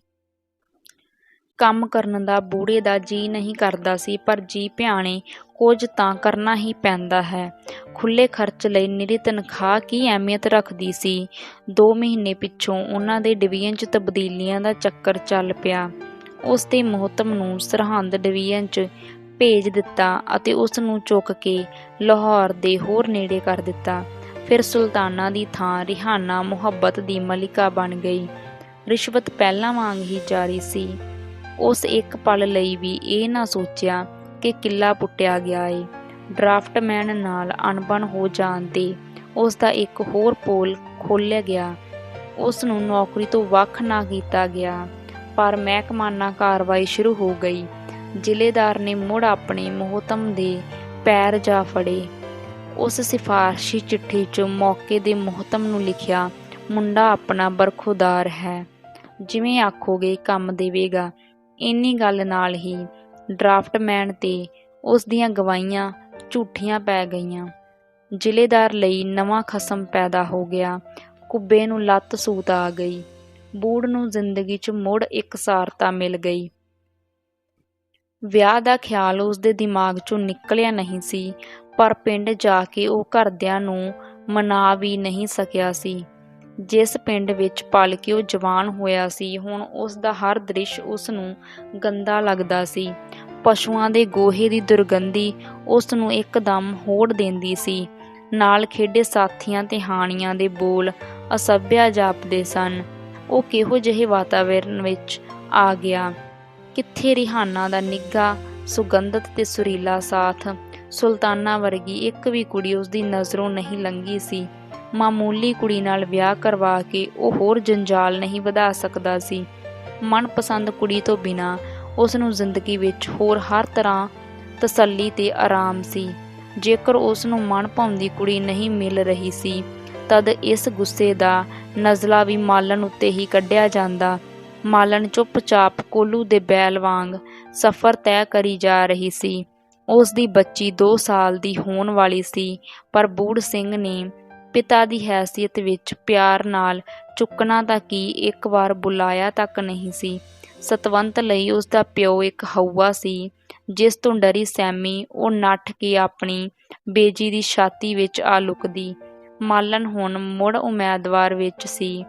ਕੰਮ ਕਰਨ ਦਾ ਬੂੜੇ ਦਾ ਜੀ ਨਹੀਂ ਕਰਦਾ ਸੀ, ਪਰ ਜੀ ਭਿਆਣੇ ਕੁਝ ਤਾਂ ਕਰਨਾ ਹੀ ਪੈਂਦਾ ਹੈ। ਖੁੱਲ੍ਹੇ ਖਰਚ ਲਈ ਨਿਰੀ ਤਨਖਾਹ ਕੀ ਅਹਿਮੀਅਤ ਰੱਖਦੀ ਸੀ। 2 ਮਹੀਨੇ ਪਿੱਛੋਂ ਉਹਨਾਂ ਦੇ ਡਿਵੀਜ਼ਨ 'ਚ ਤਬਦੀਲੀਆਂ ਦਾ ਚੱਕਰ ਚੱਲ ਪਿਆ। ਉਸ ਦੇ ਮੋਹਤਮ ਨੂੰ ਸਰਹੰਦ ਡਿਵੀਜ਼ਨ 'ਚ ਭੇਜ ਦਿੱਤਾ ਅਤੇ ਉਸ ਨੂੰ ਚੁੱਕ ਕੇ ਲਾਹੌਰ ਦੇ ਹੋਰ ਨੇੜੇ ਕਰ ਦਿੱਤਾ। ਫਿਰ ਸੁਲਤਾਨਾ ਦੀ ਥਾਂ ਰਿਹਾਨਾ ਮੁਹੱਬਤ ਦੀ ਮਲਿਕਾ ਬਣ ਗਈ। ਰਿਸ਼ਵਤ ਪਹਿਲਾਂ ਵਾਂਗ ਹੀ ਜਾਰੀ ਸੀ। ਉਸ ਇੱਕ ਪਲ ਲਈ ਵੀ ਇਹ ਨਾ ਸੋਚਿਆ ਕਿ ਕਿੱਲਾ ਪੁੱਟਿਆ ਗਿਆ ਏ। ਡਰਾਫਟਮੈਨ ਨਾਲ ਅਣਬਣ ਹੋ ਜਾਣ 'ਤੇ ਉਸ ਦਾ ਇੱਕ ਹੋਰ ਪੋਲ ਖੋਲ੍ਹਿਆ ਗਿਆ। ਉਸ ਨੂੰ ਨੌਕਰੀ ਤੋਂ ਵੱਖ ਨਾ ਕੀਤਾ ਗਿਆ, ਪਰ ਮਹਿਕਮਾਨਾ ਕਾਰਵਾਈ ਸ਼ੁਰੂ ਹੋ ਗਈ। ਜ਼ਿਲ੍ਹੇਦਾਰ ਨੇ ਮੁੜ ਆਪਣੇ ਮੁਹਤਮ ਦੇ ਪੈਰ ਜਾ ਫੜੇ। ਉਸ ਸਿਫਾਰਸ਼ੀ ਚਿੱਠੀ 'ਚ ਮੌਕੇ ਦੇ ਮੁਹਤਮ ਨੂੰ ਲਿਖਿਆ, ਮੁੰਡਾ ਆਪਣਾ ਬਰਖੁਰਦਾਰ ਹੈ, ਜਿਵੇਂ ਆਖੋਗੇ ਕੰਮ ਦੇਵੇਗਾ। ਇੰਨੀ ਗੱਲ ਨਾਲ ਹੀ ਡਰਾਫਟਮੈਨ ਤੇ ਉਸ ਦੀਆਂ ਗਵਾਹੀਆਂ ਝੂਠੀਆਂ ਪੈ ਗਈਆਂ। ਜ਼ਿਲ੍ਹੇਦਾਰ ਲਈ ਨਵਾਂ ਖਸਮ ਪੈਦਾ ਹੋ ਗਿਆ। ਕੁੱਬੇ ਨੂੰ ਲੱਤ ਸੂਤ ਆ ਗਈ। ਬੂੜ ਨੂੰ ਜ਼ਿੰਦਗੀ 'ਚ ਮੁੜ ਇਕਸਾਰਤਾ ਮਿਲ ਗਈ। ਵਿਆਹ ਦਾ ਖਿਆਲ ਉਸ ਦੇ ਦਿਮਾਗ 'ਚੋਂ ਨਿਕਲਿਆ ਨਹੀਂ ਸੀ, ਪਰ ਪਿੰਡ ਜਾ ਕੇ ਉਹ ਘਰਦਿਆਂ ਨੂੰ ਮਨਾ ਵੀ ਨਹੀਂ ਸਕਿਆ ਸੀ। ਜਿਸ ਪਿੰਡ ਵਿੱਚ ਪਲ ਕੇ ਉਹ ਜਵਾਨ ਹੋਇਆ ਸੀ, ਹੁਣ ਉਸ ਦਾ ਹਰ ਦ੍ਰਿਸ਼ ਉਸ ਨੂੰ ਗੰਦਾ ਲੱਗਦਾ ਸੀ। ਪਸ਼ੂਆਂ ਦੇ ਗੋਹੇ ਦੀ ਦੁਰਗੰਧੀ ਉਸ ਨੂੰ ਇੱਕਦਮ ਹੋੜ ਦਿੰਦੀ ਸੀ। ਨਾਲ ਖੇਡੇ ਸਾਥੀਆਂ ਤੇ ਹਾਣੀਆਂ ਦੇ ਬੋਲ ਅਸਭਿਆ ਜਾਪਦੇ ਸਨ। ਉਹ ਕਿਹੋ ਜਿਹੇ ਵਾਤਾਵਰਨ ਵਿੱਚ ਆ ਗਿਆ। ਕਿੱਥੇ ਰਿਹਾਨਾ ਦਾ ਨਿੱਘਾ, ਸੁਗੰਧਤ ਤੇ ਸੁਰੀਲਾ ਸਾਥ। ਸੁਲਤਾਨਾ ਵਰਗੀ ਇੱਕ ਵੀ ਕੁੜੀ ਉਸ ਦੀ ਨਜ਼ਰੋਂ ਨਹੀਂ ਲੰਘੀ ਸੀ। ਮਾਮੂਲੀ ਕੁੜੀ ਨਾਲ ਵਿਆਹ ਕਰਵਾ ਕੇ ਉਹ ਹੋਰ ਜੰਜਾਲ ਨਹੀਂ ਵਧਾ ਸਕਦਾ ਸੀ। ਮਨਪਸੰਦ ਕੁੜੀ ਤੋਂ ਬਿਨਾਂ ਉਸ ਨੂੰ ਜ਼ਿੰਦਗੀ ਵਿੱਚ ਹੋਰ ਹਰ ਤਰ੍ਹਾਂ ਤਸੱਲੀ ਤੇ ਆਰਾਮ ਸੀ। ਜੇਕਰ ਉਸ ਨੂੰ ਮਨਭਾਉਂਦੀ ਕੁੜੀ ਨਹੀਂ ਮਿਲ ਰਹੀ ਸੀ, ਤਦ ਇਸ ਗੁੱਸੇ ਦਾ ਨਜ਼ਲਾ ਵੀ ਮਾਲਣ ਉੱਤੇ ਹੀ ਕੱਢਿਆ ਜਾਂਦਾ। ਮਾਲਣ ਚੁੱਪਚਾਪ ਕੋਲੂ ਦੇ ਬੈਲ ਵਾਂਗ ਸਫ਼ਰ ਤੈਅ ਕਰੀ ਜਾ ਰਹੀ ਸੀ। ਉਸ ਦੀ ਬੱਚੀ 2 ਸਾਲ ਦੀ ਹੋਣ ਵਾਲੀ ਸੀ, ਪਰ ਬੂੜ ਸਿੰਘ ਨੇ ਪਿਤਾ ਦੀ ਹੈਸੀਅਤ ਵਿੱਚ ਪਿਆਰ ਨਾਲ ਚੁੱਕਣਾ ਤਾਂ ਕੀ, ਇੱਕ ਵਾਰ ਬੁਲਾਇਆ ਤੱਕ ਨਹੀਂ ਸੀ। ਸਤਵੰਤ ਲਈ ਉਸ ਦਾ ਪਿਓ ਇੱਕ ਹਊਆ ਸੀ, ਜਿਸ ਤੋਂ ਡਰੀ ਸਹਿਮੀ ਉਹ ਨੱਠ ਕੇ ਆਪਣੀ ਬੇਜੀ ਦੀ ਛਾਤੀ ਵਿੱਚ ਆ ਲੁਕਦੀ। ਮਾਲਣ ਹੁਣ ਮੁੜ ਉਮੀਦਵਾਰ ਵਿੱਚ ਸੀ।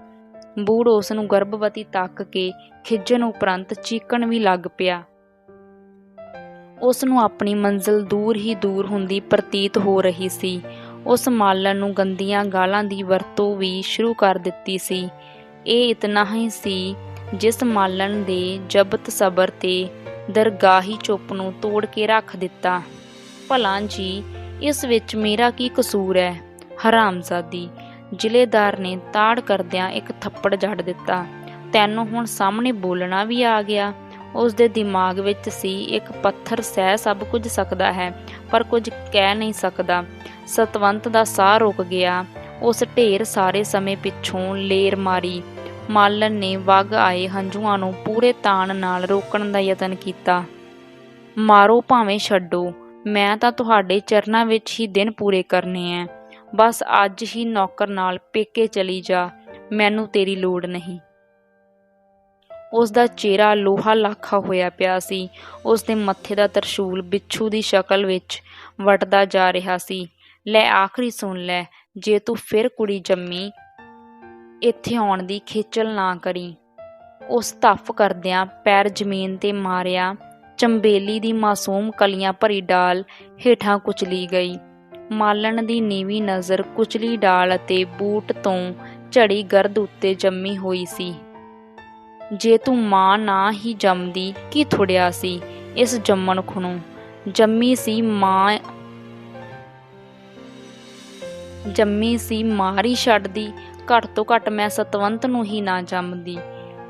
ਬੂੜ ਉਸ ਨੂੰ ਗਰਭਵਤੀ ਤੱਕ ਕੇ ਖਿੱਝਣ ਉਪਰੰਤ ਚੀਕਣ ਵੀ ਲੱਗ ਪਿਆ। ਉਸ ਨੂੰ ਆਪਣੀ ਮੰਜ਼ਿਲ ਦੂਰ ਹੀ ਦੂਰ ਹੁੰਦੀ ਪ੍ਰਤੀਤ ਹੋ ਰਹੀ ਸੀ। ਉਸ ਮਾਲਣ ਨੂੰ ਗੰਦੀਆਂ ਗਾਲਾਂ ਦੀ ਵਰਤੋਂ ਵੀ ਸ਼ੁਰੂ ਕਰ ਦਿੱਤੀ ਸੀ। ਇਹ ਇਤਨਾ ਹੀ ਸੀ ਜਿਸ ਮਾਲਣ ਦੇ ਜ਼ਬਤ ਸਬਰ ਤੇ ਦਰਗਾਹੀ ਚੁੱਪ ਨੂੰ ਤੋੜ ਕੇ ਰੱਖ ਦਿੱਤਾ। ਭਲਾ ਜੀ, ਇਸ ਵਿੱਚ ਮੇਰਾ ਕੀ ਕਸੂਰ ਹੈ, ਹਰਾਮਜ਼ਾਦੀ? ਜ਼ਿਲ੍ਹੇਦਾਰ ਨੇ ਤਾੜ ਕਰਦਿਆਂ ਇੱਕ ਥੱਪੜ ਜੜ ਦਿੱਤਾ। ਤੈਨੂੰ ਹੁਣ ਸਾਹਮਣੇ ਬੋਲਣਾ ਵੀ ਆ ਗਿਆ? ਉਸ ਦੇ ਦਿਮਾਗ ਵਿੱਚ ਸੀ, ਇੱਕ ਪੱਥਰ ਸਹਿ ਸਭ ਕੁਝ ਸਕਦਾ ਹੈ, ਪਰ ਕੁਝ ਕਹਿ ਨਹੀਂ ਸਕਦਾ। ਸਤਵੰਤ ਦਾ ਸਾਹ ਰੁਕ ਗਿਆ। ਉਸ ਢੇਰ ਸਾਰੇ ਸਮੇਂ ਪਿੱਛੋਂ ਲੇਰ ਮਾਰੀ। ਮਾਲਣ ਨੇ ਵਗ ਆਏ ਹੰਝੂਆਂ ਨੂੰ ਪੂਰੇ ਤਾਣ ਨਾਲ ਰੋਕਣ ਦਾ ਯਤਨ ਕੀਤਾ। ਮਾਰੋ ਭਾਵੇਂ ਛੱਡੋ, ਮੈਂ ਤਾਂ ਤੁਹਾਡੇ ਚਰਨਾਂ ਵਿੱਚ ਹੀ ਦਿਨ ਪੂਰੇ ਕਰਨੇ ਐ। ਬਸ ਅੱਜ ਹੀ ਨੌਕਰ ਨਾਲ ਪੇਕੇ ਚਲੀ ਜਾ, ਮੈਨੂੰ ਤੇਰੀ ਲੋੜ ਨਹੀਂ। ਉਸ ਦਾ ਚਿਹਰਾ ਲੋਹਾ ਲਾਖਾ ਹੋਇਆ ਪਿਆ ਸੀ। ਉਸ ਦੇ ਮੱਥੇ ਦਾ ਤਰਸ਼ੂਲ ਬਿੱਛੂ ਦੀ ਸ਼ਕਲ ਵਿੱਚ ਵੱਟਦਾ ਜਾ ਰਿਹਾ ਸੀ। ਲੈ ਆਖਰੀ ਸੁਣ ਲੈ, ਜੇ ਤੂੰ ਫਿਰ ਕੁੜੀ ਜੰਮੀ, ਇੱਥੇ ਆਉਣ ਦੀ ਖੇਚਲ ਨਾ ਕਰੀ। ਉਸ ਧੱਫ ਕਰਦਿਆਂ ਪੈਰ ਜ਼ਮੀਨ 'ਤੇ ਮਾਰਿਆ। ਚੰਬੇਲੀ ਦੀ ਮਾਸੂਮ ਕਲੀਆਂ ਭਰੀ ਡਾਲ ਹੇਠਾਂ ਕੁਚਲੀ ਗਈ। ਮਾਲਣ ਦੀ ਨੀਵੀਂ ਨਜ਼ਰ ਕੁਚਲੀ ਡਾਲ ਅਤੇ ਬੂਟ ਤੋਂ ਝੜੀ ਗਰਦ ਉੱਤੇ ਜੰਮੀ ਹੋਈ ਸੀ। ਜੇ ਤੂੰ ਮਾਂ ਨਾ ਹੀ ਜੰਮਦੀ, ਕੀ ਥੁੜਿਆ ਸੀ ਇਸ ਜੰਮਣ ਖੁਣੋਂ? ਜੰਮੀ ਸੀ ਮਾਰ ਹੀ ਛੱਡਦੀ। ਘੱਟ ਤੋਂ ਘੱਟ ਮੈਂ ਸਤਵੰਤ ਨੂੰ ਹੀ ਨਾ ਜੰਮਦੀ।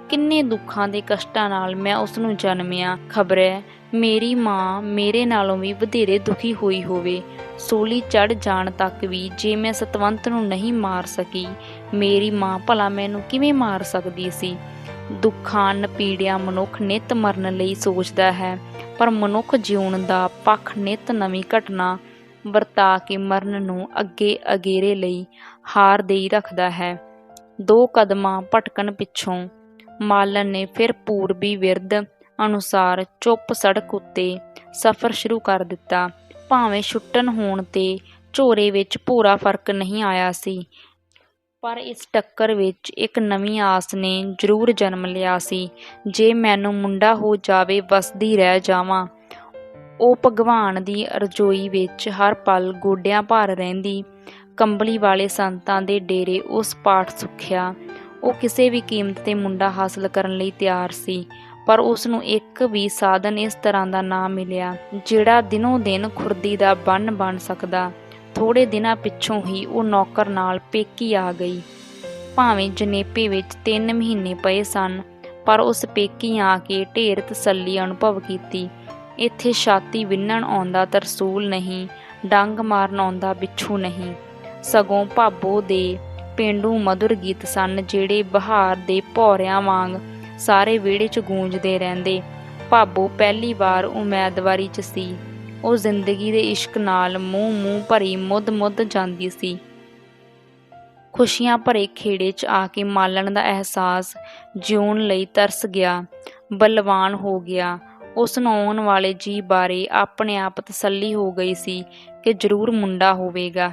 ਕਿੰਨੇ ਦੁੱਖਾਂ ਦੇ ਕਸ਼ਟਾਂ ਨਾਲ ਮੈਂ ਉਸ ਨੂੰ ਜਨਮਿਆ। ਖ਼ਬਰੇ ਮੇਰੀ ਮਾਂ ਮੇਰੇ ਨਾਲੋਂ ਵੀ ਵਧੇਰੇ ਦੁਖੀ ਹੋਈ ਹੋਵੇ। ਸੂਲੀ ਚੜ੍ਹ ਜਾਣ ਤੱਕ ਵੀ ਜੇ ਮੈਂ ਸਤਵੰਤ ਨੂੰ ਨਹੀਂ ਮਾਰ ਸਕੀ, ਮੇਰੀ ਮਾਂ ਭਲਾ ਮੈਨੂੰ ਕਿਵੇਂ ਮਾਰ ਸਕਦੀ ਸੀ? ਦੁੱਖਾਂ ਨਪੀੜਿਆਂ ਮਨੁੱਖ ਨਿੱਤ ਮਰਨ ਲਈ ਸੋਚਦਾ ਹੈ, ਪਰ ਮਨੁੱਖ ਜਿਉਣ ਦਾ ਪੱਖ ਨਿੱਤ ਨਵੀਂ ਘਟਨਾ ਵਰਤਾ ਕੇ ਮਰਨ ਨੂੰ ਅੱਗੇ ਅਗੇਰੇ ਲਈ ਹਾਰ ਦੇਈ ਰੱਖਦਾ ਹੈ। 2 ਕਦਮਾਂ ਭਟਕਣ ਪਿੱਛੋਂ ਮਾਲਣ ਨੇ ਫਿਰ ਪੂਰਬੀ ਬਿਰਧ ਅਨੁਸਾਰ ਚੁੱਪ ਸੜਕ ਉੱਤੇ ਸਫ਼ਰ ਸ਼ੁਰੂ ਕਰ ਦਿੱਤਾ। ਭਾਵੇਂ ਛੁੱਟਣ ਹੋਣ ਤੇ ਝੋਰੇ ਵਿੱਚ ਭੋਰਾ ਫਰਕ ਨਹੀਂ ਆਇਆ ਸੀ, ਪਰ ਇਸ ਟੱਕਰ ਵਿੱਚ ਇੱਕ ਨਵੀਂ ਆਸ ਨੇ ਜ਼ਰੂਰ ਜਨਮ ਲਿਆ ਸੀ। ਜੇ ਮੈਨੂੰ ਮੁੰਡਾ ਹੋ ਜਾਵੇ, ਵਸਦੀ ਰਹਿ ਜਾਵਾਂ। ਉਹ ਭਗਵਾਨ ਦੀ ਰਜੋਈ ਵਿੱਚ ਹਰ ਪਲ ਗੋਡਿਆਂ ਭਾਰ ਰਹਿੰਦੀ। ਕੰਬਲੀ ਵਾਲੇ ਸੰਤਾਂ ਦੇ ਡੇਰੇ ਉਸ ਪਾਠ ਸੁੱਖਿਆ। ਉਹ ਕਿਸੇ ਵੀ ਕੀਮਤ 'ਤੇ ਮੁੰਡਾ ਹਾਸਲ ਕਰਨ ਲਈ ਤਿਆਰ ਸੀ, ਪਰ ਉਸ ਨੂੰ ਇੱਕ ਵੀ ਸਾਧਨ ਇਸ ਤਰ੍ਹਾਂ ਦਾ ਨਾ ਮਿਲਿਆ ਜਿਹੜਾ ਦਿਨੋਂ ਦਿਨ ਖੁਰਦੀ ਦਾ ਬੰਨ ਬਣ ਸਕਦਾ। ਥੋੜ੍ਹੇ ਦਿਨਾਂ ਪਿੱਛੋਂ ਹੀ ਉਹ ਨੌਕਰ ਨਾਲ ਪੇਕੀ ਆ ਗਈ। ਭਾਵੇਂ ਜਣੇਪੇ ਵਿੱਚ 3 ਮਹੀਨੇ ਪਏ ਸਨ, ਪਰ ਉਸ ਪੇਕੀ ਆ ਕੇ ਢੇਰ ਤਸੱਲੀ ਅਨੁਭਵ ਕੀਤੀ। ਇੱਥੇ ਛਾਤੀ ਵਿੰਨ੍ਹਣ ਆਉਂਦਾ ਤਰਸੂਲ ਨਹੀਂ, ਡੰਗ ਮਾਰਨ ਆਉਂਦਾ ਬਿੱਛੂ ਨਹੀਂ, ਸਗੋਂ ਭਾਬੋ ਦੇ ਪੇਂਡੂ ਮਧੁਰ ਗੀਤ ਸਨ ਜਿਹੜੇ ਬਹਾਰ ਦੇ ਭੌਰਿਆਂ ਵਾਂਗ ਸਾਰੇ ਵਿਹੜੇ 'ਚ ਗੂੰਜਦੇ ਰਹਿੰਦੇ। ਭਾਬੋ ਪਹਿਲੀ ਵਾਰ ਉਮੀਦਵਾਰੀ 'ਚ ਸੀ। ਉਹ ਜ਼ਿੰਦਗੀ ਦੇ ਇਸ਼ਕ ਨਾਲ ਮੂੰਹ ਭਰੀ ਮੁੱਦ ਜਾਂਦੀ ਸੀ। ਖੁਸ਼ੀਆਂ ਭਰੇ ਖੇੜੇ 'ਚ ਆ ਕੇ ਮਾਲਣ ਦਾ ਅਹਿਸਾਸ ਜਿਊਣ ਲਈ ਤਰਸ ਗਿਆ, ਬਲਵਾਨ ਹੋ ਗਿਆ। ਉਸ ਨੂੰ ਆਉਣ ਵਾਲੇ ਜੀਅ ਬਾਰੇ ਆਪਣੇ ਆਪ ਤਸੱਲੀ ਹੋ ਗਈ ਸੀ ਕਿ ਜ਼ਰੂਰ ਮੁੰਡਾ ਹੋਵੇਗਾ।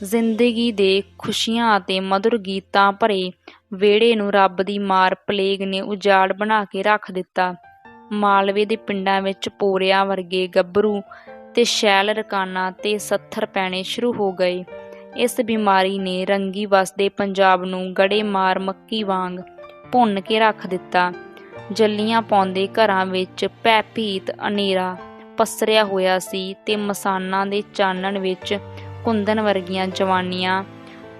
ਜ਼ਿੰਦਗੀ ਦੇ ਖੁਸ਼ੀਆਂ ਅਤੇ ਮਧੁਰ ਗੀਤਾਂ ਭਰੇ ਵਿਹੜੇ ਨੂੰ ਰੱਬ ਦੀ ਮਾਰ ਪਲੇਗ ਨੇ ਉਜਾੜ ਬਣਾ ਕੇ ਰੱਖ ਦਿੱਤਾ। ਮਾਲਵੇ ਦੇ ਪਿੰਡਾਂ ਵਿੱਚ ਪੋਰਿਆਂ ਵਰਗੇ ਗੱਭਰੂ ਤੇ ਸ਼ੈਲ ਰਕਾਨਾਂ ਤੇ ਸੱਥਰ ਪੈਣੇ ਸ਼ੁਰੂ ਹੋ ਗਏ। ਇਸ ਬਿਮਾਰੀ ਨੇ ਰੰਗੀ ਵਸਦੇ ਪੰਜਾਬ ਨੂੰ ਗੜੇ ਮਾਰ ਮੱਕੀ ਵਾਂਗ ਭੁੰਨ ਕੇ ਰੱਖ ਦਿੱਤਾ। ਜੱਲੀਆਂ ਪਾਉਂਦੇ ਘਰਾਂ ਵਿੱਚ ਭੈਭੀਤ ਹਨੇਰਾ ਪਸਰਿਆ ਹੋਇਆ ਸੀ ਤੇ ਮਸਾਨਾਂ ਦੇ ਚਾਨਣ ਵਿੱਚ ਕੁੰਦਨ ਵਰਗੀਆਂ ਜਵਾਨੀਆਂ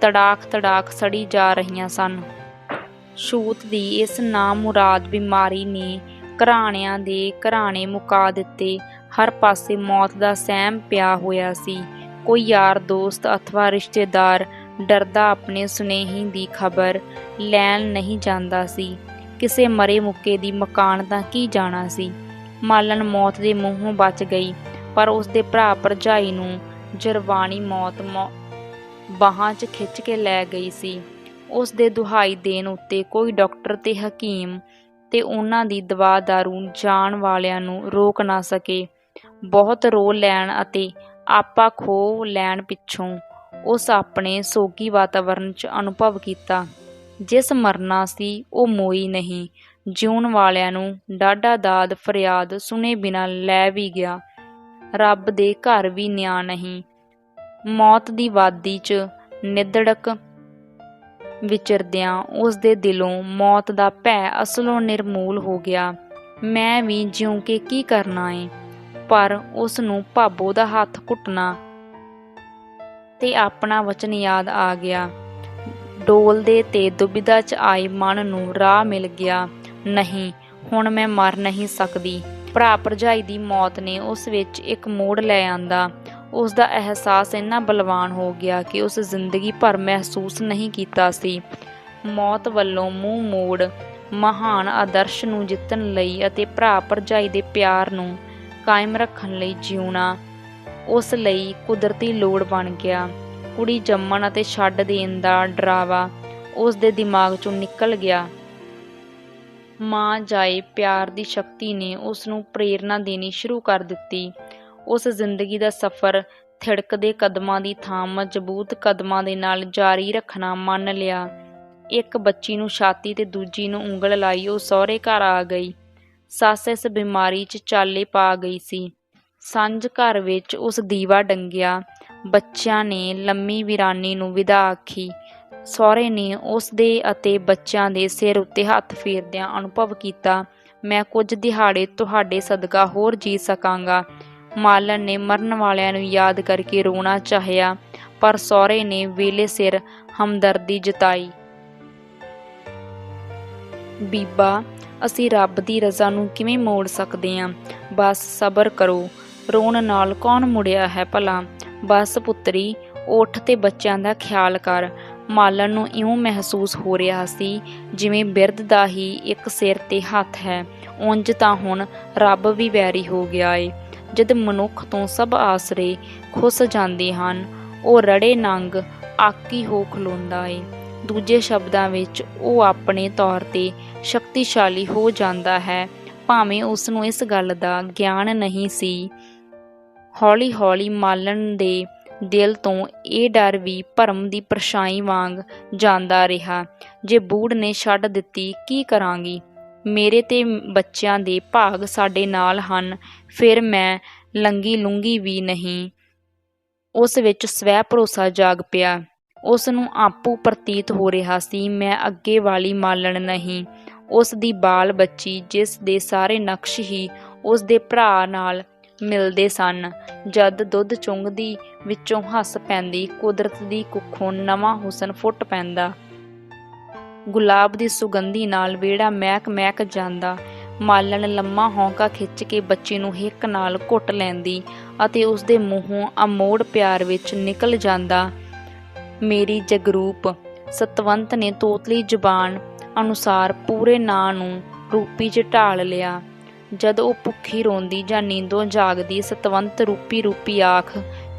ਤੜਾਕ ਸੜੀ ਜਾ ਰਹੀਆਂ ਸਨ। ਛੂਤ ਦੀ ਇਸ ਨਾਮੁਰਾਦ ਬਿਮਾਰੀ ਨੇ ਘਰਾਣਿਆਂ ਦੇ ਘਰਾਣੇ ਮੁਕਾ ਦਿੱਤੇ। ਹਰ ਪਾਸੇ ਮੌਤ ਦਾ ਸਹਿਮ ਪਿਆ ਹੋਇਆ ਸੀ। ਕੋਈ ਯਾਰ ਦੋਸਤ ਅਥਵਾ ਰਿਸ਼ਤੇਦਾਰ ਡਰਦਾ ਆਪਣੇ ਸੁਨੇਹੀ ਦੀ ਖਬਰ ਲੈਣ ਨਹੀਂ ਜਾਂਦਾ ਸੀ। ਕਿਸੇ ਮਰੇ ਮੁੱਕੇ ਦੀ ਮਕਾਨ ਤਾਂ ਕੀ ਜਾਣਾ ਸੀ। ਮਾਲਣ ਮੌਤ ਦੇ ਮੂੰਹੋਂ ਬਚ ਗਈ, ਪਰ ਉਸਦੇ ਭਰਾ ਭਰਜਾਈ ਨੂੰ ਜਰਵਾਣੀ ਮੌਤ ਬਾਹਾਂ 'ਚ ਖਿੱਚ ਕੇ ਲੈ ਗਈ ਸੀ। ਉਸ ਦੇ ਦੁਹਾਈ ਦੇਣ ਉੱਤੇ ਕੋਈ ਡਾਕਟਰ ਤੇ ਹਕੀਮ ਤੇ ਉਹਨਾਂ ਦੀ ਦਵਾ ਦਾਰੂ ਜਾਣ ਵਾਲਿਆਂ ਨੂੰ ਰੋਕ ਨਾ ਸਕੇ। ਬਹੁਤ ਰੋ ਲੈਣ ਅਤੇ ਆਪਾ ਖੋਹ ਲੈਣ ਪਿੱਛੋਂ ਉਸ ਆਪਣੇ ਸੋਗੀ ਵਾਤਾਵਰਨ 'ਚ ਅਨੁਭਵ ਕੀਤਾ। ਜਿਸ ਮਰਨਾ ਸੀ ਉਹ ਮੋਈ ਨਹੀਂ। ਜਿਉਣ ਵਾਲਿਆਂ ਨੂੰ ਡਾਢਾ ਦਾਦ ਫਰਿਆਦ ਸੁਣੇ ਬਿਨਾਂ ਲੈ ਵੀ ਗਿਆ। ਰੱਬ ਦੇ ਘਰ ਵੀ ਨਿਆਂ ਨਹੀਂ। ਮੌਤ ਦੀ ਵਾਦੀ 'ਚ ਨਿਧੜਕ ਵਿਚਰਦਿਆਂ ਉਸ ਦੇ ਦਿਲੋਂ ਮੌਤ ਦਾ ਭੈ ਅਸਲੋਂ ਨਿਰਮੂਲ ਹੋ ਗਿਆ। ਮੈਂ ਵੀ ਜਿਉਂ ਕੇ ਕੀ ਕਰਨਾ ਏ। ਪਰ ਉਸ ਨੂੰ ਭਾਬੋ ਦਾ ਹੱਥ ਘੁੱਟਣਾ ਤੇ ਆਪਣਾ ਵਚਨ ਯਾਦ ਆ ਗਿਆ। ਡੋਲਦੇ ਤੇ ਦੁਬਿਧਾ 'ਚ ਆਏ ਮਨ ਨੂੰ ਰਾਹ ਮਿਲ ਗਿਆ। ਨਹੀਂ, ਹੁਣ ਮੈਂ ਮਰ ਨਹੀਂ ਸਕਦੀ। ਭਰਾ ਭਰਜਾਈ ਦੀ ਮੌਤ ਨੇ ਉਸ ਵਿੱਚ ਇੱਕ ਮੋੜ ਲੈ ਆਂਦਾ। ਉਸ ਦਾ ਅਹਿਸਾਸ ਇੰਨਾ ਬਲਵਾਨ ਹੋ ਗਿਆ ਕਿ ਉਸ ਜ਼ਿੰਦਗੀ ਭਰ ਮਹਿਸੂਸ ਨਹੀਂ ਕੀਤਾ ਸੀ। ਮੌਤ ਵੱਲੋਂ ਮੂੰਹ ਮੋੜ ਮਹਾਨ ਆਦਰਸ਼ ਨੂੰ ਜਿੱਤਣ ਲਈ ਅਤੇ ਭਰਾ ਭਰਜਾਈ ਦੇ ਪਿਆਰ ਨੂੰ ਕਾਇਮ ਰੱਖਣ ਲਈ ਜਿਉਣਾ ਉਸ ਲਈ ਕੁਦਰਤੀ ਲੋੜ ਬਣ ਗਿਆ। ਕੁੜੀ ਜੰਮਣ ਅਤੇ ਛੱਡ ਦੇਣ ਦਾ ਡਰਾਵਾ ਉਸ ਦੇ ਦਿਮਾਗ 'ਚੋਂ ਨਿਕਲ ਗਿਆ। ਮਾਂ ਜਾਏ ਪਿਆਰ ਦੀ ਸ਼ਕਤੀ ਨੇ ਉਸ ਨੂੰ ਪ੍ਰੇਰਨਾ ਦੇਣੀ ਸ਼ੁਰੂ ਕਰ ਦਿੱਤੀ। ਉਸ ਜ਼ਿੰਦਗੀ ਦਾ ਸਫ਼ਰ ਥਿੜਕਦੇ ਕਦਮਾਂ ਦੀ ਥਾਂ ਮਜ਼ਬੂਤ ਕਦਮਾਂ ਦੇ ਨਾਲ ਜਾਰੀ ਰੱਖਣਾ ਮੰਨ ਲਿਆ। ਇੱਕ ਬੱਚੀ ਨੂੰ ਛਾਤੀ ਤੇ ਦੂਜੀ ਨੂੰ ਉਂਗਲ ਲਾਈ ਉਹ ਸਹੁਰੇ ਘਰ ਆ ਗਈ। ਸੱਸ ਇਸ ਬਿਮਾਰੀ 'ਚ ਚਾਲੇ ਪਾ ਗਈ ਸੀ। ਸਾਂਝ ਘਰ ਵਿੱਚ ਉਸ ਦੀਵਾ ਡੰਗਿਆ। ਬੱਚਿਆਂ ਨੇ ਲੰਮੀ ਵੀਰਾਨੀ ਨੂੰ ਵਿਦਾ ਆਖੀ। ਸਹੁਰੇ ਨੇ ਉਸ ਦੇ ਅਤੇ ਬੱਚਿਆਂ ਦੇ ਸਿਰ ਉੱਤੇ ਹੱਥ ਫੇਰਦਿਆਂ ਅਨੁਭਵ ਕੀਤਾ, ਮੈਂ ਕੁਝ ਦਿਹਾੜੇ ਤੁਹਾਡੇ ਸਦਕਾ ਹੋਰ ਜੀ ਸਕਾਂਗਾ। ਮਾਲਣ ਨੇ ਮਰਨ ਵਾਲਿਆਂ ਨੂੰ ਯਾਦ ਕਰਕੇ ਰੋਣਾ ਚਾਹਿਆ, ਪਰ ਸਹੁਰੇ ਨੇ ਵੇਲੇ ਸਿਰ ਹਮਦਰਦੀ ਜਤਾਈ। ਬੀਬਾ, ਅਸੀਂ ਰੱਬ ਦੀ ਰਜ਼ਾ ਨੂੰ ਕਿਵੇਂ ਮੋੜ ਸਕਦੇ ਹਾਂ? ਬਸ ਸਬਰ ਕਰੋ। ਰੋਣ ਨਾਲ ਕੌਣ ਮੁੜਿਆ ਹੈ ਭਲਾ? ਬਸ ਪੁੱਤਰੀ, ਉੱਠ ਤੇ ਬੱਚਿਆਂ ਦਾ ਖਿਆਲ ਕਰ। ਮਾਲਣ ਨੂੰ ਇਉਂ ਮਹਿਸੂਸ ਹੋ ਰਿਹਾ ਸੀ ਜਿਵੇਂ ਬਿਰਧ ਦਾ ਹੀ ਇੱਕ ਸਿਰ ਤੇ ਹੱਥ ਹੈ। ਉਂਝ ਤਾਂ ਹੁਣ ਰੱਬ ਵੀ ਵੈਰੀ ਹੋ ਗਿਆ ਏ। ਜਦ ਮਨੁੱਖ ਤੋਂ ਸਭ ਆਸਰੇ ਖੁੱਸ ਜਾਂਦੇ ਹਨ, ਉਹ ਰੜੇ ਨੰਗ ਆਕੀ ਹੋ ਖਲੋਂਦਾ ਏ। ਦੂਜੇ ਸ਼ਬਦਾਂ ਵਿੱਚ ਉਹ ਆਪਣੇ ਤੌਰ ਤੇ ਸ਼ਕਤੀਸ਼ਾਲੀ ਹੋ ਜਾਂਦਾ ਹੈ, ਭਾਵੇਂ ਉਸ ਨੂੰ ਇਸ ਗੱਲ ਦਾ ਗਿਆਨ ਨਹੀਂ ਸੀ। ਹੌਲੀ ਹੌਲੀ ਮਾਲਣ ਦੇ ਦਿਲ ਤੋਂ ਇਹ ਡਰ ਵੀ ਭਰਮ ਦੀ ਪਰਛਾਈ ਵਾਂਗ ਜਾਂਦਾ ਰਿਹਾ। ਜੇ ਬੂੜ ਨੇ ਛੱਡ ਦਿੱਤੀ ਕੀ ਕਰਾਂਗੀ? ਮੇਰੇ ਤੇ ਬੱਚਿਆਂ ਦੇ ਭਾਗ ਸਾਡੇ ਨਾਲ ਹਨ, ਫਿਰ ਮੈਂ ਲੰਗੀ ਲੁੰਗੀ ਵੀ ਨਹੀਂ। ਉਸ ਵਿੱਚ ਸਵੈ ਭਰੋਸਾ ਜਾਗ ਪਿਆ। ਉਸ ਨੂੰ ਆਪੂ ਪ੍ਰਤੀਤ ਹੋ ਰਿਹਾ ਸੀ, ਮੈਂ ਅੱਗੇ ਵਾਲੀ ਮਾਲਣ ਨਹੀਂ। ਉਸ ਦੀ ਬਾਲ ਬੱਚੀ, ਜਿਸ ਦੇ ਸਾਰੇ ਨਕਸ਼ ਹੀ ਉਸ ਦੇ ਭਰਾ ਨਾਲ ਮਿਲਦੇ ਸਨ। ਜਦ ਦੁੱਧ ਚੁੰਘਦੀ ਵਿੱਚੋਂ ਹੱਸ ਪੈਂਦੀ, ਕੁਦਰਤ ਦੀ ਕੁੱਖੋਂ ਨਵਾਂ ਹੁਸਨ ਫੁੱਟ ਪੈਂਦਾ। ਗੁਲਾਬ ਦੀ ਸੁਗੰਧੀ ਨਾਲ ਵਿਹੜਾ ਮਹਿਕ ਮਹਿਕ ਜਾਂਦਾ। ਮਾਲਣ ਲੰਮਾ ਹੌਂਕਾ ਖਿੱਚ ਕੇ ਬੱਚੀ ਨੂੰ ਹਿੱਕ ਨਾਲ ਘੁੱਟ ਲੈਂਦੀ ਅਤੇ ਉਸਦੇ ਮੂੰਹੋਂ ਅਮੋੜ ਪਿਆਰ ਵਿੱਚ ਨਿਕਲ ਜਾਂਦਾ, ਮੇਰੀ ਜਗਰੂਪ। ਸਤਵੰਤ ਨੇ ਤੋਤਲੀ ਜ਼ੁਬਾਨ ਅਨੁਸਾਰ ਪੂਰੇ ਨਾਂ ਨੂੰ ਰੂਪੀ 'ਚ ਢਾਲ ਲਿਆ। ਜਦ ਉਹ ਭੁੱਖੀ ਰੋਂਦੀ ਜਾਂ ਨੀਂਦੋਂ ਜਾਗਦੀ, ਸਤਵੰਤ ਰੂਪੀ ਰੂਪੀ ਆਖ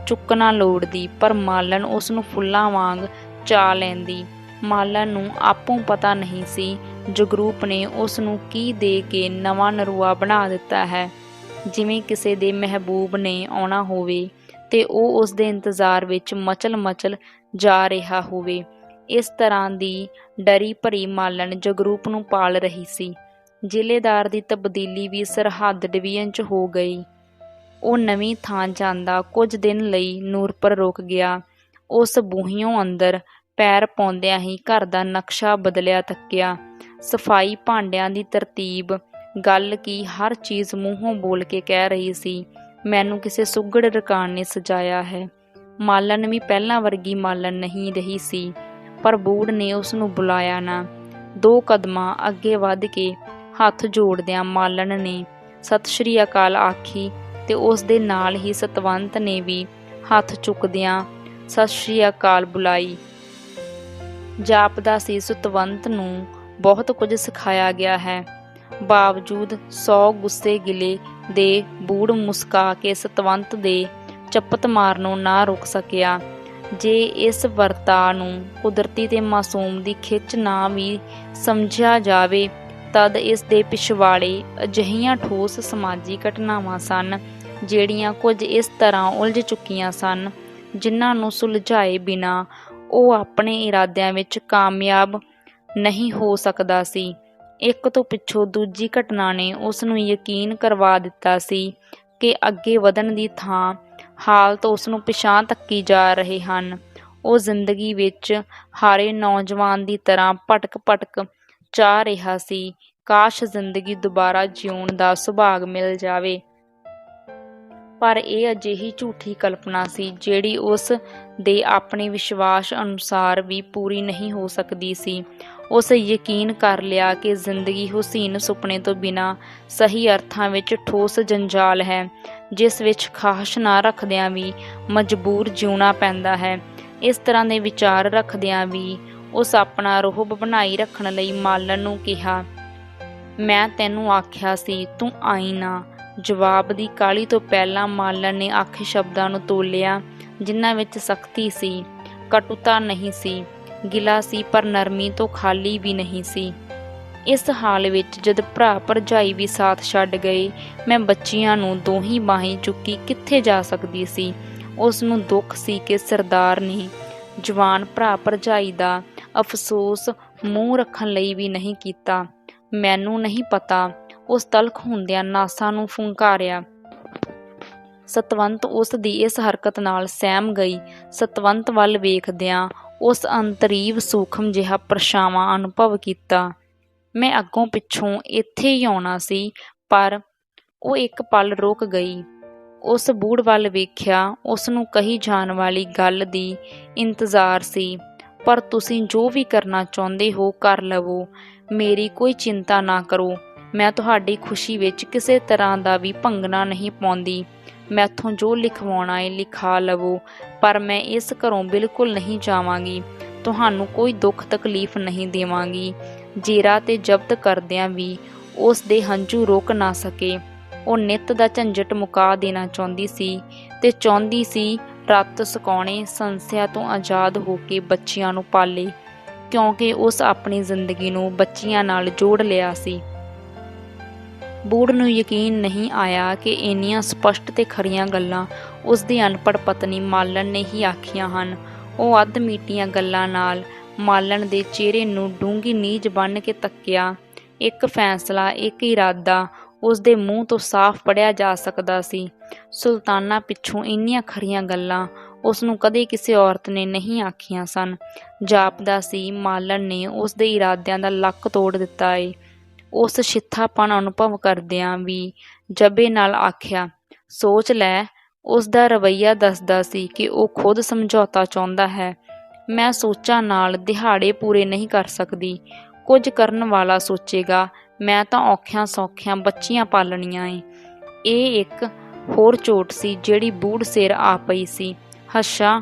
ਚੁੱਕਣਾ ਲੋੜਦੀ, ਪਰ ਮਾਲਣ ਉਸ ਨੂੰ ਫੁੱਲਾਂ ਵਾਂਗ ਚਾਅ ਲੈਂਦੀ। ਮਾਲਣ ਨੂੰ ਆਪੋਂ ਪਤਾ ਨਹੀਂ ਸੀ ਜਗਰੂਪ ਨੇ ਉਸ ਨੂੰ ਕੀ ਦੇ ਕੇ ਨਵਾਂ ਨਰੂਆ ਬਣਾ ਦਿੱਤਾ ਹੈ, ਜਿਵੇਂ ਕਿਸੇ ਦੇ ਮਹਿਬੂਬ ਨੇ ਆਉਣਾ ਹੋਵੇ ਤੇ ਉਹ ਉਸ ਦੇ ਇੰਤਜ਼ਾਰ ਵਿੱਚ ਮਚਲ ਮਚਲ ਜਾ ਰਿਹਾ ਹੋਵੇ। ਇਸ ਤਰ੍ਹਾਂ ਦੀ ਡਰੀ ਭਰੀ ਮਾਲਣ ਜਗਰੂਪ ਨੂੰ ਪਾਲ ਰਹੀ ਸੀ। ਜ਼ਿਲ੍ਹੇਦਾਰ ਦੀ ਤਬਦੀਲੀ ਵੀ ਸਰਹੱਦ ਡਿਵੀਜ਼ਨ 'ਚ ਹੋ ਗਈ। ਉਹ ਨਵੀਂ ਥਾਂ ਜਾਂਦਾ ਕੁਝ ਦਿਨ ਲਈ ਨੂਰਪੁਰ ਰੁਕ ਗਿਆ। ਉਸ ਬੂਹਿਓਂ ਅੰਦਰ ਪੈਰ ਪਾਉਂਦਿਆਂ ਹੀ ਘਰ ਦਾ ਨਕਸ਼ਾ ਬਦਲਿਆ ਤੱਕਿਆ। ਸਫਾਈ, ਭਾਂਡਿਆਂ ਦੀ ਤਰਤੀਬ, ਗੱਲ ਕੀ ਹਰ ਚੀਜ਼ ਮੂੰਹੋਂ ਬੋਲ ਕੇ ਕਹਿ ਰਹੀ ਸੀ, ਮੈਨੂੰ ਕਿਸੇ ਸੁੱਘੜ ਰਕਾਨ ਨੇ ਸਜਾਇਆ ਹੈ। ਮਾਲਣ ਵੀ ਪਹਿਲਾਂ ਵਰਗੀ ਮਾਲਣ ਨਹੀਂ ਰਹੀ ਸੀ, ਪਰ ਬੂੜ ਨੇ ਉਸ ਨੂੰ ਬੁਲਾਇਆ ਨਾ। 2 ਕਦਮਾਂ ਅੱਗੇ ਵੱਧ ਕੇ ਹੱਥ ਜੋੜਦਿਆਂ ਮਾਲਣ ਨੇ ਸਤਿ ਸ਼੍ਰੀ ਅਕਾਲ ਆਖੀ ਤੇ ਉਸ ਦੇ ਨਾਲ ਹੀ ਸਤਵੰਤ ਨੇ ਵੀ ਹੱਥ ਚੁੱਕਦਿਆਂ ਸਤਿ ਸ਼੍ਰੀ ਅਕਾਲ ਬੁਲਾਈ। ਜਾਪਦਾ ਸੀ ਸਤਵੰਤ ਨੂੰ ਬਹੁਤ ਕੁਝ ਸਿਖਾਇਆ ਗਿਆ ਹੈ। ਬਾਵਜੂਦ 100 ਗੁੱਸੇ ਗਿਲੇ ਦੇ ਬੂੜ ਮੁਸਕਾ ਕੇ ਸਤਵੰਤ ਦੇ ਚੱਪਤ ਮਾਰਨੋਂ ਨਾ ਰੁਕ ਸਕਿਆ। ਜੇ ਇਸ ਵਰਤਾਅ ਨੂੰ ਕੁਦਰਤੀ ਤੇ ਮਾਸੂਮ ਦੀ ਖਿੱਚ ਨਾ ਵੀ ਸਮਝਿਆ ਜਾਵੇ, ਤਦ ਇਸ ਦੇ ਪਿਛਵਾੜੇ ਅਜਿਹੀਆਂ ਠੋਸ ਸਮਾਜੀ ਘਟਨਾਵਾਂ ਸਨ ਜਿਹੜੀਆਂ ਕੁਝ ਇਸ ਤਰ੍ਹਾਂ ਉਲਝ ਚੁੱਕੀਆਂ ਸਨ, ਜਿਨ੍ਹਾਂ ਨੂੰ ਸੁਲਝਾਏ ਬਿਨਾਂ ਉਹ ਆਪਣੇ ਇਰਾਦਿਆਂ ਵਿੱਚ ਕਾਮਯਾਬ ਨਹੀਂ ਹੋ ਸਕਦਾ ਸੀ। ਇੱਕ ਤੋਂ ਪਿੱਛੋਂ ਦੂਜੀ ਘਟਨਾ ਨੇ ਉਸ ਨੂੰ ਯਕੀਨ ਕਰਵਾ ਦਿੱਤਾ ਸੀ ਕਿ ਅੱਗੇ ਵਧਣ ਦੀ ਥਾਂ ਹਾਲਤ ਉਸ ਨੂੰ ਪਿਛਾਂਹ ਧੱਕੀ ਜਾ ਰਹੇ ਹਨ। ਉਹ ਜ਼ਿੰਦਗੀ ਵਿੱਚ ਹਾਰੇ ਨੌਜਵਾਨ ਦੀ ਤਰ੍ਹਾਂ ਭਟਕ ਭਟਕ ਚਾਹ ਰਿਹਾ ਸੀ, ਕਾਸ਼ ਜ਼ਿੰਦਗੀ ਦੁਬਾਰਾ ਜਿਉਣ ਦਾ ਸੁਭਾਗ ਮਿਲ ਜਾਵੇ। ਪਰ ਇਹ ਅਜਿਹੀ ਝੂਠੀ ਕਲਪਨਾ ਸੀ ਜਿਹੜੀ ਉਸ ਦੇ ਆਪਣੇ ਵਿਸ਼ਵਾਸ ਅਨੁਸਾਰ ਵੀ ਪੂਰੀ ਨਹੀਂ ਹੋ ਸਕਦੀ ਸੀ। ਉਸ ਯਕੀਨ ਕਰ ਲਿਆ ਕਿ ਜ਼ਿੰਦਗੀ ਹੁਸੀਨ ਸੁਪਨੇ ਤੋਂ ਬਿਨਾਂ ਸਹੀ ਅਰਥਾਂ ਵਿੱਚ ਠੋਸ ਜੰਜਾਲ ਹੈ, ਜਿਸ ਵਿੱਚ ਖਾਹਿਸ਼ ਨਾ ਰੱਖਦਿਆਂ ਵੀ ਮਜਬੂਰ ਜਿਉਣਾ ਪੈਂਦਾ ਹੈ। ਇਸ ਤਰ੍ਹਾਂ ਦੇ ਵਿਚਾਰ ਰੱਖਦਿਆਂ ਵੀ ਉਸ ਆਪਣਾ ਰੋਹਬ ਬਣਾਈ ਰੱਖਣ ਲਈ ਮਾਲਣ ਨੂੰ ਕਿਹਾ, ਮੈਂ ਤੈਨੂੰ ਆਖਿਆ ਸੀ ਤੂੰ ਆਈ ਨਾ। ਜਵਾਬ ਦੀ ਕਾਹਲੀ ਤੋਂ ਪਹਿਲਾਂ ਮਾਲਣ ਨੇ ਆਖੇ ਸ਼ਬਦਾਂ ਨੂੰ ਤੋਲਿਆ, ਜਿਨ੍ਹਾਂ ਵਿੱਚ ਸਖਤੀ ਸੀ, ਕਟੁਤਾ ਨਹੀਂ ਸੀ, ਗਿਲਾ ਸੀ, ਪਰ ਨਰਮੀ ਤੋਂ ਖਾਲੀ ਵੀ ਨਹੀਂ ਸੀ। ਇਸ ਹਾਲ ਵਿੱਚ ਜਦ ਭਰਾ ਭਰਜਾਈ ਵੀ ਸਾਥ ਛੱਡ ਗਏ, ਮੈਂ ਬੱਚੀਆਂ ਨੂੰ ਦੋਹੀਂ ਬਾਹੀਂ ਚੁੱਕੀ ਕਿੱਥੇ ਜਾ ਸਕਦੀ ਸੀ। ਉਸ ਨੂੰ ਦੁੱਖ ਸੀ ਕਿ ਸਰਦਾਰ ਨੇ ਜਵਾਨ ਭਰਾ ਭਰਜਾਈ ਦਾ ਅਫਸੋਸ ਮੂੰਹ ਰੱਖਣ ਲਈ ਵੀ ਨਹੀਂ ਕੀਤਾ। ਮੈਨੂੰ ਨਹੀਂ ਪਤਾ, ਉਸ ਤਲਖ ਹੁੰਦਿਆਂ ਨਾਸਾਂ ਨੂੰ ਫੁੰਕਾਰਿਆ। ਸਤਵੰਤ ਉਸ ਦੀ ਇਸ ਹਰਕਤ ਨਾਲ ਸਹਿਮ ਗਈ। ਸਤਵੰਤ ਵੱਲ ਵੇਖਦਿਆਂ ਉਸ ਅੰਤਰੀਵ ਸੂਖਮ ਜਿਹਾ ਪਰਛਾਵਾਂ ਅਨੁਭਵ ਕੀਤਾ। ਮੈਂ ਅੱਗੋਂ ਪਿੱਛੋਂ ਇੱਥੇ ਹੀ ਆਉਣਾ ਸੀ, ਪਰ ਉਹ ਇੱਕ ਪਲ ਰੁਕ ਗਈ। ਉਸ ਬੂੜ ਵੱਲ ਵੇਖਿਆ। ਉਸ ਨੂੰ ਕਹੀ ਜਾਣ ਵਾਲੀ ਗੱਲ ਦੀ ਇੰਤਜ਼ਾਰ ਸੀ, ਪਰ ਤੁਸੀਂ ਜੋ ਵੀ ਕਰਨਾ ਚਾਹੁੰਦੇ ਹੋ ਕਰ ਲਵੋ, ਮੇਰੀ ਕੋਈ ਚਿੰਤਾ ਨਾ ਕਰੋ। ਮੈਂ ਤੁਹਾਡੀ ਖੁਸ਼ੀ ਵਿੱਚ ਕਿਸੇ ਤਰ੍ਹਾਂ ਦਾ ਵੀ ਭੰਗਣਾ ਨਹੀਂ ਪਾਉਂਦੀ। ਮੈਥੋਂ ਜੋ ਲਿਖਵਾਉਣਾ ਏ ਲਿਖਾ ਲਵੋ, ਪਰ ਮੈਂ ਇਸ ਘਰੋਂ ਬਿਲਕੁਲ ਨਹੀਂ ਜਾਵਾਂਗੀ। ਤੁਹਾਨੂੰ ਕੋਈ ਦੁੱਖ ਤਕਲੀਫ ਨਹੀਂ ਦੇਵਾਂਗੀ। ਜੇਰਾ ਤੇ ਜ਼ਬਤ ਕਰਦਿਆਂ ਵੀ ਉਸ ਦੇ ਹੰਝੂ ਰੁਕ ਨਾ ਸਕੇ। ਉਹ ਨਿੱਤ ਦਾ ਝੰਜਟ ਮੁਕਾ ਦੇਣਾ ਚਾਹੁੰਦੀ ਸੀ ਤੇ ਚਾਹੁੰਦੀ ਸੀ ਰੱਤ ਸੁਕਾਉਣੇ ਸੰਸਿਆ ਤੋਂ ਆਜ਼ਾਦ ਹੋ ਕੇ ਬੱਚਿਆਂ ਨੂੰ ਪਾਲੇ, ਕਿਉਂਕਿ ਉਸ ਆਪਣੀ ਜ਼ਿੰਦਗੀ ਨੂੰ ਬੱਚਿਆਂ ਨਾਲ ਜੋੜ ਲਿਆ ਸੀ। ਬੂੜ ਨੂੰ ਯਕੀਨ ਨਹੀਂ ਆਇਆ ਕਿ ਇੰਨੀਆਂ ਸਪਸ਼ਟ ਤੇ ਖਰੀਆਂ ਗੱਲਾਂ ਉਸ ਦੀ ਅਨਪੜ੍ਹ ਪਤਨੀ ਮਾਲਣ ਨੇ ਹੀ ਆਖੀਆਂ ਹਨ। ਉਹ ਅੱਧ ਮੀਟੀਆਂ ਗੱਲਾਂ ਨਾਲ ਮਾਲਣ ਦੇ ਚਿਹਰੇ ਨੂੰ ਡੂੰਘੀ ਨੀਝ ਬੰਨ੍ਹ ਕੇ ਤੱਕਿਆ। ਇੱਕ ਫੈਸਲਾ, ਇੱਕ ਇਰਾਦਾ ਉਸ ਦੇ ਮੂੰਹ ਤੋਂ ਸਾਫ਼ ਪੜ੍ਹਿਆ ਜਾ ਸਕਦਾ ਸੀ। ਸੁਲਤਾਨਾ ਪਿੱਛੋਂ ਇੰਨੀਆਂ ਖਰੀਆਂ ਗੱਲਾਂ ਉਸ ਨੂੰ ਕਦੇ ਕਿਸੇ ਔਰਤ ਨੇ ਨਹੀਂ ਆਖੀਆਂ ਸਨ। ਜਾਪਦਾ ਸੀ ਮਾਲਣ ਨੇ ਉਸ ਦੇ ਇਰਾਦਿਆਂ ਦਾ ਲੱਕ ਤੋੜ ਦਿੱਤਾ ਏ। ਉਸ ਛਿੱਥਾਪਣ ਅਨੁਭਵ ਕਰਦਿਆਂ ਵੀ ਜਬੇ ਨਾਲ ਆਖਿਆ, ਸੋਚ ਲੈ। ਉਸ ਦਾ ਰਵੱਈਆ ਦੱਸਦਾ ਸੀ ਕਿ ਉਹ ਖੁਦ ਸਮਝੌਤਾ ਚਾਹੁੰਦਾ ਹੈ। ਮੈਂ ਸੋਚਾਂ ਨਾਲ ਦਿਹਾੜੇ ਪੂਰੇ ਨਹੀਂ ਕਰ ਸਕਦੀ। ਕੁਝ ਕਰਨ ਵਾਲਾ ਸੋਚੇਗਾ, ਮੈਂ ਤਾਂ ਔਖਿਆਂ ਸੌਖਿਆਂ ਬੱਚੀਆਂ ਪਾਲਣੀਆਂ ਏ। ਇਹ ਇੱਕ ਹੋਰ ਚੋਟ ਸੀ ਜਿਹੜੀ ਬੂੜ ਸਿਰ ਆ ਪਈ ਸੀ। ਹੱਛਾ,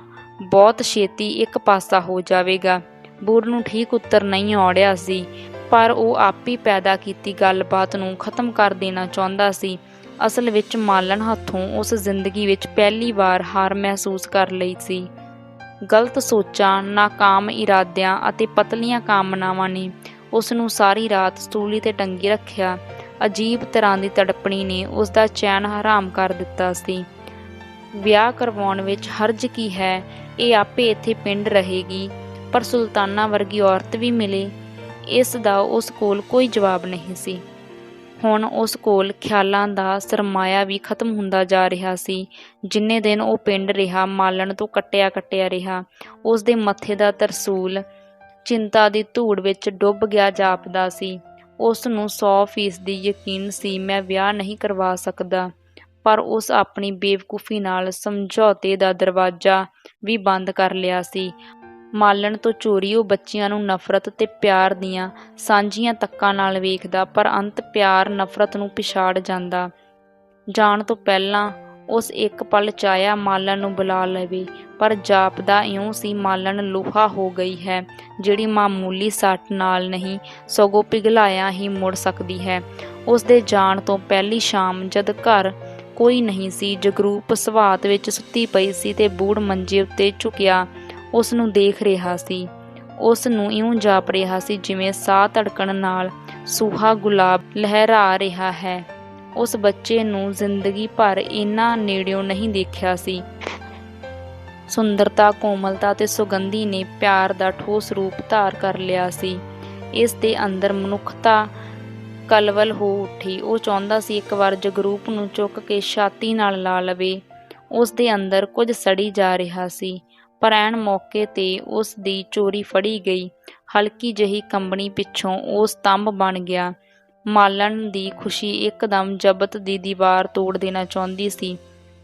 ਬਹੁਤ ਛੇਤੀ ਇੱਕ ਪਾਸਾ ਹੋ ਜਾਵੇਗਾ। ਬੂੜ ਨੂੰ ਠੀਕ ਉੱਤਰ ਨਹੀਂ ਆਉੜਿਆ ਸੀ, ਪਰ ਉਹ ਆਪ ਹੀ ਪੈਦਾ ਕੀਤੀ ਗੱਲਬਾਤ ਨੂੰ ਖ਼ਤਮ ਕਰ ਦੇਣਾ ਚਾਹੁੰਦਾ ਸੀ। ਅਸਲ ਵਿੱਚ ਮਾਲਣ ਹੱਥੋਂ ਉਸ ਜ਼ਿੰਦਗੀ ਵਿੱਚ ਪਹਿਲੀ ਵਾਰ ਹਾਰ ਮਹਿਸੂਸ ਕਰ ਲਈ ਸੀ। ਗਲਤ ਸੋਚਾਂ, ਨਾਕਾਮ ਇਰਾਦਿਆਂ ਅਤੇ ਪਤਲੀਆਂ ਕਾਮਨਾਵਾਂ ਨੇ ਉਸ ਨੂੰ ਸਾਰੀ ਰਾਤ ਸਟੂਲੀ 'ਤੇ ਟੰਗੀ ਰੱਖਿਆ। ਅਜੀਬ ਤਰ੍ਹਾਂ ਦੀ ਤੜਪਣੀ ਨੇ ਉਸ ਦਾ ਚੈਨ ਹਰਾਮ ਕਰ ਦਿੱਤਾ ਸੀ। ਵਿਆਹ ਕਰਵਾਉਣ ਵਿੱਚ ਹਰਜ ਕੀ ਹੈ? ਇਹ ਆਪੇ ਇੱਥੇ ਪਿੰਡ ਰਹੇਗੀ, ਪਰ ਸੁਲਤਾਨਾ ਵਰਗੀ ਔਰਤ ਵੀ ਮਿਲੇ, ਇਸ ਦਾ ਉਸ ਕੋਲ ਕੋਈ ਜਵਾਬ ਨਹੀਂ ਸੀ। ਹੁਣ ਉਸ ਕੋਲ ਖਿਆਲਾਂ ਦਾ ਸਰਮਾਇਆ ਵੀ ਖਤਮ ਹੁੰਦਾ ਜਾ ਰਿਹਾ ਸੀ। ਜਿੰਨੇ ਦਿਨ ਉਹ ਪਿੰਡ ਰਿਹਾ, ਮਾਲਣ ਤੋਂ ਕੱਟਿਆ ਰਿਹਾ। ਉਸ ਦੇ ਮੱਥੇ ਦਾ ਤਰਸੂਲ ਚਿੰਤਾ ਦੀ ਧੂੜ ਵਿੱਚ ਡੁੱਬ ਗਿਆ ਜਾਪਦਾ ਸੀ। ਉਸ ਨੂੰ 100% ਯਕੀਨ ਸੀ, ਮੈਂ ਵਿਆਹ ਨਹੀਂ ਕਰਵਾ ਸਕਦਾ, ਪਰ ਉਸ ਆਪਣੀ ਬੇਵਕੂਫੀ ਨਾਲ ਸਮਝੌਤੇ ਦਾ ਦਰਵਾਜ਼ਾ ਵੀ ਬੰਦ ਕਰ ਲਿਆ ਸੀ। ਮਾਲਣ ਤੋਂ ਚੋਰੀ ਉਹ ਬੱਚਿਆਂ ਨੂੰ ਨਫ਼ਰਤ ਤੇ ਪਿਆਰ ਦੀਆਂ ਸਾਂਝੀਆਂ ਤੱਕਾਂ ਨਾਲ ਵੇਖਦਾ, ਪਰ ਅੰਤ ਪਿਆਰ ਨਫ਼ਰਤ ਨੂੰ ਪਿਛਾੜ ਜਾਂਦਾ। ਜਾਣ ਤੋਂ ਪਹਿਲਾਂ ਉਸ ਇੱਕ ਪਲ ਚਾਹਿਆ ਮਾਲਣ ਨੂੰ ਬੁਲਾ ਲਵੇ, ਪਰ ਜਾਪਦਾ ਇਉਂ ਸੀ ਮਾਲਣ ਲੋਹਾ ਹੋ ਗਈ ਹੈ, ਜਿਹੜੀ ਮਾਮੂਲੀ ਸੱਟ ਨਾਲ ਨਹੀਂ ਸਗੋਂ ਪਿਘਲਾਇਆ ਹੀ ਮੁੜ ਸਕਦੀ ਹੈ। ਉਸ ਦੇ ਜਾਣ ਤੋਂ ਪਹਿਲੀ ਸ਼ਾਮ ਜਦ ਘਰ ਕੋਈ ਨਹੀਂ ਸੀ, ਜਗਰੂਪ ਸਵਾਤ ਵਿੱਚ ਸੁੱਤੀ ਪਈ ਸੀ ਤੇ ਬੂੜ ਮੰਜੇ ਉੱਤੇ ਝੁਕਿਆ ਉਸ ਨੂੰ ਦੇਖ ਰਿਹਾ ਸੀ। ਉਸ ਨੂੰ ਇਉਂ ਜਾਪ ਰਿਹਾ ਸੀ ਜਿਵੇਂ ਸਾਹ ਧੜਕਣ ਨਾਲ ਸੂਹਾ ਗੁਲਾਬ ਲਹਿਰਾ ਰਿਹਾ ਹੈ। ਉਸ ਬੱਚੇ ਨੂੰ ਜ਼ਿੰਦਗੀ ਭਰ ਇੰਨਾ ਨੇੜਿਓਂ ਨਹੀਂ ਦੇਖਿਆ ਸੀ। ਸੁੰਦਰਤਾ, ਕੋਮਲਤਾ ਤੇ ਸੁਗੰਧੀ ਨੇ ਪਿਆਰ ਦਾ ਠੋਸ ਰੂਪ ਧਾਰ ਕਰ ਲਿਆ ਸੀ। ਇਸ ਦੇ ਅੰਦਰ ਮਨੁੱਖਤਾ ਕਲਵਲ ਹੋ ਉੱਠੀ। ਉਹ ਚਾਹੁੰਦਾ ਸੀ ਇੱਕ ਵਾਰ ਜਗਰੂਪ ਨੂੰ ਚੁੱਕ ਕੇ ਛਾਤੀ ਨਾਲ ਲਾ ਲਵੇ। ਉਸ ਦੇ ਅੰਦਰ ਕੁਝ ਸੜੀ ਜਾ ਰਿਹਾ ਸੀ, ਪਰ ਐਨ ਮੌਕੇ 'ਤੇ ਉਸ ਦੀ ਚੋਰੀ ਫੜੀ ਗਈ। ਹਲਕੀ ਜਿਹੀ ਕੰਬਣੀ ਪਿੱਛੋਂ ਉਹ ਸਤੰਭ ਬਣ ਗਿਆ। ਮਾਲਣ ਦੀ ਖੁਸ਼ੀ ਇੱਕਦਮ ਜ਼ਬਤ ਦੀ ਦੀਵਾਰ ਤੋੜ ਦੇਣਾ ਚਾਹੁੰਦੀ ਸੀ,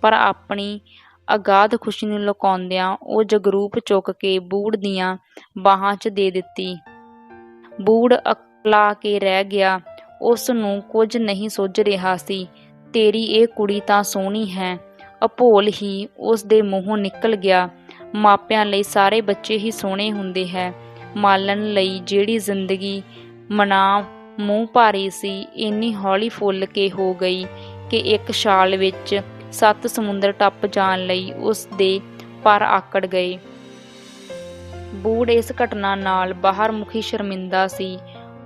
ਪਰ ਆਪਣੀ ਅਗਾਧ ਖੁਸ਼ੀ ਨੂੰ ਲੁਕਾਉਂਦਿਆਂ ਉਹ ਜਗਰੂਪ ਚੁੱਕ ਕੇ ਬੂੜ ਦੀਆਂ ਬਾਹਾਂ 'ਚ ਦੇ ਦਿੱਤੀ। ਬੂੜ ਅਕਲਾ ਕੇ ਰਹਿ ਗਿਆ। ਉਸ ਨੂੰ ਕੁਝ ਨਹੀਂ ਸੁੱਝ ਰਿਹਾ ਸੀ। ਤੇਰੀ ਇਹ ਕੁੜੀ ਤਾਂ ਸੋਹਣੀ ਹੈ, ਅਭੋਲ ਹੀ ਉਸ ਦੇ ਮੂੰਹੋਂ ਨਿਕਲ ਗਿਆ। ਮਾਪਿਆਂ ਲਈ ਸਾਰੇ ਬੱਚੇ ਹੀ ਸੋਹਣੇ ਹੁੰਦੇ ਹੈ। ਮਾਲਣ ਲਈ ਜਿਹੜੀ ਜ਼ਿੰਦਗੀ ਮਨਾ ਮੂੰਹ ਭਾਰੀ ਸੀ, ਇੰਨੀ ਹੌਲੀ ਫੁੱਲ ਕੇ ਹੋ ਗਈ ਕਿ ਇੱਕ ਛਾਲ ਵਿੱਚ 7 ਸਮੁੰਦਰ ਟੱਪ ਜਾਣ ਲਈ ਉਸ ਦੇ ਪਰ ਆਕੜ ਗਏ। ਬੂੜ ਇਸ ਘਟਨਾ ਨਾਲ ਬਾਹਰ ਮੁਖੀ ਸ਼ਰਮਿੰਦਾ ਸੀ।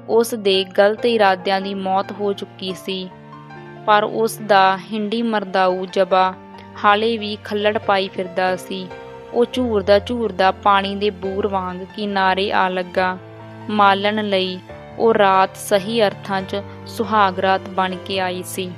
ਉਸ ਦੇ ਗਲਤ ਇਰਾਦਿਆਂ ਦੀ ਮੌਤ ਹੋ ਚੁੱਕੀ ਸੀ, ਪਰ ਉਸ ਦਾ ਹਿੰਡੀ ਮਰਦਾਊ ਜਬਾ ਹਾਲੇ ਵੀ ਖੱਲੜ ਪਾਈ ਫਿਰਦਾ ਸੀ। ਉਹ ਝੂਰਦਾ ਪਾਣੀ ਦੇ ਬੂਰ ਵਾਂਗ ਕਿਨਾਰੇ ਆ ਲੱਗਾ। ਮਾਲਣ ਲਈ ਉਹ ਰਾਤ ਸਹੀ ਅਰਥਾਂ 'ਚ ਸੁਹਾਗ ਰਾਤ ਬਣ ਕੇ ਆਈ ਸੀ।